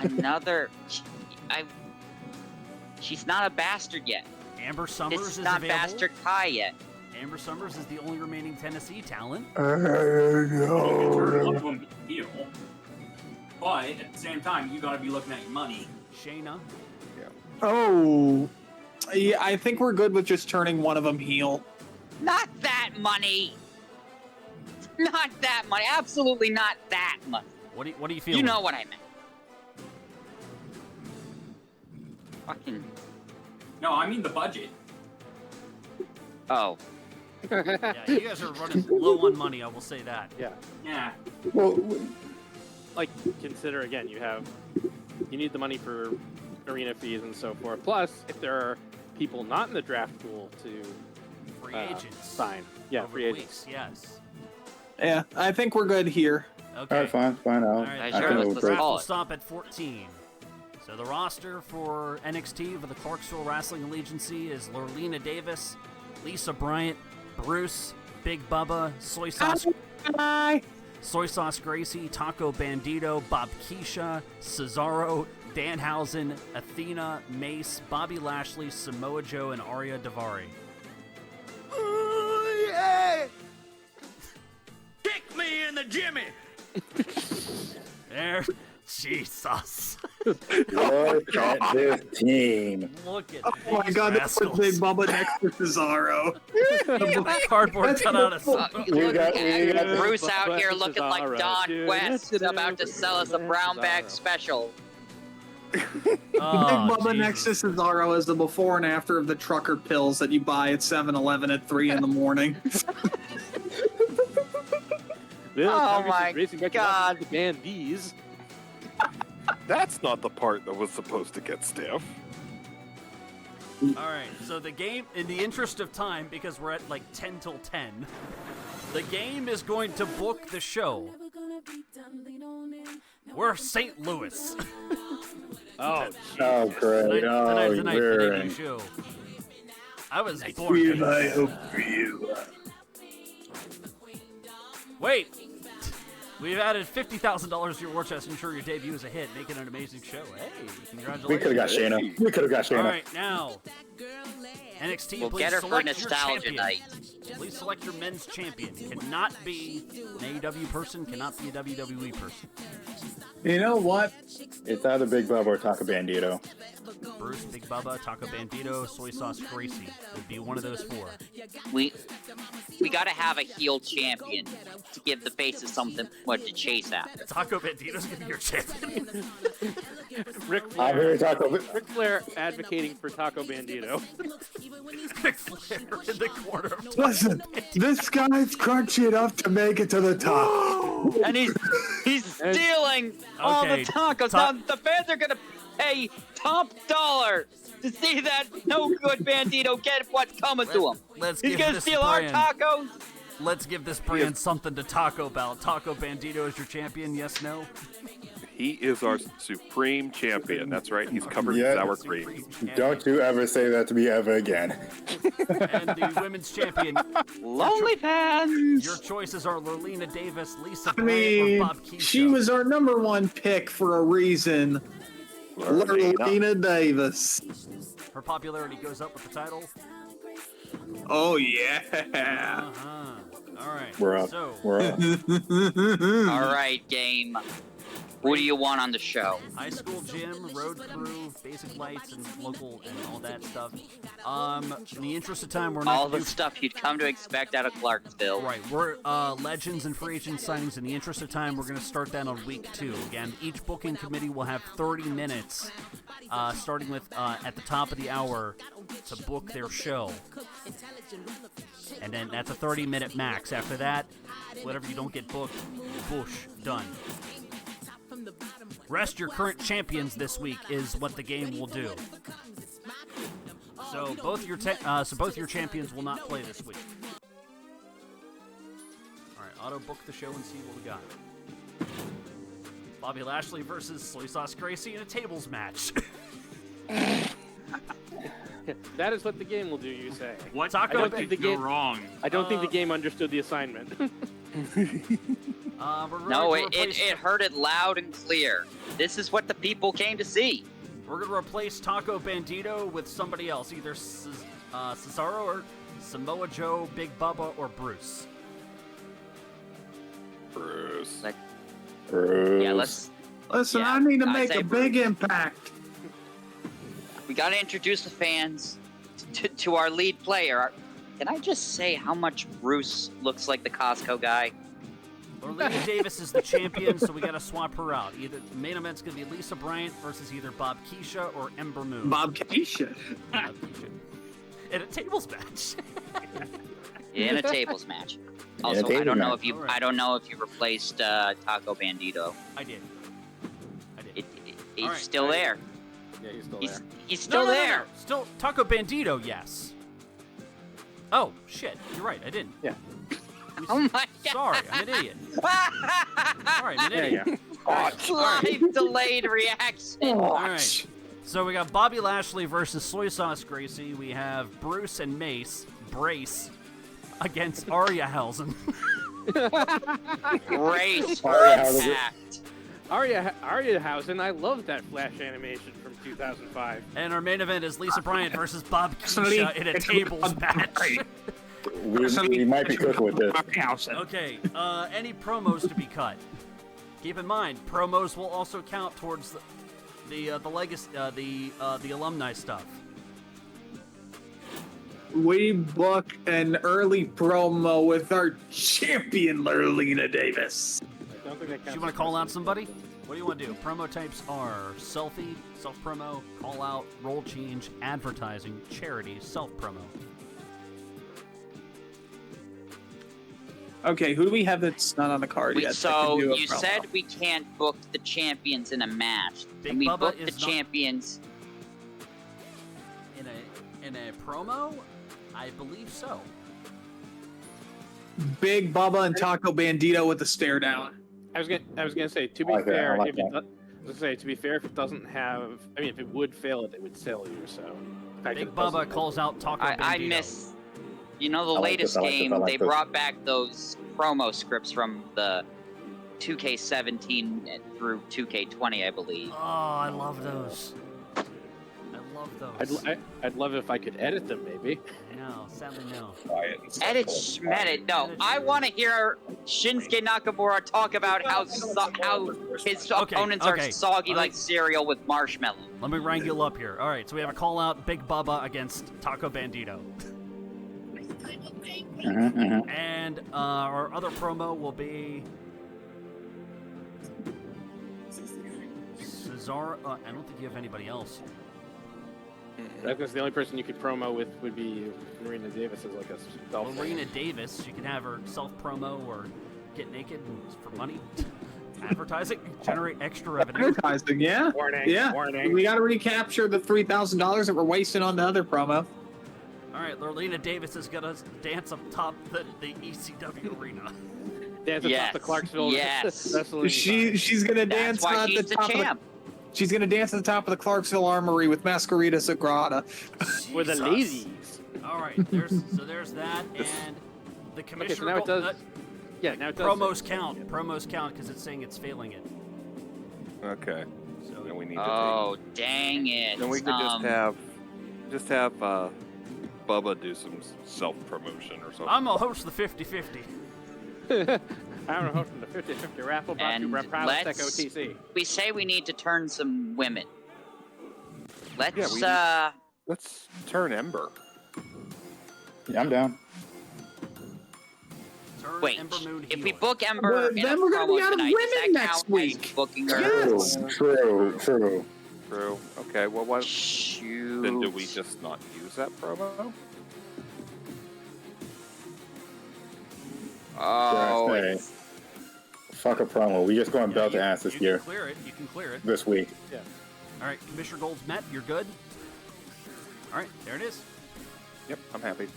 [SPEAKER 8] Another. She's not a bastard yet.
[SPEAKER 2] Amber Summers
[SPEAKER 8] This is
[SPEAKER 2] is
[SPEAKER 8] not
[SPEAKER 2] available.
[SPEAKER 8] Bastard Kai yet.
[SPEAKER 2] Amber Summers is the only remaining Tennessee talent.
[SPEAKER 9] No. Heel. But at the same time, you gotta be looking at your money.
[SPEAKER 2] Shayna.
[SPEAKER 5] Oh. Yeah, I think we're good with just turning one of them heel.
[SPEAKER 8] Not that money. Not that money. Absolutely not that money.
[SPEAKER 2] What do you feel?
[SPEAKER 8] You know what I meant. Fucking.
[SPEAKER 9] No, I mean the budget.
[SPEAKER 8] Oh.
[SPEAKER 2] Yeah, you guys are running low on money, I will say that.
[SPEAKER 6] Yeah.
[SPEAKER 9] Yeah.
[SPEAKER 12] Well,
[SPEAKER 6] like, consider again, you need the money for arena fees and so forth. Plus, if there are people not in the draft pool to
[SPEAKER 2] Free agents.
[SPEAKER 6] sign. Yeah,
[SPEAKER 2] over
[SPEAKER 6] free
[SPEAKER 2] the
[SPEAKER 6] agents.
[SPEAKER 2] weeks, yes.
[SPEAKER 5] Yeah, I think we're good here.
[SPEAKER 2] Okay.
[SPEAKER 12] All right, fine.
[SPEAKER 2] All right,
[SPEAKER 12] I
[SPEAKER 2] the
[SPEAKER 12] can
[SPEAKER 2] draft
[SPEAKER 12] overbreak.
[SPEAKER 2] will stop at 14. So the roster for NXT for the Clarksville Wrestling Allegiance is Lorlina Davis, Lisa Bryant, Bruce, Big Bubba, Soy Sauce Gracie, Taco Bandito, Bob Keisha, Cesaro, Danhausen, Athena, Mace, Bobby Lashley, Samoa Joe, and Arya Davari.
[SPEAKER 4] Ooh, yeah! Kick me in the Jimmy!
[SPEAKER 2] There, Jesus.
[SPEAKER 12] Look at this team.
[SPEAKER 2] Look at
[SPEAKER 5] Oh my god, that's with Big Bubba next to Cesaro.
[SPEAKER 2] Cardboard cut out of
[SPEAKER 8] Look
[SPEAKER 12] got
[SPEAKER 8] at Bruce
[SPEAKER 6] Bubba
[SPEAKER 8] out here
[SPEAKER 6] versus
[SPEAKER 8] looking like
[SPEAKER 6] Cesaro,
[SPEAKER 8] Don
[SPEAKER 6] dude.
[SPEAKER 8] West, about to sell us a brown bag
[SPEAKER 6] Cesaro.
[SPEAKER 8] special.
[SPEAKER 5] Big Bubba next to Cesaro is the before and after of the trucker pills that you buy at 7-Eleven at 3 in the morning.
[SPEAKER 8] Oh my God.
[SPEAKER 6] The band B's.
[SPEAKER 11] That's not the part that was supposed to get stiff.
[SPEAKER 2] All right, so the game, in the interest of time, because we're at like 10 till 10, the game is going to book the show. We're St. Louis.
[SPEAKER 6] Oh,
[SPEAKER 12] great.
[SPEAKER 2] Tonight's the night for the
[SPEAKER 12] we're
[SPEAKER 2] new
[SPEAKER 12] in.
[SPEAKER 2] show. I was born.
[SPEAKER 5] I hope for you.
[SPEAKER 2] Wait. We've added $50,000 to your war chest to ensure your debut is a hit, making an amazing show. Hey, congratulations.
[SPEAKER 12] We could have got Shayna. We could have got Shayna.
[SPEAKER 2] All right, now, NXT,
[SPEAKER 8] We'll
[SPEAKER 2] please
[SPEAKER 8] get her for
[SPEAKER 2] select
[SPEAKER 8] nostalgia
[SPEAKER 2] your champion.
[SPEAKER 8] night.
[SPEAKER 2] Please select your men's champion. Cannot be an AEW person, cannot be a WWE person.
[SPEAKER 5] You know what?
[SPEAKER 12] It's either Big Bubba or Taco Bandito.
[SPEAKER 2] Bruce, Big Bubba, Taco Bandito, Soy Sauce Gracie. It would be one of those four.
[SPEAKER 8] We gotta have a heel champion to give the faces something what to chase after.
[SPEAKER 2] Taco Bandito's gonna be your champion.
[SPEAKER 6] Ric
[SPEAKER 12] I'm
[SPEAKER 6] Flair,
[SPEAKER 12] here, Taco.
[SPEAKER 6] Ric Flair advocating for Taco Bandito.
[SPEAKER 2] Ric Flair in the corner of Taco
[SPEAKER 5] Listen, this guy's crunching up to make it to the top.
[SPEAKER 8] And he's stealing all the
[SPEAKER 2] Okay,
[SPEAKER 8] tacos. Now the fans are gonna pay top dollar to see that no good Bandito get what's coming to him.
[SPEAKER 2] Let's
[SPEAKER 8] He's
[SPEAKER 2] give
[SPEAKER 8] gonna
[SPEAKER 2] this
[SPEAKER 8] steal our
[SPEAKER 2] brand-
[SPEAKER 8] tacos.
[SPEAKER 2] Let's give this brand something to talk about. Taco Bandito is your champion, yes, no?
[SPEAKER 11] He is our supreme champion. That's right. He's covered in
[SPEAKER 12] Yeah.
[SPEAKER 11] sour cream.
[SPEAKER 12] Don't you ever say that to me ever again.
[SPEAKER 2] And the women's champion.
[SPEAKER 8] Lonely fans.
[SPEAKER 2] Your choices are Lorena Davis, Lisa
[SPEAKER 5] I
[SPEAKER 2] Bryant,
[SPEAKER 5] mean,
[SPEAKER 2] or Bob Keisha.
[SPEAKER 5] she was our number one pick for a reason. Lorena Davis.
[SPEAKER 2] Her popularity goes up with the title.
[SPEAKER 5] Oh, yeah.
[SPEAKER 2] All right.
[SPEAKER 12] We're up.
[SPEAKER 2] So,
[SPEAKER 12] We're up.
[SPEAKER 8] All right, game. What do you want on the show?
[SPEAKER 2] high school gym, road crew, basic lights, and local and all that stuff. In the interest of time, we're not
[SPEAKER 8] All
[SPEAKER 2] gonna
[SPEAKER 8] the
[SPEAKER 2] do
[SPEAKER 8] stuff you'd come to expect out of Clarksville.
[SPEAKER 2] Right, we're legends and free agent signings. In the interest of time, we're going to start that on week 2. Again, each booking committee will have 30 minutes, starting with at the top of the hour, to book their show. And then that's a 30-minute max. After that, whatever you don't get booked, whoosh, done. Rest your current champions this week is what the game will do. So both your champions will not play this week. All right, auto book the show and see what we got. Bobby Lashley versus Soy Sauce Gracie in a tables match.
[SPEAKER 6] That is what the game will do, you say.
[SPEAKER 7] What
[SPEAKER 2] Taco
[SPEAKER 7] could go wrong?
[SPEAKER 6] I don't think the game understood the assignment.
[SPEAKER 8] No, it heard it loud and clear. This is what the people came to see.
[SPEAKER 2] We're going to replace Taco Bandito with somebody else, either Cesaro or Samoa Joe, Big Bubba, or Bruce.
[SPEAKER 11] Bruce.
[SPEAKER 8] Yeah, let's...
[SPEAKER 5] Listen,
[SPEAKER 8] Yeah,
[SPEAKER 5] I need to
[SPEAKER 8] I'd
[SPEAKER 5] make
[SPEAKER 8] say
[SPEAKER 5] a big impact.
[SPEAKER 8] We got to introduce the fans to our lead player. Can I just say how much Bruce looks like the Costco guy?
[SPEAKER 2] Lorena Davis is the champion, so we got to swap her out. Either the main event's going to be Lisa Bryant versus either Bob Keisha or Ember Moon.
[SPEAKER 5] Bob Keisha.
[SPEAKER 2] Bob Keisha. In a tables match.
[SPEAKER 8] In a tables match. Also, I don't know if you replaced Taco Bandito.
[SPEAKER 2] I did.
[SPEAKER 8] He's
[SPEAKER 2] All right.
[SPEAKER 8] still there.
[SPEAKER 6] Yeah, he's still there.
[SPEAKER 8] He's still
[SPEAKER 2] No.
[SPEAKER 8] there.
[SPEAKER 2] Still Taco Bandito, yes. Oh, shit. You're right. I didn't.
[SPEAKER 6] Yeah.
[SPEAKER 8] Oh my god.
[SPEAKER 2] Sorry, I'm an idiot. Sorry, I'm an idiot.
[SPEAKER 8] Live delayed reaction.
[SPEAKER 2] All right. So we got Bobby Lashley versus Soy Sauce Gracie. We have Bruce and Brace against Arya Helsen.
[SPEAKER 8] Brace
[SPEAKER 12] How's
[SPEAKER 6] Aryahausen, I love that Flash animation from 2005.
[SPEAKER 2] And our main event is Lisa Bryant versus Bob Keisha in a tables match.
[SPEAKER 12] We might be cooking with this.
[SPEAKER 2] Okay, any promos to be cut? Keep in mind, promos will also count towards the legacy, the alumni stuff.
[SPEAKER 5] We book an early promo with our champion, Lorena Davis.
[SPEAKER 6] I don't think that counts.
[SPEAKER 2] Do you want to call out somebody? What do you want to do? Promo types are selfie, self-promo, call-out, role change, advertising, charity, self-promo.
[SPEAKER 5] Okay, who do we have that's not on the card yet?
[SPEAKER 8] So you said we can't book the champions in a match.
[SPEAKER 2] Big
[SPEAKER 8] and we
[SPEAKER 2] Bubba
[SPEAKER 8] booked the
[SPEAKER 2] is not-
[SPEAKER 8] champions.
[SPEAKER 2] In a promo? I believe so.
[SPEAKER 5] Big Bubba and Taco Bandito with the stare down.
[SPEAKER 6] I was gonna say, to be
[SPEAKER 12] I like that,
[SPEAKER 6] fair,
[SPEAKER 12] I like
[SPEAKER 6] if it,
[SPEAKER 12] that.
[SPEAKER 6] to be fair, if it doesn't have, I mean, if it would fail it would sell you. So, the fact
[SPEAKER 2] Big
[SPEAKER 6] that it doesn't-
[SPEAKER 2] Bubba calls out Taco Bandito.
[SPEAKER 8] I miss. You know, the
[SPEAKER 12] I like
[SPEAKER 8] latest
[SPEAKER 12] this, I like this,
[SPEAKER 8] game,
[SPEAKER 12] I like
[SPEAKER 8] they
[SPEAKER 12] this.
[SPEAKER 8] brought back those promo scripts from the 2K17 through 2K20, I believe.
[SPEAKER 2] Oh, I love those. I love those.
[SPEAKER 6] I'd love it if I could edit them, maybe.
[SPEAKER 2] No, sadly no.
[SPEAKER 8] Edit Schmedit. No, I want to hear Shinsuke Nakamura talk about how his opponents are soggy like cereal with marshmallow.
[SPEAKER 2] Let me wrangle up here. All right, so we have a call out: Big Bubba against Taco Bandito. And our other promo will be Cesaro. I don't think you have anybody else.
[SPEAKER 6] I guess the only person you could promo with would be Marina Davis as like a self.
[SPEAKER 2] Marina Davis, you can have her self-promo or get naked for money. Advertising, generate extra revenue.
[SPEAKER 5] Advertising, yeah.
[SPEAKER 6] Warning.
[SPEAKER 5] We got to recapture the $3,000 that we're wasting on the other promo.
[SPEAKER 2] All right, Lorena Davis is gonna dance up top the ECW arena.
[SPEAKER 6] Dance up top the Clarksville.
[SPEAKER 8] Yes.
[SPEAKER 5] She's gonna dance
[SPEAKER 8] why
[SPEAKER 5] at
[SPEAKER 8] she's
[SPEAKER 5] the top.
[SPEAKER 8] champ.
[SPEAKER 5] She's gonna dance at the top of the Clarksville Armory with Masquerita Sagrada.
[SPEAKER 6] For the ladies.
[SPEAKER 2] All right, there's that, and the commissioner.
[SPEAKER 6] Okay, so now it does. Now it does.
[SPEAKER 2] Promos count because it's saying it's failing it.
[SPEAKER 11] Okay. So then we need to.
[SPEAKER 8] Oh, dang it!
[SPEAKER 11] Then we could just have Bubba do some self-promotion or something.
[SPEAKER 2] I'm gonna host the 50-50.
[SPEAKER 6] I'm hosting the 50-50 raffle brought to you by Prilosec OTC.
[SPEAKER 8] We say we need to turn some women. Let's
[SPEAKER 11] let's turn Ember.
[SPEAKER 12] Yeah, I'm down.
[SPEAKER 8] Wait, if we book Ember,
[SPEAKER 5] then we're gonna be out of women next week.
[SPEAKER 8] Booking her.
[SPEAKER 5] Yes.
[SPEAKER 12] True.
[SPEAKER 11] Okay. Well, what? Then do we just not use that promo?
[SPEAKER 8] Oh.
[SPEAKER 12] Hey, fuck a promo. We just going belt to ass this year.
[SPEAKER 2] You can clear it.
[SPEAKER 12] This week.
[SPEAKER 6] Yeah.
[SPEAKER 2] All right, Commissioner Gold's met. You're good. All right, there it is.
[SPEAKER 11] Yep, I'm happy.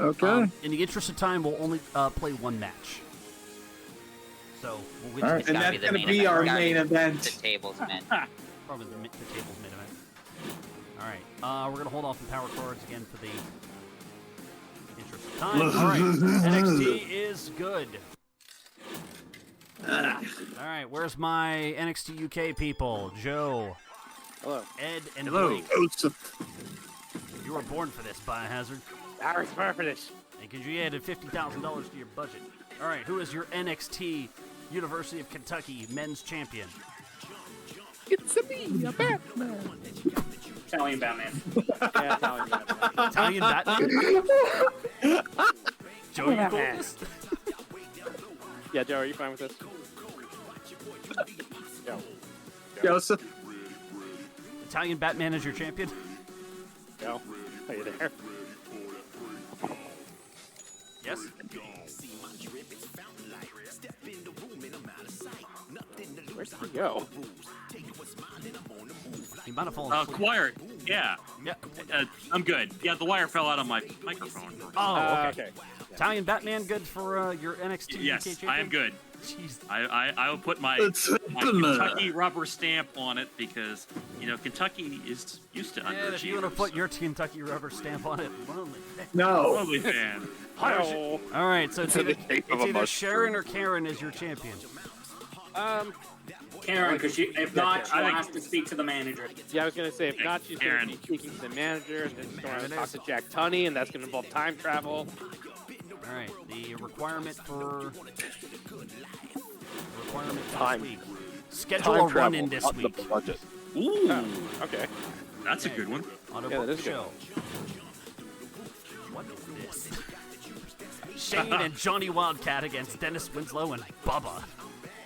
[SPEAKER 5] Okay.
[SPEAKER 2] In the interest of time, we'll only play one match. So we'll
[SPEAKER 5] All right. And that's going to be our main event.
[SPEAKER 8] The tables meant.
[SPEAKER 2] Probably the tables main event. All right. We're going to hold off the power cards again for the interest of time. All right. NXT is good. All right. Where's my NXT UK people? Joe.
[SPEAKER 6] Hello.
[SPEAKER 2] Ed and
[SPEAKER 5] Hello.
[SPEAKER 2] Blake. You were born for this, Biohazard.
[SPEAKER 6] I was born for this.
[SPEAKER 2] Because you added $50,000 to your budget. All right, who is your NXT University of Kentucky men's champion?
[SPEAKER 5] It's me, a Batman.
[SPEAKER 9] Italian Batman.
[SPEAKER 6] Yeah, Italian Batman.
[SPEAKER 2] Italian Batman? Joe, you cool with this?
[SPEAKER 6] Yeah, Joe, are you fine with this?
[SPEAKER 5] Joseph.
[SPEAKER 2] Italian Batman is your champion?
[SPEAKER 6] Joe, are you there?
[SPEAKER 2] Yes?
[SPEAKER 6] Where'd he go?
[SPEAKER 2] He might have fallen asleep.
[SPEAKER 7] Choir. Yeah.
[SPEAKER 2] Yeah.
[SPEAKER 7] I'm good. Yeah, the wire fell out on my microphone.
[SPEAKER 2] Oh,
[SPEAKER 6] okay.
[SPEAKER 2] Italian Batman good for your NXT UK
[SPEAKER 7] Yes,
[SPEAKER 2] champion?
[SPEAKER 7] I am good.
[SPEAKER 2] Jeez.
[SPEAKER 7] I will put my Kentucky rubber stamp on it because, Kentucky is used to underachievers.
[SPEAKER 2] If you want to put your Kentucky rubber stamp on it, lonely.
[SPEAKER 5] No.
[SPEAKER 7] Lonely fan.
[SPEAKER 2] All right, so it's either Sharon or Karen is your champion.
[SPEAKER 9] Karen, because if not, she'll have to speak to the manager.
[SPEAKER 6] Yeah, I was going to say, if not, she's going to be speaking to the manager, and then she's going to talk to Jack Tunney, and that's going to involve time travel.
[SPEAKER 2] All right, the requirement for
[SPEAKER 11] Time.
[SPEAKER 2] this week. Schedule a run-in this
[SPEAKER 11] on the
[SPEAKER 2] week.
[SPEAKER 11] budget.
[SPEAKER 7] Ooh.
[SPEAKER 6] Oh, okay.
[SPEAKER 7] That's a good one.
[SPEAKER 2] On a
[SPEAKER 6] Yeah, that
[SPEAKER 2] book
[SPEAKER 6] is a good
[SPEAKER 2] show. What is this? Shane and Johnny Wildcat against Dennis Winslow and Bubba.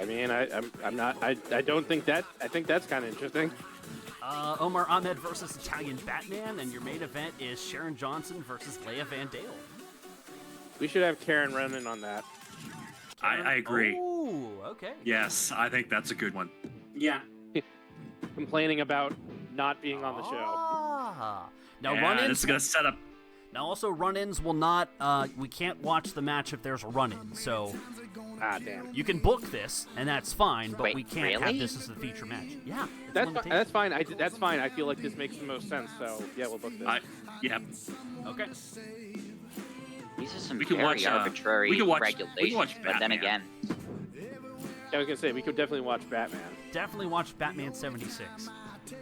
[SPEAKER 6] I mean, I'm not. I don't think that. I think that's kind of interesting.
[SPEAKER 2] Omar Ahmed versus Italian Batman, and your main event is Sharon Johnson versus Leia Van Dale.
[SPEAKER 6] We should have Karen running on that.
[SPEAKER 7] I agree.
[SPEAKER 2] Ooh, okay.
[SPEAKER 7] Yes, I think that's a good one.
[SPEAKER 9] Yeah.
[SPEAKER 6] Complaining about not being on the show.
[SPEAKER 2] Ah. Now
[SPEAKER 7] Yeah,
[SPEAKER 2] run-ins.
[SPEAKER 7] this is gonna set up.
[SPEAKER 2] Now also run-ins will not. We can't watch the match if there's a run-in. So.
[SPEAKER 6] Ah, damn.
[SPEAKER 2] You can book this, and that's fine, but
[SPEAKER 8] Wait,
[SPEAKER 2] we can't have
[SPEAKER 8] really?
[SPEAKER 2] this as the feature match. Yeah,
[SPEAKER 6] That's fine. That's fine. That's fine. I feel like this makes the most sense. So yeah, we'll book this.
[SPEAKER 7] Yeah.
[SPEAKER 2] Okay.
[SPEAKER 8] These are some
[SPEAKER 7] We can
[SPEAKER 8] very
[SPEAKER 7] watch,
[SPEAKER 8] arbitrary
[SPEAKER 7] we can watch
[SPEAKER 8] regulations, but then
[SPEAKER 7] Batman.
[SPEAKER 8] again,
[SPEAKER 6] I was gonna say we could definitely watch Batman.
[SPEAKER 2] Definitely watch Batman 76.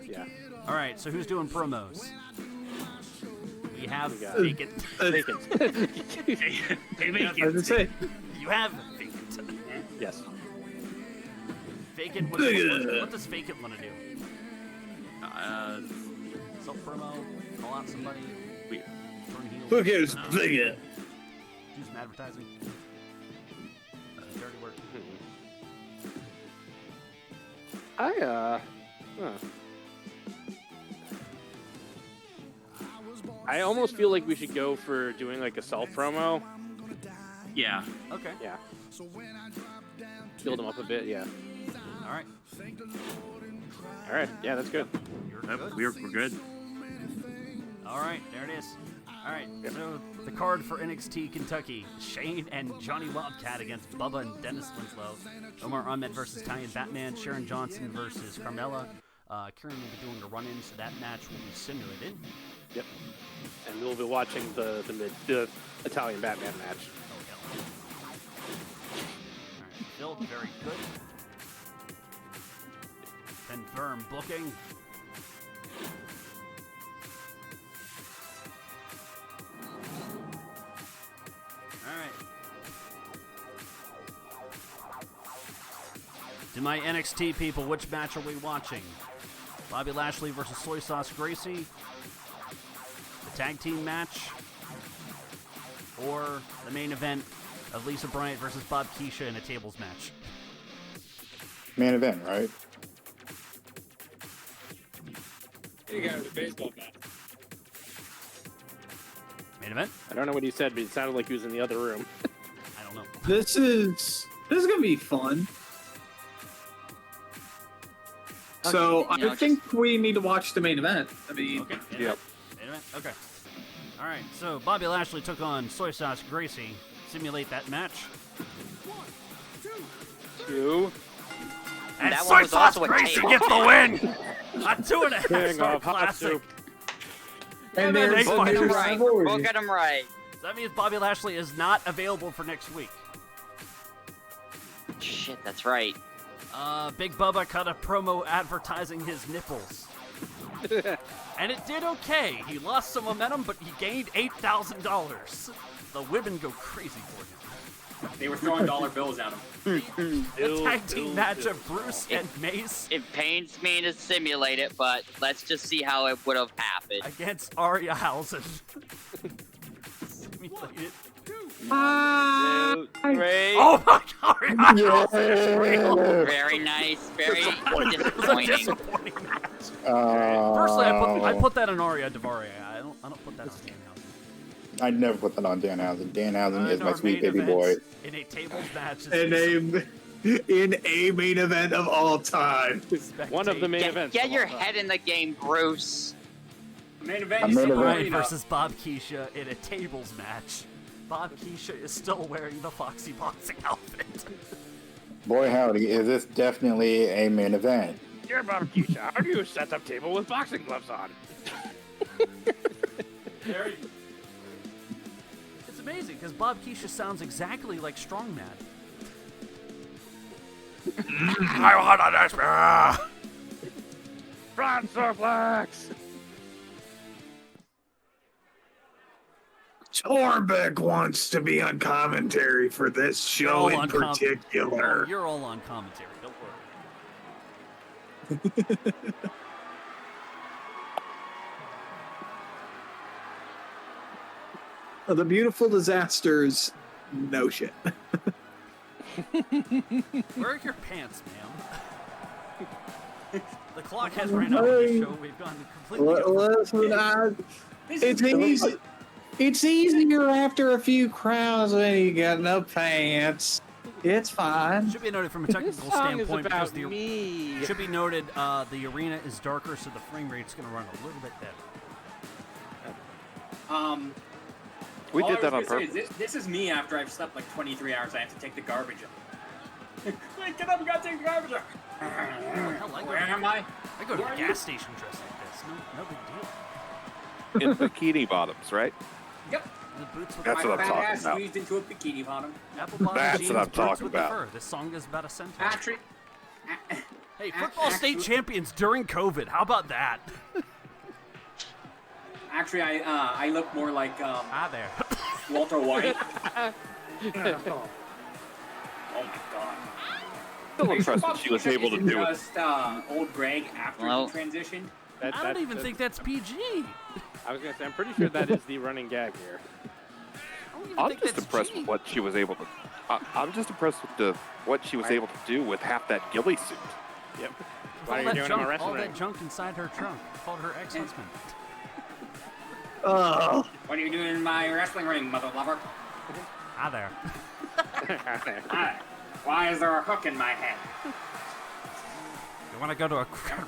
[SPEAKER 6] Yeah.
[SPEAKER 2] All right, so who's doing promos? We have
[SPEAKER 6] Vacant.
[SPEAKER 2] Vacant.
[SPEAKER 5] I was gonna say.
[SPEAKER 2] You have Vacant.
[SPEAKER 6] Yes.
[SPEAKER 2] Vacant. What does Vacant want to do? Self promo. Call out somebody. Turn heel.
[SPEAKER 5] Who cares? Vacant.
[SPEAKER 2] Do some advertising. Dirty work.
[SPEAKER 6] I almost feel like we should go for doing like a self promo.
[SPEAKER 7] Yeah.
[SPEAKER 2] Okay.
[SPEAKER 6] Yeah. Build them up a bit. Yeah.
[SPEAKER 2] All right.
[SPEAKER 6] All right. Yeah, that's good.
[SPEAKER 7] We're good.
[SPEAKER 2] All right, there it is. All right, so the card for NXT Kentucky: Shane and Johnny Wildcat against Bubba and Dennis Winslow. Omar Ahmed versus Italian Batman. Sharon Johnson versus Carmella. Kieran will be doing a run-in, so that match will be simulated.
[SPEAKER 6] Yep. And we'll be watching the Italian Batman match.
[SPEAKER 2] Oh, yeah. All right, Phil, very good. Confirm booking. All right. To my NXT people, which match are we watching? Bobby Lashley versus Soy Sauce Gracie? The tag team match? Or the main event of Lisa Bryant versus Bob Keisha in a tables match?
[SPEAKER 12] Main event, right?
[SPEAKER 9] You got the baseball bat.
[SPEAKER 2] Main event?
[SPEAKER 6] I don't know what he said, but it sounded like he was in the other room.
[SPEAKER 2] I don't know.
[SPEAKER 5] This is gonna be fun. So I think we need to watch the main event. I mean,
[SPEAKER 2] okay. Main event? Okay. All right. So Bobby Lashley took on Soy Sauce Gracie. Simulate that match.
[SPEAKER 6] 2.
[SPEAKER 2] And
[SPEAKER 8] That
[SPEAKER 2] Soy
[SPEAKER 8] one was
[SPEAKER 2] Sauce
[SPEAKER 8] also a
[SPEAKER 2] Gracie
[SPEAKER 8] tape.
[SPEAKER 2] gets the win. A 2.5
[SPEAKER 6] King
[SPEAKER 2] star
[SPEAKER 6] of hot
[SPEAKER 2] classic.
[SPEAKER 6] soup.
[SPEAKER 5] and
[SPEAKER 2] then
[SPEAKER 5] there's
[SPEAKER 2] they
[SPEAKER 8] We'll
[SPEAKER 5] a
[SPEAKER 8] get
[SPEAKER 5] new
[SPEAKER 8] him right.
[SPEAKER 5] rivalry.
[SPEAKER 8] We'll get him right.
[SPEAKER 2] So that means Bobby Lashley is not available for next week.
[SPEAKER 8] Shit, that's right.
[SPEAKER 2] Big Bubba cut a promo advertising his nipples. And it did okay. He lost some momentum, but he gained $8,000. The women go crazy for him.
[SPEAKER 9] They were throwing dollar bills at him.
[SPEAKER 2] The tag team match of Bruce and Mace
[SPEAKER 8] It pains me to simulate it, but let's just see how it would have happened.
[SPEAKER 2] against Arya-Hausen. Simulated.
[SPEAKER 8] Great.
[SPEAKER 2] Oh my God! Arya-Hausen is real.
[SPEAKER 8] Very nice. Very
[SPEAKER 2] It was a
[SPEAKER 8] disappointing.
[SPEAKER 2] disappointing match. Personally, I put that on Arya Davaria. I don't put that on Danhausen.
[SPEAKER 12] I'd never put that on Danhausen. Danhausen is
[SPEAKER 2] And
[SPEAKER 12] my
[SPEAKER 2] our
[SPEAKER 12] sweet
[SPEAKER 2] main
[SPEAKER 12] baby boy.
[SPEAKER 2] event in a tables match.
[SPEAKER 5] in a main event of all time.
[SPEAKER 6] One of the main events.
[SPEAKER 8] Get your head in the game, Bruce.
[SPEAKER 9] Main event.
[SPEAKER 12] I'm
[SPEAKER 9] You
[SPEAKER 12] main
[SPEAKER 9] see
[SPEAKER 12] event.
[SPEAKER 2] Ryan
[SPEAKER 9] Marina.
[SPEAKER 2] versus Bob Keisha in a tables match. Bob Keisha is still wearing the Foxy boxing outfit.
[SPEAKER 12] Boy howdy, is this definitely a main event?
[SPEAKER 6] Dear Bob Keisha, how do you set up table with boxing gloves on?
[SPEAKER 2] It's amazing because Bob Keisha sounds exactly like Strongman. I want a
[SPEAKER 6] Front suplex.
[SPEAKER 5] Torbeck wants to be on commentary for this show in particular.
[SPEAKER 2] You're all on commentary. Don't worry.
[SPEAKER 5] The Beautiful Disasters, no shit.
[SPEAKER 2] Where are your pants, ma'am? The clock has ran out on the show. We've gone completely.
[SPEAKER 5] Listen, it's easier after a few crowns when you got no pants. It's fine.
[SPEAKER 2] Should be noted from a technical standpoint because the
[SPEAKER 6] me.
[SPEAKER 2] should be noted the arena is darker, so the frame rate's going to run a little bit better.
[SPEAKER 11] We
[SPEAKER 9] all
[SPEAKER 11] did
[SPEAKER 9] I
[SPEAKER 11] that on
[SPEAKER 9] was gonna say
[SPEAKER 11] purpose.
[SPEAKER 9] is this is me after I've slept like 23 hours. I have to take the garbage out. Wait, get up! We gotta take the garbage out. Where am I?
[SPEAKER 2] I go to
[SPEAKER 9] Where
[SPEAKER 2] the
[SPEAKER 9] are
[SPEAKER 2] gas station dressed like this. No big deal.
[SPEAKER 11] In bikini bottoms, right?
[SPEAKER 9] Yep.
[SPEAKER 2] The boots with
[SPEAKER 11] That's
[SPEAKER 2] the
[SPEAKER 11] what I'm
[SPEAKER 2] fur.
[SPEAKER 11] talking
[SPEAKER 9] ass
[SPEAKER 11] about.
[SPEAKER 9] squeezed into a bikini bottom.
[SPEAKER 2] Apple bottom
[SPEAKER 11] That's
[SPEAKER 2] jeans,
[SPEAKER 11] what I'm
[SPEAKER 2] boots
[SPEAKER 11] talking
[SPEAKER 2] with
[SPEAKER 11] about.
[SPEAKER 2] the fur. This song is about a centaur.
[SPEAKER 9] Patrick.
[SPEAKER 2] Hey, football state champions during COVID. How about that?
[SPEAKER 9] Actually, I look more like
[SPEAKER 2] Hi there.
[SPEAKER 9] Walter White. Oh my god.
[SPEAKER 11] Still impressed what she was able to do.
[SPEAKER 9] Just old Greg after
[SPEAKER 8] Well,
[SPEAKER 9] he transitioned.
[SPEAKER 2] I don't even think that's PG.
[SPEAKER 6] I was gonna say, I'm pretty sure that is the running gag here.
[SPEAKER 11] I'm just impressed with what she was able to. I'm just impressed with what she was able to do with half that ghillie suit.
[SPEAKER 6] Yep.
[SPEAKER 2] All,
[SPEAKER 6] Why are you doing
[SPEAKER 2] junk,
[SPEAKER 6] a wrestling
[SPEAKER 2] all
[SPEAKER 6] ring?
[SPEAKER 2] that junk inside her trunk. Called her ex-husband.
[SPEAKER 5] Oh.
[SPEAKER 9] What are you doing in my wrestling ring, mother lover?
[SPEAKER 2] Hi there.
[SPEAKER 9] Hi. Why is there a hook in my head?
[SPEAKER 2] You want to go to a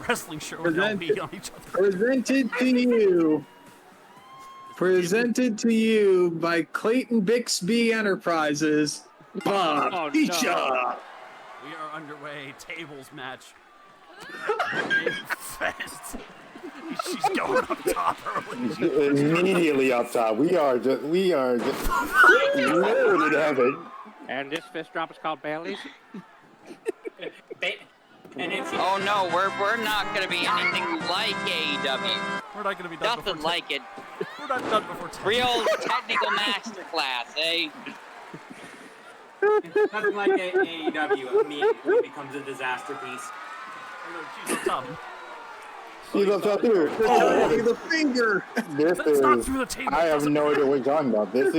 [SPEAKER 2] wrestling show and y'all beat on each other?
[SPEAKER 5] Presented to you. Presented to you by Clayton Bixby Enterprises. Bob
[SPEAKER 6] Oh,
[SPEAKER 5] Keisha.
[SPEAKER 6] no.
[SPEAKER 2] We are underway. Tables match. Fast. She's going up top early.
[SPEAKER 12] Immediately up top. We are just loaded heaven.
[SPEAKER 6] And this fist drop is called Bailey's.
[SPEAKER 8] Oh no, we're not gonna be anything like AEW.
[SPEAKER 2] We're not gonna be done
[SPEAKER 8] Nothing
[SPEAKER 2] before
[SPEAKER 8] like it.
[SPEAKER 2] We're not done before 10.
[SPEAKER 8] Real technical masterclass, eh?
[SPEAKER 9] Nothing like AEW immediately becomes a disaster piece.
[SPEAKER 2] She's up top.
[SPEAKER 12] She's up top too.
[SPEAKER 5] Oh, the finger.
[SPEAKER 12] This
[SPEAKER 2] It's not
[SPEAKER 12] is.
[SPEAKER 2] through the table.
[SPEAKER 12] I have no idea what you're talking about. This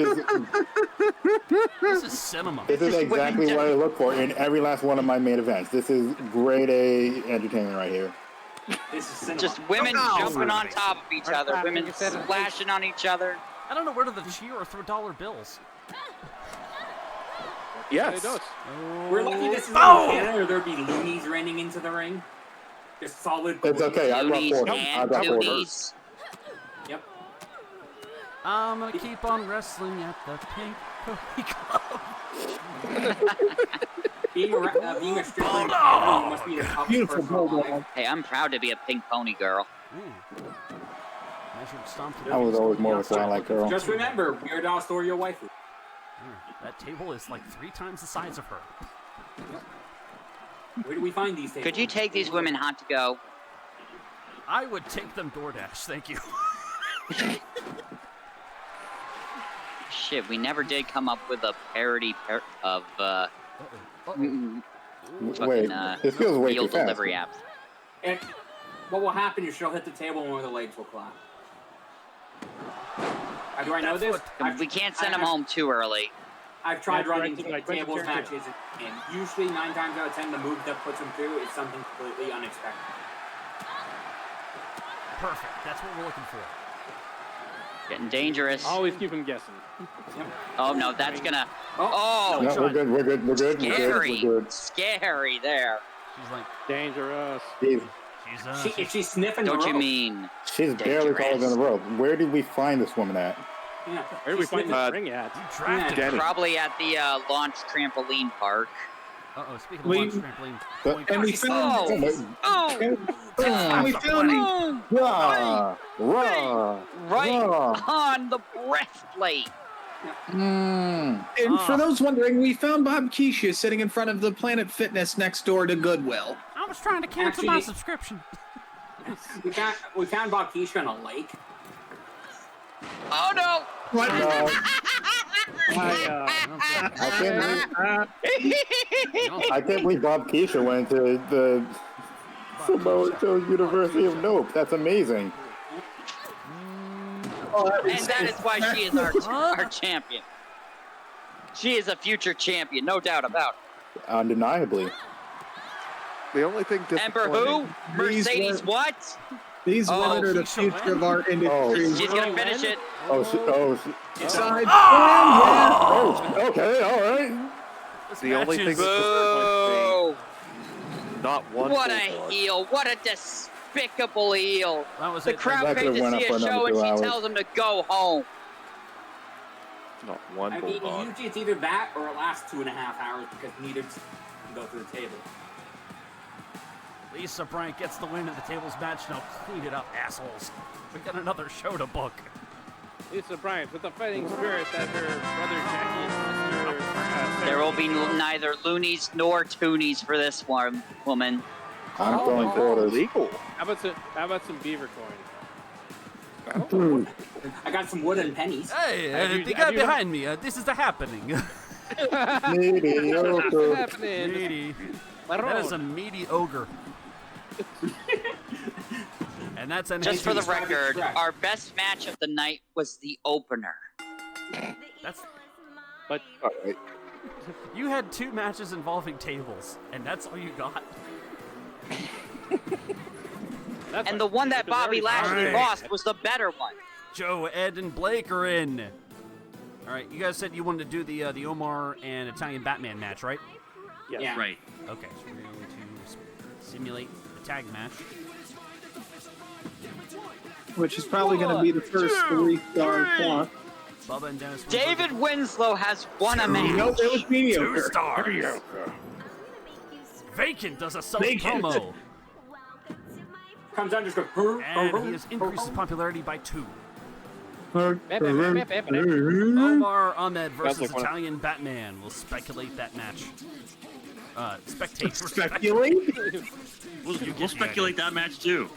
[SPEAKER 12] is
[SPEAKER 2] cinema.
[SPEAKER 12] This is exactly what I look for in every last one of my main events. This is grade A entertainment right here.
[SPEAKER 9] This is cinema.
[SPEAKER 8] Just women jumping on top of each other, women splashing on each other.
[SPEAKER 2] I don't know where to cheer or throw dollar bills.
[SPEAKER 11] Yes.
[SPEAKER 9] We're lucky this is in
[SPEAKER 2] Oh!
[SPEAKER 9] Canada, or there'd be loonies running into the ring. Just solid.
[SPEAKER 12] It's okay. I brought
[SPEAKER 8] Loonies
[SPEAKER 12] order. I
[SPEAKER 8] and
[SPEAKER 12] brought order.
[SPEAKER 8] toonies.
[SPEAKER 9] Yep.
[SPEAKER 2] I'm gonna keep on wrestling at the Pink Pony Club.
[SPEAKER 9] Being a stripper,
[SPEAKER 2] Oh,
[SPEAKER 9] in
[SPEAKER 2] no!
[SPEAKER 9] Canada, you must be the toughest
[SPEAKER 5] Beautiful
[SPEAKER 9] person alive.
[SPEAKER 5] bulldog.
[SPEAKER 8] Hey, I'm proud to be a pink pony girl.
[SPEAKER 2] Measured stomp to
[SPEAKER 12] I was always more of a Twilight girl.
[SPEAKER 9] Just remember, Weird Al Store your waifu.
[SPEAKER 2] That table is like 3 times the size of her.
[SPEAKER 9] Where do we find these tables?
[SPEAKER 8] Could you take these women hot to go?
[SPEAKER 2] I would take them DoorDash, thank you.
[SPEAKER 8] Shit, we never did come up with a parody of
[SPEAKER 12] Wait, this feels way
[SPEAKER 8] meal
[SPEAKER 12] too fast.
[SPEAKER 8] delivery apps.
[SPEAKER 9] And what will happen is she'll hit the table and one of the legs will clap. How do I know this?
[SPEAKER 8] We can't send them home too early.
[SPEAKER 9] I've tried
[SPEAKER 6] Yeah,
[SPEAKER 9] running
[SPEAKER 6] correct, like
[SPEAKER 9] tables
[SPEAKER 6] Quentin
[SPEAKER 9] matches, and usually 9 times out of 10, the move that puts them through is something completely unexpected.
[SPEAKER 2] Perfect. That's what we're looking for.
[SPEAKER 8] Getting dangerous.
[SPEAKER 6] Always keep them guessing.
[SPEAKER 8] Oh no, that's gonna.
[SPEAKER 9] Oh,
[SPEAKER 8] Oh,
[SPEAKER 12] No, we're good. We're good. We're good.
[SPEAKER 8] scary,
[SPEAKER 12] We're good.
[SPEAKER 8] scary there.
[SPEAKER 2] She's like,
[SPEAKER 6] Dangerous.
[SPEAKER 12] She's,
[SPEAKER 9] If she's sniffing
[SPEAKER 8] Don't
[SPEAKER 9] the
[SPEAKER 8] you
[SPEAKER 9] rope,
[SPEAKER 8] mean?
[SPEAKER 12] she's barely taller than the
[SPEAKER 8] Dangerous.
[SPEAKER 12] rope. Where did we find this woman at?
[SPEAKER 9] yeah,
[SPEAKER 6] Where do we
[SPEAKER 9] she's
[SPEAKER 6] find
[SPEAKER 9] sniffing-
[SPEAKER 6] this ring at?
[SPEAKER 2] you drafted.
[SPEAKER 11] Danny.
[SPEAKER 8] Probably at the launch trampoline park.
[SPEAKER 2] Uh-oh, speaking of
[SPEAKER 5] We-
[SPEAKER 2] launch trampoline.
[SPEAKER 12] But-
[SPEAKER 2] point
[SPEAKER 5] And we
[SPEAKER 2] guard.
[SPEAKER 5] found.
[SPEAKER 8] Oh,
[SPEAKER 5] And we found.
[SPEAKER 12] Rah, rah,
[SPEAKER 8] right
[SPEAKER 12] rah.
[SPEAKER 8] on the breastplate.
[SPEAKER 5] And for those wondering, we found Bob Keisha sitting in front of the Planet Fitness next door to Goodwill.
[SPEAKER 2] I was trying to cancel my
[SPEAKER 9] Actually-
[SPEAKER 2] subscription.
[SPEAKER 9] We found Bob Keisha on a lake.
[SPEAKER 8] Oh no!
[SPEAKER 5] What?
[SPEAKER 12] No,
[SPEAKER 2] I
[SPEAKER 12] I can't believe Bob Keisha went to the Samoa Joe University of Nope. That's amazing.
[SPEAKER 8] And that is why she is our champion. She is a future champion, no doubt about it.
[SPEAKER 12] Undeniably.
[SPEAKER 11] The only thing
[SPEAKER 8] Ember who? Mercedes what?
[SPEAKER 5] These
[SPEAKER 8] Oh,
[SPEAKER 5] women are the
[SPEAKER 2] Keisha
[SPEAKER 5] future of our industry.
[SPEAKER 8] She's gonna finish it.
[SPEAKER 5] Side
[SPEAKER 12] Oh, okay, all right.
[SPEAKER 11] The only thing
[SPEAKER 8] Boo!
[SPEAKER 11] not one.
[SPEAKER 8] What a
[SPEAKER 11] bulldog.
[SPEAKER 8] heel! What a despicable heel!
[SPEAKER 2] That was
[SPEAKER 8] The
[SPEAKER 2] it.
[SPEAKER 8] crowd
[SPEAKER 12] That
[SPEAKER 8] paid
[SPEAKER 12] could've
[SPEAKER 8] to
[SPEAKER 12] went
[SPEAKER 8] see
[SPEAKER 12] up for
[SPEAKER 8] a show
[SPEAKER 12] another
[SPEAKER 8] and
[SPEAKER 12] 2
[SPEAKER 8] she
[SPEAKER 12] hours.
[SPEAKER 8] tells him to go home.
[SPEAKER 11] Not one
[SPEAKER 9] I mean,
[SPEAKER 11] bulldog.
[SPEAKER 9] usually it's either that or it lasts 2.5 hours because neither can go through the table.
[SPEAKER 2] Lisa Bryant gets the win in the tables match. Now clean it up, assholes. We got another show to book.
[SPEAKER 6] Lisa Bryant with the fighting spirit that her brother Jackie and sister.
[SPEAKER 8] There will be neither loonies nor toonies for this one woman.
[SPEAKER 12] I'm throwing quarters.
[SPEAKER 11] Legal.
[SPEAKER 6] How about some beaver coin?
[SPEAKER 9] I got some wooden pennies.
[SPEAKER 2] Hey, the guy behind me. This is the happening.
[SPEAKER 5] Mediocre.
[SPEAKER 6] Happening.
[SPEAKER 2] Meaty. That is a meaty ogre. And that's an
[SPEAKER 8] Just for the record, our best match of the night was the opener.
[SPEAKER 6] But
[SPEAKER 11] all right.
[SPEAKER 2] You had 2 matches involving tables, and that's all you got.
[SPEAKER 8] And the one that Bobby Lashley lost was the better one.
[SPEAKER 2] Joe, Ed, and Blake are in. All right, you guys said you wanted to do the Omar and Italian Batman match, right?
[SPEAKER 6] yes.
[SPEAKER 9] Yeah.
[SPEAKER 7] Right.
[SPEAKER 2] Okay, so we're going to simulate the tag match.
[SPEAKER 5] Which is probably going to be the first 3-star plot.
[SPEAKER 2] Bubba and Dennis.
[SPEAKER 8] David Winslow has won a match.
[SPEAKER 5] Nope, it was mediocre.
[SPEAKER 2] 2 stars. Vacant does a solo promo.
[SPEAKER 9] Comes out and just goes.
[SPEAKER 2] And he has increased his popularity by 2.
[SPEAKER 6] Omar
[SPEAKER 2] Omar Ahmed versus
[SPEAKER 11] like one of-
[SPEAKER 2] Italian Batman. We'll speculate that match. Spectate.
[SPEAKER 5] Speculate?
[SPEAKER 7] We'll speculate that match too.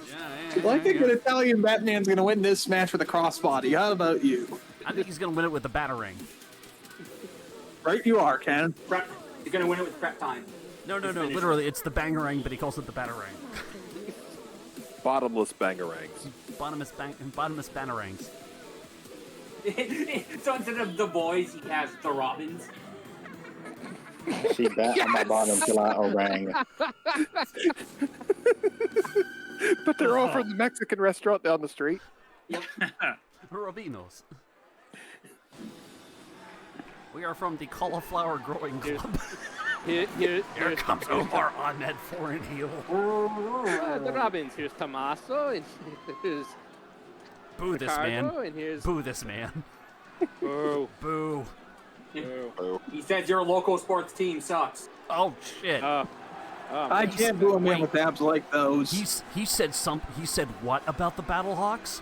[SPEAKER 5] Well, I think that Italian Batman's going to win this match with a crossbody. How about you?
[SPEAKER 2] I think he's going to win it with the Batarang.
[SPEAKER 5] Right you are, Ken.
[SPEAKER 9] Prep. You're gonna win it with prep time.
[SPEAKER 2] No, literally, it's the Bangarang, but he calls it the Batarang.
[SPEAKER 11] Bottomless bangerangs.
[SPEAKER 2] Bottomless Banarangs.
[SPEAKER 9] So instead of the boys, he has the Robins.
[SPEAKER 12] She bet on my bottom till I orang.
[SPEAKER 11] But they're all from the Mexican restaurant down the street.
[SPEAKER 2] Robinos. We are from the cauliflower growing club.
[SPEAKER 6] Here
[SPEAKER 2] comes Omar Ahmed foreign heel.
[SPEAKER 6] The Robins. Here's Tommaso, and here's
[SPEAKER 2] Boo this
[SPEAKER 6] Ricardo,
[SPEAKER 2] man.
[SPEAKER 6] and here's
[SPEAKER 2] Boo this man.
[SPEAKER 6] Boo.
[SPEAKER 2] Boo.
[SPEAKER 6] Boo.
[SPEAKER 9] He says your local sports team sucks.
[SPEAKER 2] Oh shit.
[SPEAKER 5] I can't boo a man with abs like those.
[SPEAKER 2] He said what about the Battlehawks?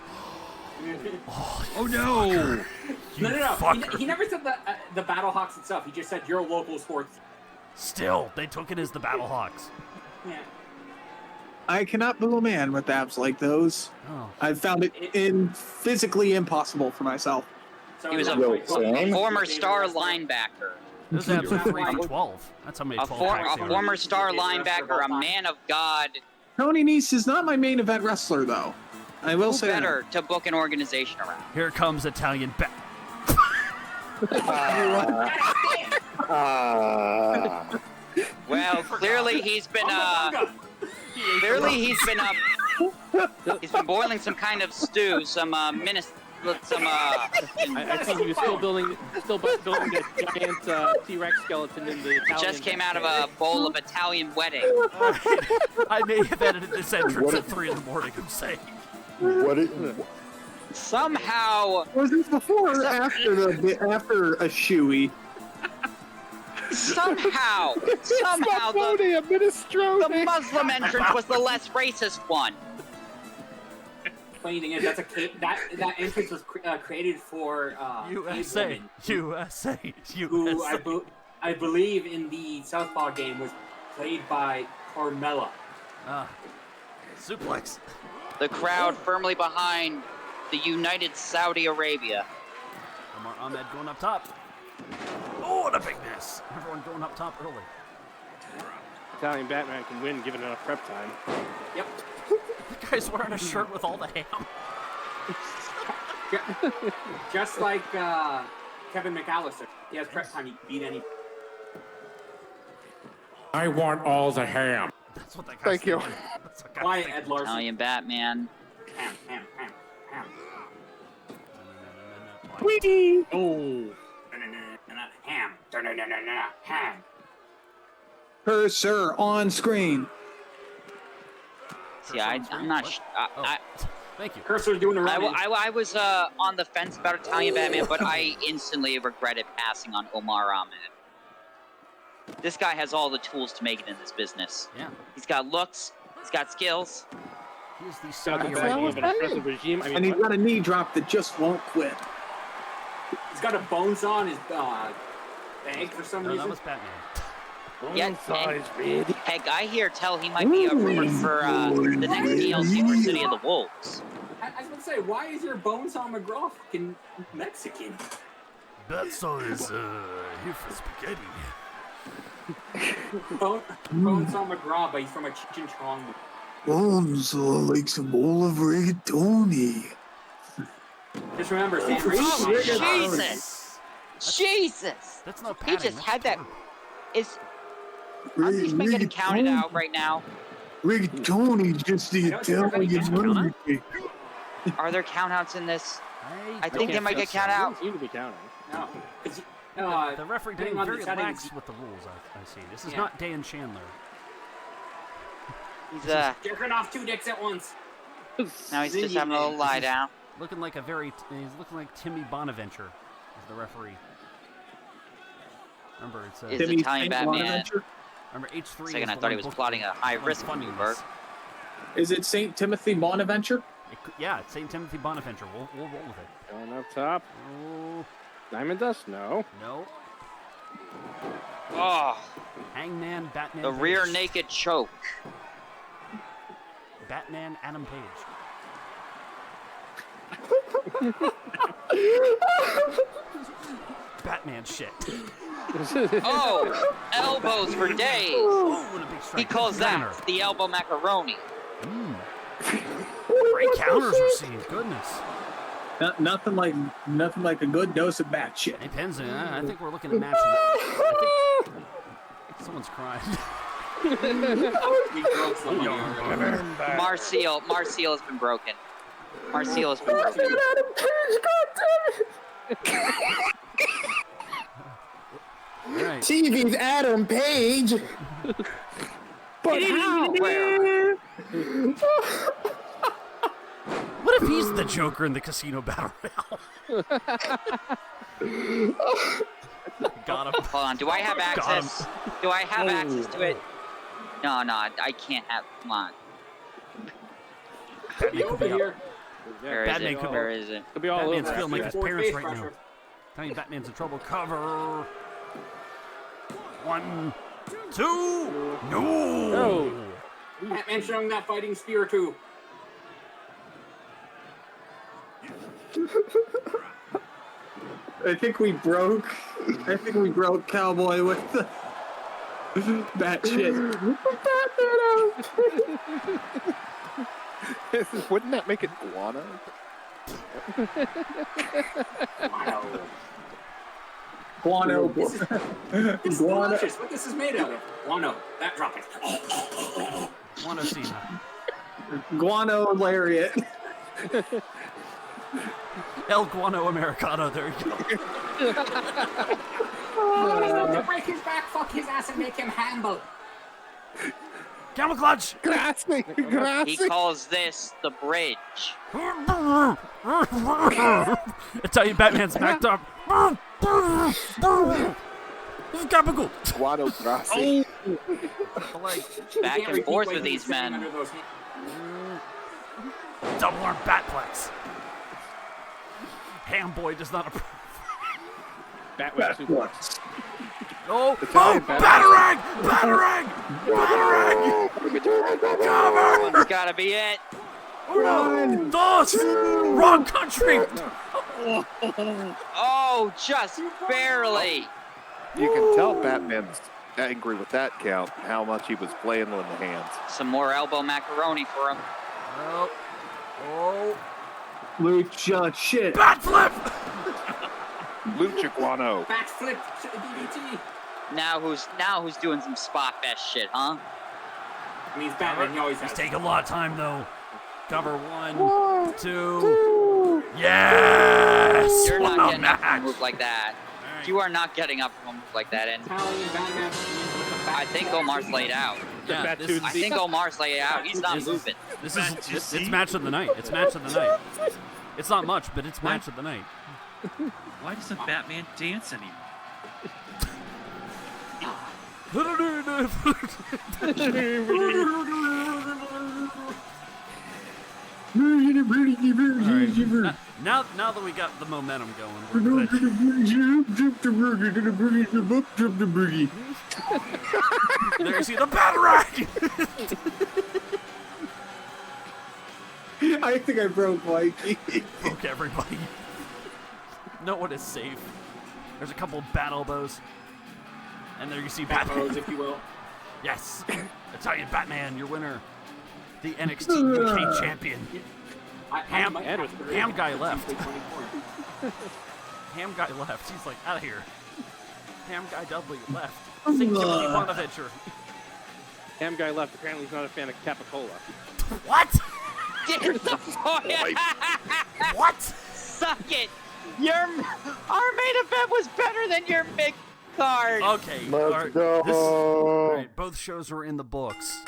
[SPEAKER 7] Oh no!
[SPEAKER 9] No. He never said the Battlehawks itself. He just said your local sports.
[SPEAKER 2] Still, they took it as the Battlehawks.
[SPEAKER 9] Yeah.
[SPEAKER 5] I cannot boo a man with abs like those.
[SPEAKER 2] Oh.
[SPEAKER 5] I've found it physically impossible for myself.
[SPEAKER 9] So
[SPEAKER 8] He was a former star linebacker.
[SPEAKER 2] Those abs are 3 for 12. That's how many 12 packs
[SPEAKER 8] A former star linebacker, a man of God.
[SPEAKER 5] Tony Nese is not my main event wrestler, though. I will
[SPEAKER 8] Who
[SPEAKER 5] say
[SPEAKER 8] better to book an organization around?
[SPEAKER 2] Here comes Italian Bat.
[SPEAKER 8] Well, clearly he's been he's been boiling some kind of stew, some
[SPEAKER 6] I think he was still building a giant T-Rex skeleton in the Italian.
[SPEAKER 8] just came out of a bowl of Italian wedding.
[SPEAKER 2] I may have edited this entrance at 3 in the morning, I'm saying.
[SPEAKER 8] Somehow.
[SPEAKER 5] Was this before or after a shoey?
[SPEAKER 8] Somehow the Muslim entrance was the less racist one.
[SPEAKER 9] Funny thing is, that entrance was created for
[SPEAKER 2] USA.
[SPEAKER 9] who I believe in the Southpaw game was played by Carmella.
[SPEAKER 2] Suplex.
[SPEAKER 8] The crowd firmly behind the United Saudi Arabia.
[SPEAKER 2] Omar Ahmed going up top. Oh, what a big miss. Everyone going up top early.
[SPEAKER 6] Italian Batman can win given enough prep time.
[SPEAKER 9] Yep.
[SPEAKER 2] The guy's wearing a shirt with all the ham.
[SPEAKER 9] Just like Kevin McAllister. He has prep time. He can beat any.
[SPEAKER 4] I want all the ham.
[SPEAKER 2] That's what that guy's
[SPEAKER 11] Thank you.
[SPEAKER 9] Quiet, Ed Larson.
[SPEAKER 8] Italian Batman.
[SPEAKER 9] Ham.
[SPEAKER 5] Whee!
[SPEAKER 9] Oh. Ham. Ham.
[SPEAKER 5] Cursor on screen.
[SPEAKER 8] See, I'm not.
[SPEAKER 2] Thank you.
[SPEAKER 9] Cursor doing the right.
[SPEAKER 8] I was on the fence about Italian Batman, but I instantly regretted passing on Omar Ahmed. This guy has all the tools to make it in this business.
[SPEAKER 2] Yeah.
[SPEAKER 8] He's got looks. He's got skills.
[SPEAKER 2] He's the
[SPEAKER 6] Got
[SPEAKER 2] Saudi
[SPEAKER 6] the backing
[SPEAKER 2] Arabian.
[SPEAKER 6] of an oppressive regime. I mean,
[SPEAKER 5] And he's got a knee drop that just won't quit.
[SPEAKER 9] He's got a bonesaw on his bag for some
[SPEAKER 2] No,
[SPEAKER 9] reason.
[SPEAKER 2] that was Batman.
[SPEAKER 8] Yeah, heck, I hear tell he might be rumored for the next DLC for City of the Wolves.
[SPEAKER 9] I was going to say, why is your Bonesaw McGraw fucking Mexican?
[SPEAKER 2] Batsaw is here for spaghetti.
[SPEAKER 9] Bonesaw McGraw, but he's from a Cheech and Chong.
[SPEAKER 5] Bonesaw like some bowl of rigatoni.
[SPEAKER 9] Just remember, Sam.
[SPEAKER 8] Oh, Jesus! Jesus!
[SPEAKER 2] That's not
[SPEAKER 8] He
[SPEAKER 2] patting.
[SPEAKER 8] just
[SPEAKER 2] that's
[SPEAKER 8] had that.
[SPEAKER 2] pork.
[SPEAKER 8] Aren't these men getting counted out right now?
[SPEAKER 5] Rigatoni, just the Italian money.
[SPEAKER 8] Are there countouts in this? I
[SPEAKER 6] don't
[SPEAKER 8] think they might
[SPEAKER 6] think
[SPEAKER 8] get
[SPEAKER 6] so.
[SPEAKER 8] counted
[SPEAKER 6] They
[SPEAKER 8] out.
[SPEAKER 6] don't seem to be counting.
[SPEAKER 9] No.
[SPEAKER 2] The referee getting
[SPEAKER 9] on
[SPEAKER 2] very
[SPEAKER 9] the settings,
[SPEAKER 2] lax with the rules, I see. This is
[SPEAKER 9] Yeah.
[SPEAKER 2] not Dan Chandler.
[SPEAKER 8] He's
[SPEAKER 9] jerking off 2 dicks at once.
[SPEAKER 8] now he's just having a little lie down.
[SPEAKER 2] Looking like he's looking like Timmy Bonaventure is the referee. Remember, it's
[SPEAKER 8] Is Italian Batman.
[SPEAKER 2] Remember, H3.
[SPEAKER 8] Second, I thought he was plotting a high-risk maneuver.
[SPEAKER 5] Is it St. Timothy Bonaventure?
[SPEAKER 2] Yeah, it's St. Timothy Bonaventure. We'll roll with it.
[SPEAKER 6] Going up top.
[SPEAKER 2] Oh.
[SPEAKER 6] Diamond Dust? No.
[SPEAKER 2] No.
[SPEAKER 8] Oh,
[SPEAKER 2] Hangman, Batman.
[SPEAKER 8] the rear
[SPEAKER 2] Page.
[SPEAKER 8] naked choke.
[SPEAKER 2] Batman, Adam Page. Batman shit.
[SPEAKER 8] Oh, elbows for days.
[SPEAKER 2] Oh, what a big strike.
[SPEAKER 8] He calls
[SPEAKER 2] Counter.
[SPEAKER 8] that the elbow macaroni.
[SPEAKER 2] Great counters we're seeing. Goodness.
[SPEAKER 5] Nothing like a good dose of bat shit.
[SPEAKER 2] Depends. I think we're looking at match. I think someone's crying.
[SPEAKER 8] Marcial has been broken. Marcial has been broken.
[SPEAKER 2] Right.
[SPEAKER 5] TV's Adam Page.
[SPEAKER 8] But how? Where?
[SPEAKER 2] What if he's the Joker in the casino battle royale? Got him.
[SPEAKER 8] Hold on. Do I have access? Do I have access to it? No, I can't have. Come on.
[SPEAKER 9] Over here.
[SPEAKER 8] Where is
[SPEAKER 2] Batman
[SPEAKER 8] it?
[SPEAKER 2] could be-
[SPEAKER 8] Where is it?
[SPEAKER 6] Could be all
[SPEAKER 2] Batman's
[SPEAKER 6] over.
[SPEAKER 2] feeling like his parents right now.
[SPEAKER 9] pressure.
[SPEAKER 2] Telling you Batman's in trouble. Cover. 1, 2. No.
[SPEAKER 9] Batman showing that fighting spear too.
[SPEAKER 5] I think we broke Cowboy with the bat shit.
[SPEAKER 11] Wouldn't that make it guano?
[SPEAKER 5] Guano.
[SPEAKER 9] It's
[SPEAKER 5] Guano.
[SPEAKER 9] delicious. What this is made out of? Guano. That drop it.
[SPEAKER 2] Guano Cena.
[SPEAKER 5] Guano lariat.
[SPEAKER 2] El Guano Americano. There you go.
[SPEAKER 9] Oh, he's going to break his back, fuck his ass, and make him humble.
[SPEAKER 2] Camel clutch.
[SPEAKER 11] Grazie.
[SPEAKER 8] He calls this the bridge.
[SPEAKER 2] Italian Batman's backed up. This is Gabagool.
[SPEAKER 11] Guano grazie.
[SPEAKER 8] Back and forth with these men.
[SPEAKER 2] Double arm Batplex. Hamboy does not approve.
[SPEAKER 6] Batwing suplex.
[SPEAKER 2] Oh,
[SPEAKER 11] Italian
[SPEAKER 2] Batarang! Batarang! Batarang! Cover!
[SPEAKER 8] One's gotta be it.
[SPEAKER 2] One, dos, wrong country.
[SPEAKER 8] Oh, just barely.
[SPEAKER 11] You can tell Batman's angry with that count, how much he was playing in the hands.
[SPEAKER 8] Some more elbow macaroni for him.
[SPEAKER 2] Oh,
[SPEAKER 5] Lucha shit.
[SPEAKER 2] bat flip.
[SPEAKER 11] Lucha Guano.
[SPEAKER 9] Backflip DDT.
[SPEAKER 8] Now who's doing some spot fest shit, huh?
[SPEAKER 9] I mean, he's Batman. He always
[SPEAKER 2] He's
[SPEAKER 9] has.
[SPEAKER 2] taking a lot of time though. Cover 1, 2. Yes.
[SPEAKER 8] You're not
[SPEAKER 2] Wow,
[SPEAKER 8] getting up from a
[SPEAKER 2] match.
[SPEAKER 8] move like that. You are not getting up from a move like that, and
[SPEAKER 9] Italian Batman.
[SPEAKER 8] I think Omar's laid out.
[SPEAKER 2] Yeah, this,
[SPEAKER 8] I think Omar's laid out. He's not moving.
[SPEAKER 2] this is it's match of the night. It's match of the night. It's not much, but it's match of the night.
[SPEAKER 7] Why doesn't Batman dance anymore?
[SPEAKER 2] Now that we got the momentum going, we're good. There you see the Batarang!
[SPEAKER 5] I think I broke Mikey.
[SPEAKER 2] Broke everybody. No one is safe. There's a couple bat elbows. And there you see Batman.
[SPEAKER 9] Elbows, if you will.
[SPEAKER 2] Yes. Italian Batman, your winner. The NXT UK champion. Ham guy left. Ham guy left. He's like, out of here. Ham guy Dudley left. Sing Timothy Bonaventure.
[SPEAKER 6] Ham guy left. Apparently he's not a fan of Capicola.
[SPEAKER 2] What?
[SPEAKER 8] Get the fuck
[SPEAKER 2] What?
[SPEAKER 8] Suck it! Our main event was better than your mid card.
[SPEAKER 2] Okay.
[SPEAKER 11] Let's go.
[SPEAKER 2] All right, both shows are in the books.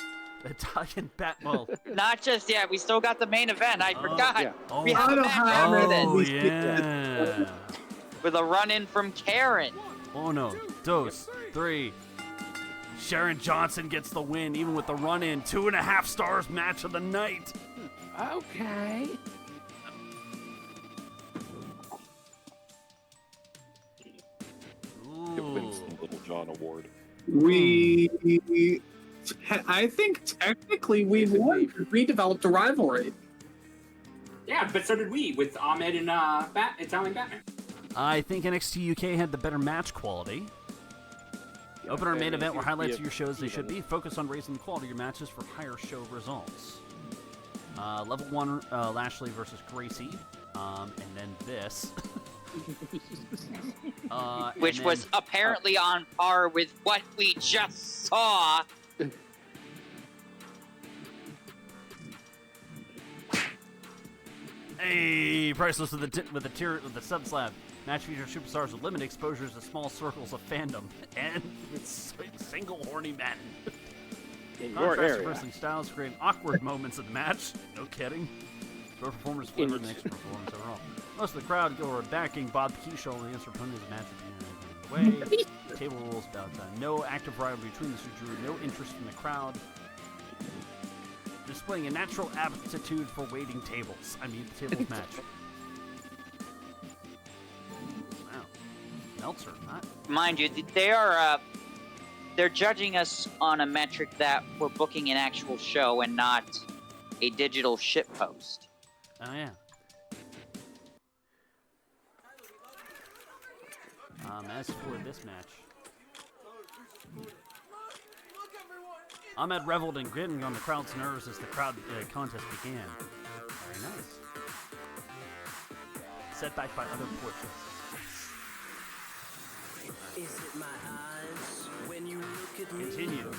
[SPEAKER 2] Italian Batman.
[SPEAKER 8] Not just yet. We still got the main event. I forgot.
[SPEAKER 6] yeah.
[SPEAKER 8] We have a match after
[SPEAKER 2] Oh,
[SPEAKER 8] this.
[SPEAKER 2] yeah.
[SPEAKER 8] With a run-in from Karen.
[SPEAKER 2] Oh, no. Dos, 3. Sharon Johnson gets the win, even with the run-in. 2.5 stars match of the night.
[SPEAKER 6] Okay.
[SPEAKER 11] It wins the Little John Award.
[SPEAKER 5] I think technically we won. We developed a rivalry.
[SPEAKER 9] Yeah, but so did we with Ahmed and Italian Batman.
[SPEAKER 2] I think NXT UK had the better match quality. Open our main event where highlights of your shows they should be. Focus on raising the quality of your matches for higher show results. Level 1, Lashley versus Gracie. And then this.
[SPEAKER 8] Which was apparently on par with what we just saw.
[SPEAKER 2] Hey, priceless with the sub slab. Match features superstars with limited exposures to small circles of fandom and with single horny men.
[SPEAKER 6] In your
[SPEAKER 2] Contrast
[SPEAKER 6] area.
[SPEAKER 2] wrestling styles create awkward moments in the match. No kidding. Both performers deliver the next performance overall. Most of the crowd go backing Bob Keisha against their opponent's match at the end of the way. Table rules about no active rivalry between the two drew no interest from the crowd. Displaying a natural aptitude for waiting tables. Tables match. Wow. Meltzer, not.
[SPEAKER 8] Mind you, they are they're judging us on a metric that we're booking an actual show and not a digital shitpost.
[SPEAKER 2] Oh, yeah. As for this match, Ahmed reveled in gritting on the crowd's nerves as the contest began. Very nice. Set back by other portraits.
[SPEAKER 14] Is it my eyes when you look at me?
[SPEAKER 2] Continue.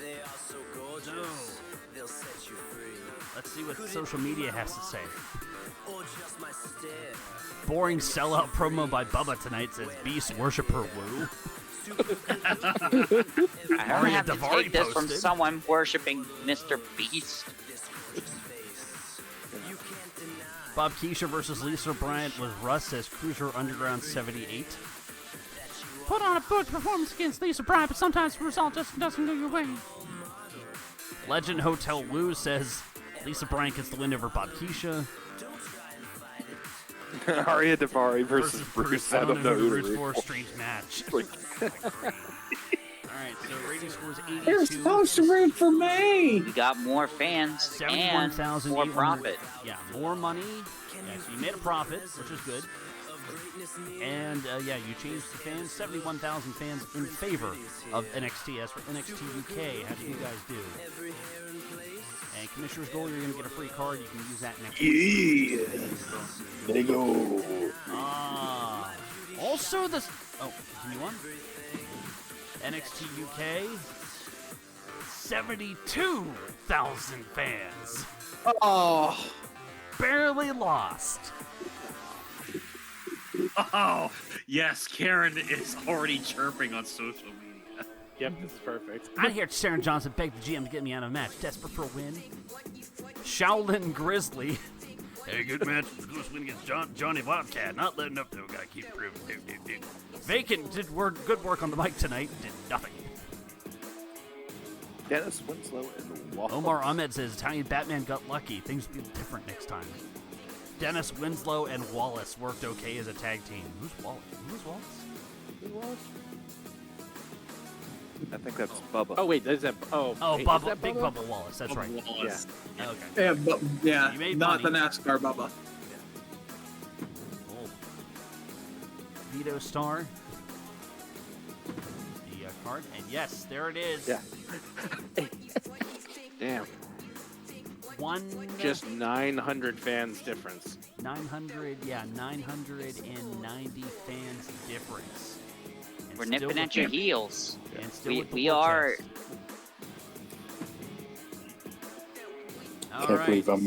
[SPEAKER 14] They are so gorgeous. They'll set you free.
[SPEAKER 2] Let's see what social media has to say.
[SPEAKER 14] Or just my stare.
[SPEAKER 2] Boring sellout promo by Bubba tonight says Beast Worshipper Woo.
[SPEAKER 8] I don't have to
[SPEAKER 2] Davari
[SPEAKER 8] take this from
[SPEAKER 2] posted.
[SPEAKER 8] someone worshiping Mr. Beast.
[SPEAKER 2] Bob Keisha versus Lisa Bryant was Russ says Cruiser Underground 78. Put on a good performance against Lisa Bryant, but sometimes the result just doesn't go your way. Legend Hotel Woo says Lisa Bryant gets the win over Bob Keisha.
[SPEAKER 11] Arya Davari versus Bruce. I don't know who to root
[SPEAKER 2] for.
[SPEAKER 11] for.
[SPEAKER 2] Strange match. Alright, so rating scores 82.
[SPEAKER 5] You're supposed to root for me.
[SPEAKER 8] We got more fans and more profit.
[SPEAKER 2] Yeah, more money. Yeah, so you made a profit, which is good. And yeah, you changed the fans. 71,000 fans in favor of NXT. As for NXT UK, how do you guys do? And Commissioner's Goal, you're going to get a free card. You can use that next week.
[SPEAKER 12] There you go.
[SPEAKER 2] Also, this. Oh, continue on. NXT UK, 72,000 fans.
[SPEAKER 5] Oh.
[SPEAKER 2] Barely lost.
[SPEAKER 7] Oh, yes, Karen is already chirping on social media.
[SPEAKER 6] Yep, this is perfect.
[SPEAKER 2] I hear Sharon Johnson begged the GM to get me out of a match. Desperate for a win. Shaolin Grizzly. Hey, good match. Goose win against Johnny Wildcat. Not letting up, though. Gotta keep improving. Vacant did good work on the mic tonight. Did nothing.
[SPEAKER 11] Dennis Winslow and Wallace.
[SPEAKER 2] Omar Ahmed says Italian Batman got lucky. Things will be different next time. Dennis Winslow and Wallace worked okay as a tag team. Who's Wallace?
[SPEAKER 11] I think that's Bubba.
[SPEAKER 6] Oh wait, is that? Oh, wait,
[SPEAKER 2] Bubba,
[SPEAKER 6] is that
[SPEAKER 2] Big
[SPEAKER 6] Bubba?
[SPEAKER 2] Bubba Wallace. That's right.
[SPEAKER 7] Wallace.
[SPEAKER 2] Yeah. Okay.
[SPEAKER 5] Yeah, but
[SPEAKER 2] You made
[SPEAKER 5] not
[SPEAKER 2] money.
[SPEAKER 5] the NASCAR Bubba.
[SPEAKER 2] Cool. Vito Star. The card, and yes, there it is.
[SPEAKER 6] Yeah. Damn. Just 900 fans difference.
[SPEAKER 2] 990 fans difference. And
[SPEAKER 8] We're
[SPEAKER 2] still
[SPEAKER 8] nipping
[SPEAKER 2] with
[SPEAKER 8] at your
[SPEAKER 2] the-
[SPEAKER 8] heels.
[SPEAKER 2] And still with the
[SPEAKER 8] We
[SPEAKER 2] war
[SPEAKER 8] are.
[SPEAKER 2] chest. All
[SPEAKER 12] Can't
[SPEAKER 2] right.
[SPEAKER 12] believe I'm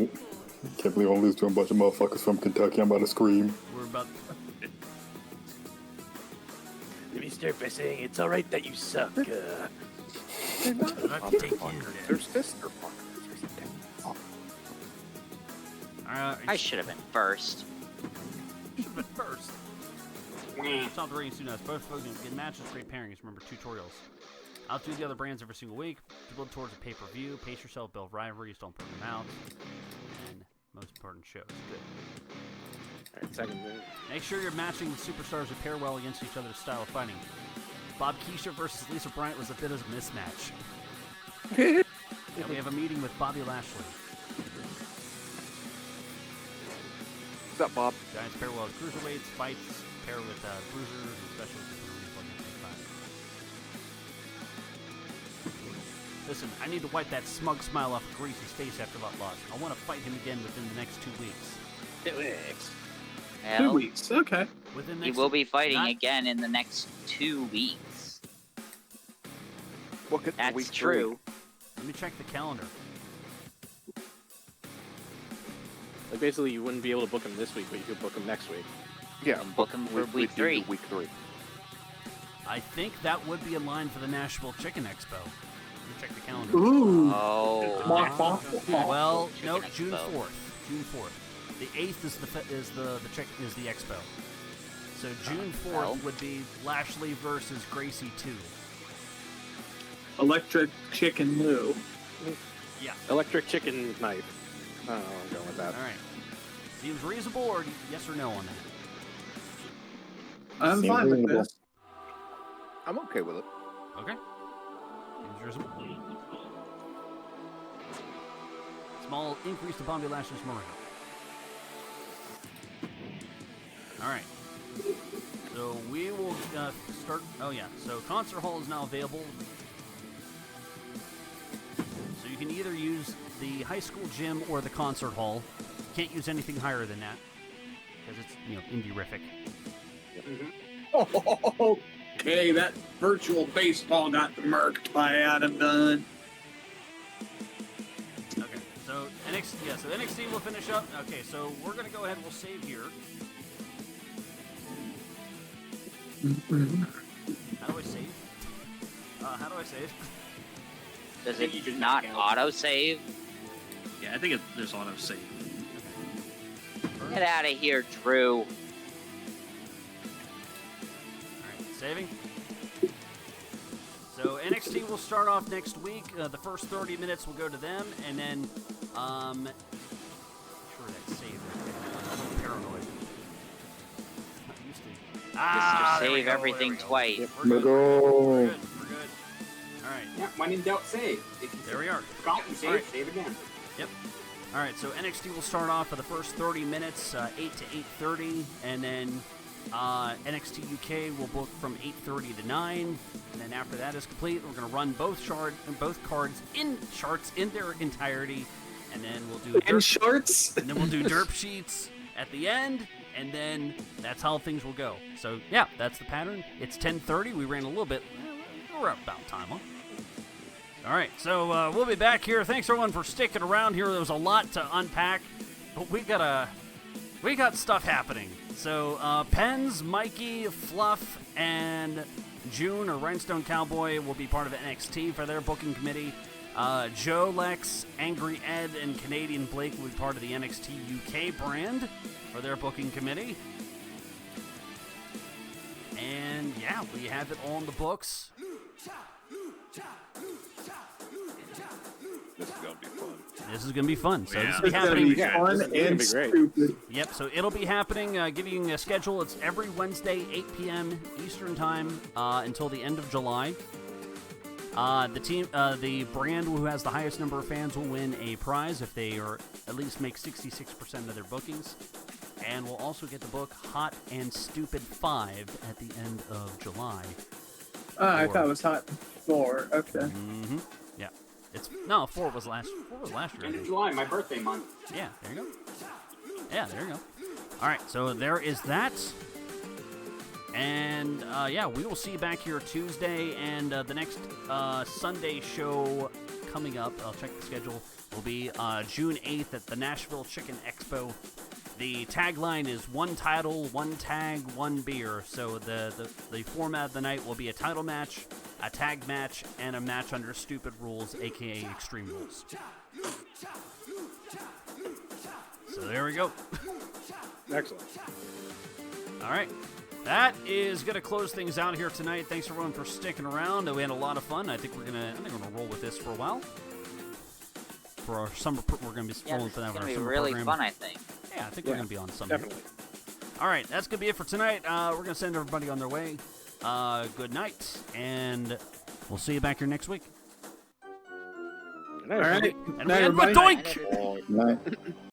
[SPEAKER 12] losing to a bunch of motherfuckers from Kentucky. I'm about to scream.
[SPEAKER 2] We're about.
[SPEAKER 6] Let me start by saying it's all right that you suck.
[SPEAKER 11] They're not
[SPEAKER 2] They're
[SPEAKER 11] They're sister fuckers.
[SPEAKER 8] I should have been first.
[SPEAKER 2] Should have been first. Stop the ratings soon as both folks get matches, great pairings. Remember tutorials. I'll do the other brands every single week to build towards a pay-per-view. Pace yourself, build rivalries, don't put them out. And most important shows. Good.
[SPEAKER 6] Alright, second move.
[SPEAKER 2] Make sure you're matching the superstars who pair well against each other's style of fighting. Bob Keisha versus Lisa Bryant was a bit of a mismatch. And we have a meeting with Bobby Lashley.
[SPEAKER 11] What's up, Bob?
[SPEAKER 2] Giants pair well as cruiserweights, fights pair with bruisers and specialists. Listen, I need to wipe that smug smile off of Greasy's face after that loss. I want to fight him again within the next 2 weeks.
[SPEAKER 6] 2 weeks.
[SPEAKER 5] 2 weeks, okay.
[SPEAKER 2] Within
[SPEAKER 8] He
[SPEAKER 2] next,
[SPEAKER 8] will be fighting
[SPEAKER 2] not-
[SPEAKER 8] again in the next 2 weeks.
[SPEAKER 11] Look at
[SPEAKER 8] That's
[SPEAKER 11] week
[SPEAKER 8] true.
[SPEAKER 2] Let me check the calendar.
[SPEAKER 6] Like basically, you wouldn't be able to book him this week, but you could book him next week.
[SPEAKER 11] Yeah,
[SPEAKER 8] And book him for
[SPEAKER 11] we
[SPEAKER 8] week
[SPEAKER 11] do
[SPEAKER 8] 3.
[SPEAKER 11] Week 3.
[SPEAKER 2] I think that would be in line for the Nashville Chicken Expo. Let me check the calendar.
[SPEAKER 5] Ooh.
[SPEAKER 8] Oh.
[SPEAKER 2] Well, no,
[SPEAKER 8] Chicken
[SPEAKER 2] June
[SPEAKER 8] Expo.
[SPEAKER 2] 4th. June 4th. The 8th is the expo. So June 4th
[SPEAKER 8] well.
[SPEAKER 2] would be Lashley versus Gracie 2.
[SPEAKER 5] Electric Chicken Lou.
[SPEAKER 2] Yeah.
[SPEAKER 6] Electric chicken knife. I don't know where I'm going with that.
[SPEAKER 2] All right. Seems reasonable, or yes or no on that?
[SPEAKER 5] I'm
[SPEAKER 12] Seems
[SPEAKER 5] fine with
[SPEAKER 12] reasonable.
[SPEAKER 5] this.
[SPEAKER 11] I'm okay with it.
[SPEAKER 2] Okay. Seems reasonable. Small increase to Bobby Lashley's morale. All right. So we will start. Oh yeah. So concert hall is now available. So you can either use the high school gym or the concert hall. Can't use anything higher than that because it's indie-rific.
[SPEAKER 5] Okay, that virtual baseball got murked by Adam Dunn.
[SPEAKER 2] Okay. So NXT. Yeah. So NXT will finish up. Okay. So we're gonna go ahead and we'll save here. How do I save? How do I save?
[SPEAKER 8] Does
[SPEAKER 9] think you
[SPEAKER 8] it
[SPEAKER 9] just
[SPEAKER 8] not
[SPEAKER 9] knock out.
[SPEAKER 8] auto-save?
[SPEAKER 7] Yeah, I think there's auto save.
[SPEAKER 8] Get out of here, Drew.
[SPEAKER 2] All right, saving. So NXT will start off next week. The first 30 minutes will go to them, and then, sure that's saved. I'm a little paranoid. Not used to.
[SPEAKER 8] Mr.
[SPEAKER 2] There we
[SPEAKER 8] Save
[SPEAKER 2] go,
[SPEAKER 8] everything
[SPEAKER 2] there we go.
[SPEAKER 8] twice.
[SPEAKER 2] We're good. We're good. We're good. All right.
[SPEAKER 9] Yeah, when in doubt, save. If you
[SPEAKER 2] There we are.
[SPEAKER 9] forgot you save,
[SPEAKER 2] Alright.
[SPEAKER 9] save again.
[SPEAKER 2] Yep. All right, so NXT will start off for the first 30 minutes, 8 to 8:30, and then NXT UK will book from 8:30 to 9, and then after that is complete, we're going to run both cards in charts in their entirety, and then we'll do
[SPEAKER 5] shorts,
[SPEAKER 2] and then we'll do derp sheets at the end, and then that's how things will go. So yeah, that's the pattern. It's 10:30. We ran a little bit. We're about time, huh? All right, so we'll be back here. Thanks everyone for sticking around here. There was a lot to unpack, but we got stuff happening. So Pens, Mikey, Fluff, and June or Rhinestone Cowboy will be part of NXT for their booking committee. JoeLex, Angry Ed, and Canadian Blake will be part of the NXT UK brand for their booking committee. And yeah, we have it all in the books.
[SPEAKER 11] This is gonna be fun.
[SPEAKER 2] This is going to be fun. So this will be
[SPEAKER 5] It's gonna
[SPEAKER 2] happening.
[SPEAKER 5] be fun
[SPEAKER 11] This is gonna
[SPEAKER 5] and
[SPEAKER 11] be great.
[SPEAKER 5] stupid.
[SPEAKER 2] Yep, so it'll be happening, giving you a schedule. It's every Wednesday, 8 p.m. Eastern Time until the end of July. The brand who has the highest number of fans will win a prize if they at least make 66% of their bookings. And we'll also get the book Hot and Stupid 5 at the end of July.
[SPEAKER 5] I thought it was Hot 4. Okay.
[SPEAKER 2] Mm-hmm. Yeah. 4 was last year. I
[SPEAKER 9] End of
[SPEAKER 2] think.
[SPEAKER 9] July, my birthday month.
[SPEAKER 2] Yeah, there you go. Yeah, there you go. All right, so there is that. And, we will see you back here Tuesday. And the next Sunday show coming up, I'll check the schedule, will be June 8th at the Nashville Chicken Expo. The tagline is one title, one tag, one beer. So the format of the night will be a title match, a tag match, and a match under stupid rules, a.k.a. Extreme Rules. So there we go.
[SPEAKER 6] Excellent.
[SPEAKER 2] All right. That is going to close things out here tonight. Thanks everyone for sticking around. We had a lot of fun. I think we're gonna roll with this for a while. For our summer, we're going to be rolling for that.
[SPEAKER 8] It's
[SPEAKER 2] Our
[SPEAKER 8] going to be
[SPEAKER 2] summer
[SPEAKER 8] really
[SPEAKER 2] program.
[SPEAKER 8] fun, I think.
[SPEAKER 2] Yeah, I think we're going to be on Sunday.
[SPEAKER 6] Definitely.
[SPEAKER 2] All right, that's going to be it for tonight. We're going to send everybody on their way. Good night, and we'll see you back here next week.
[SPEAKER 5] All right.
[SPEAKER 2] And we end with Doink!
[SPEAKER 12] Night.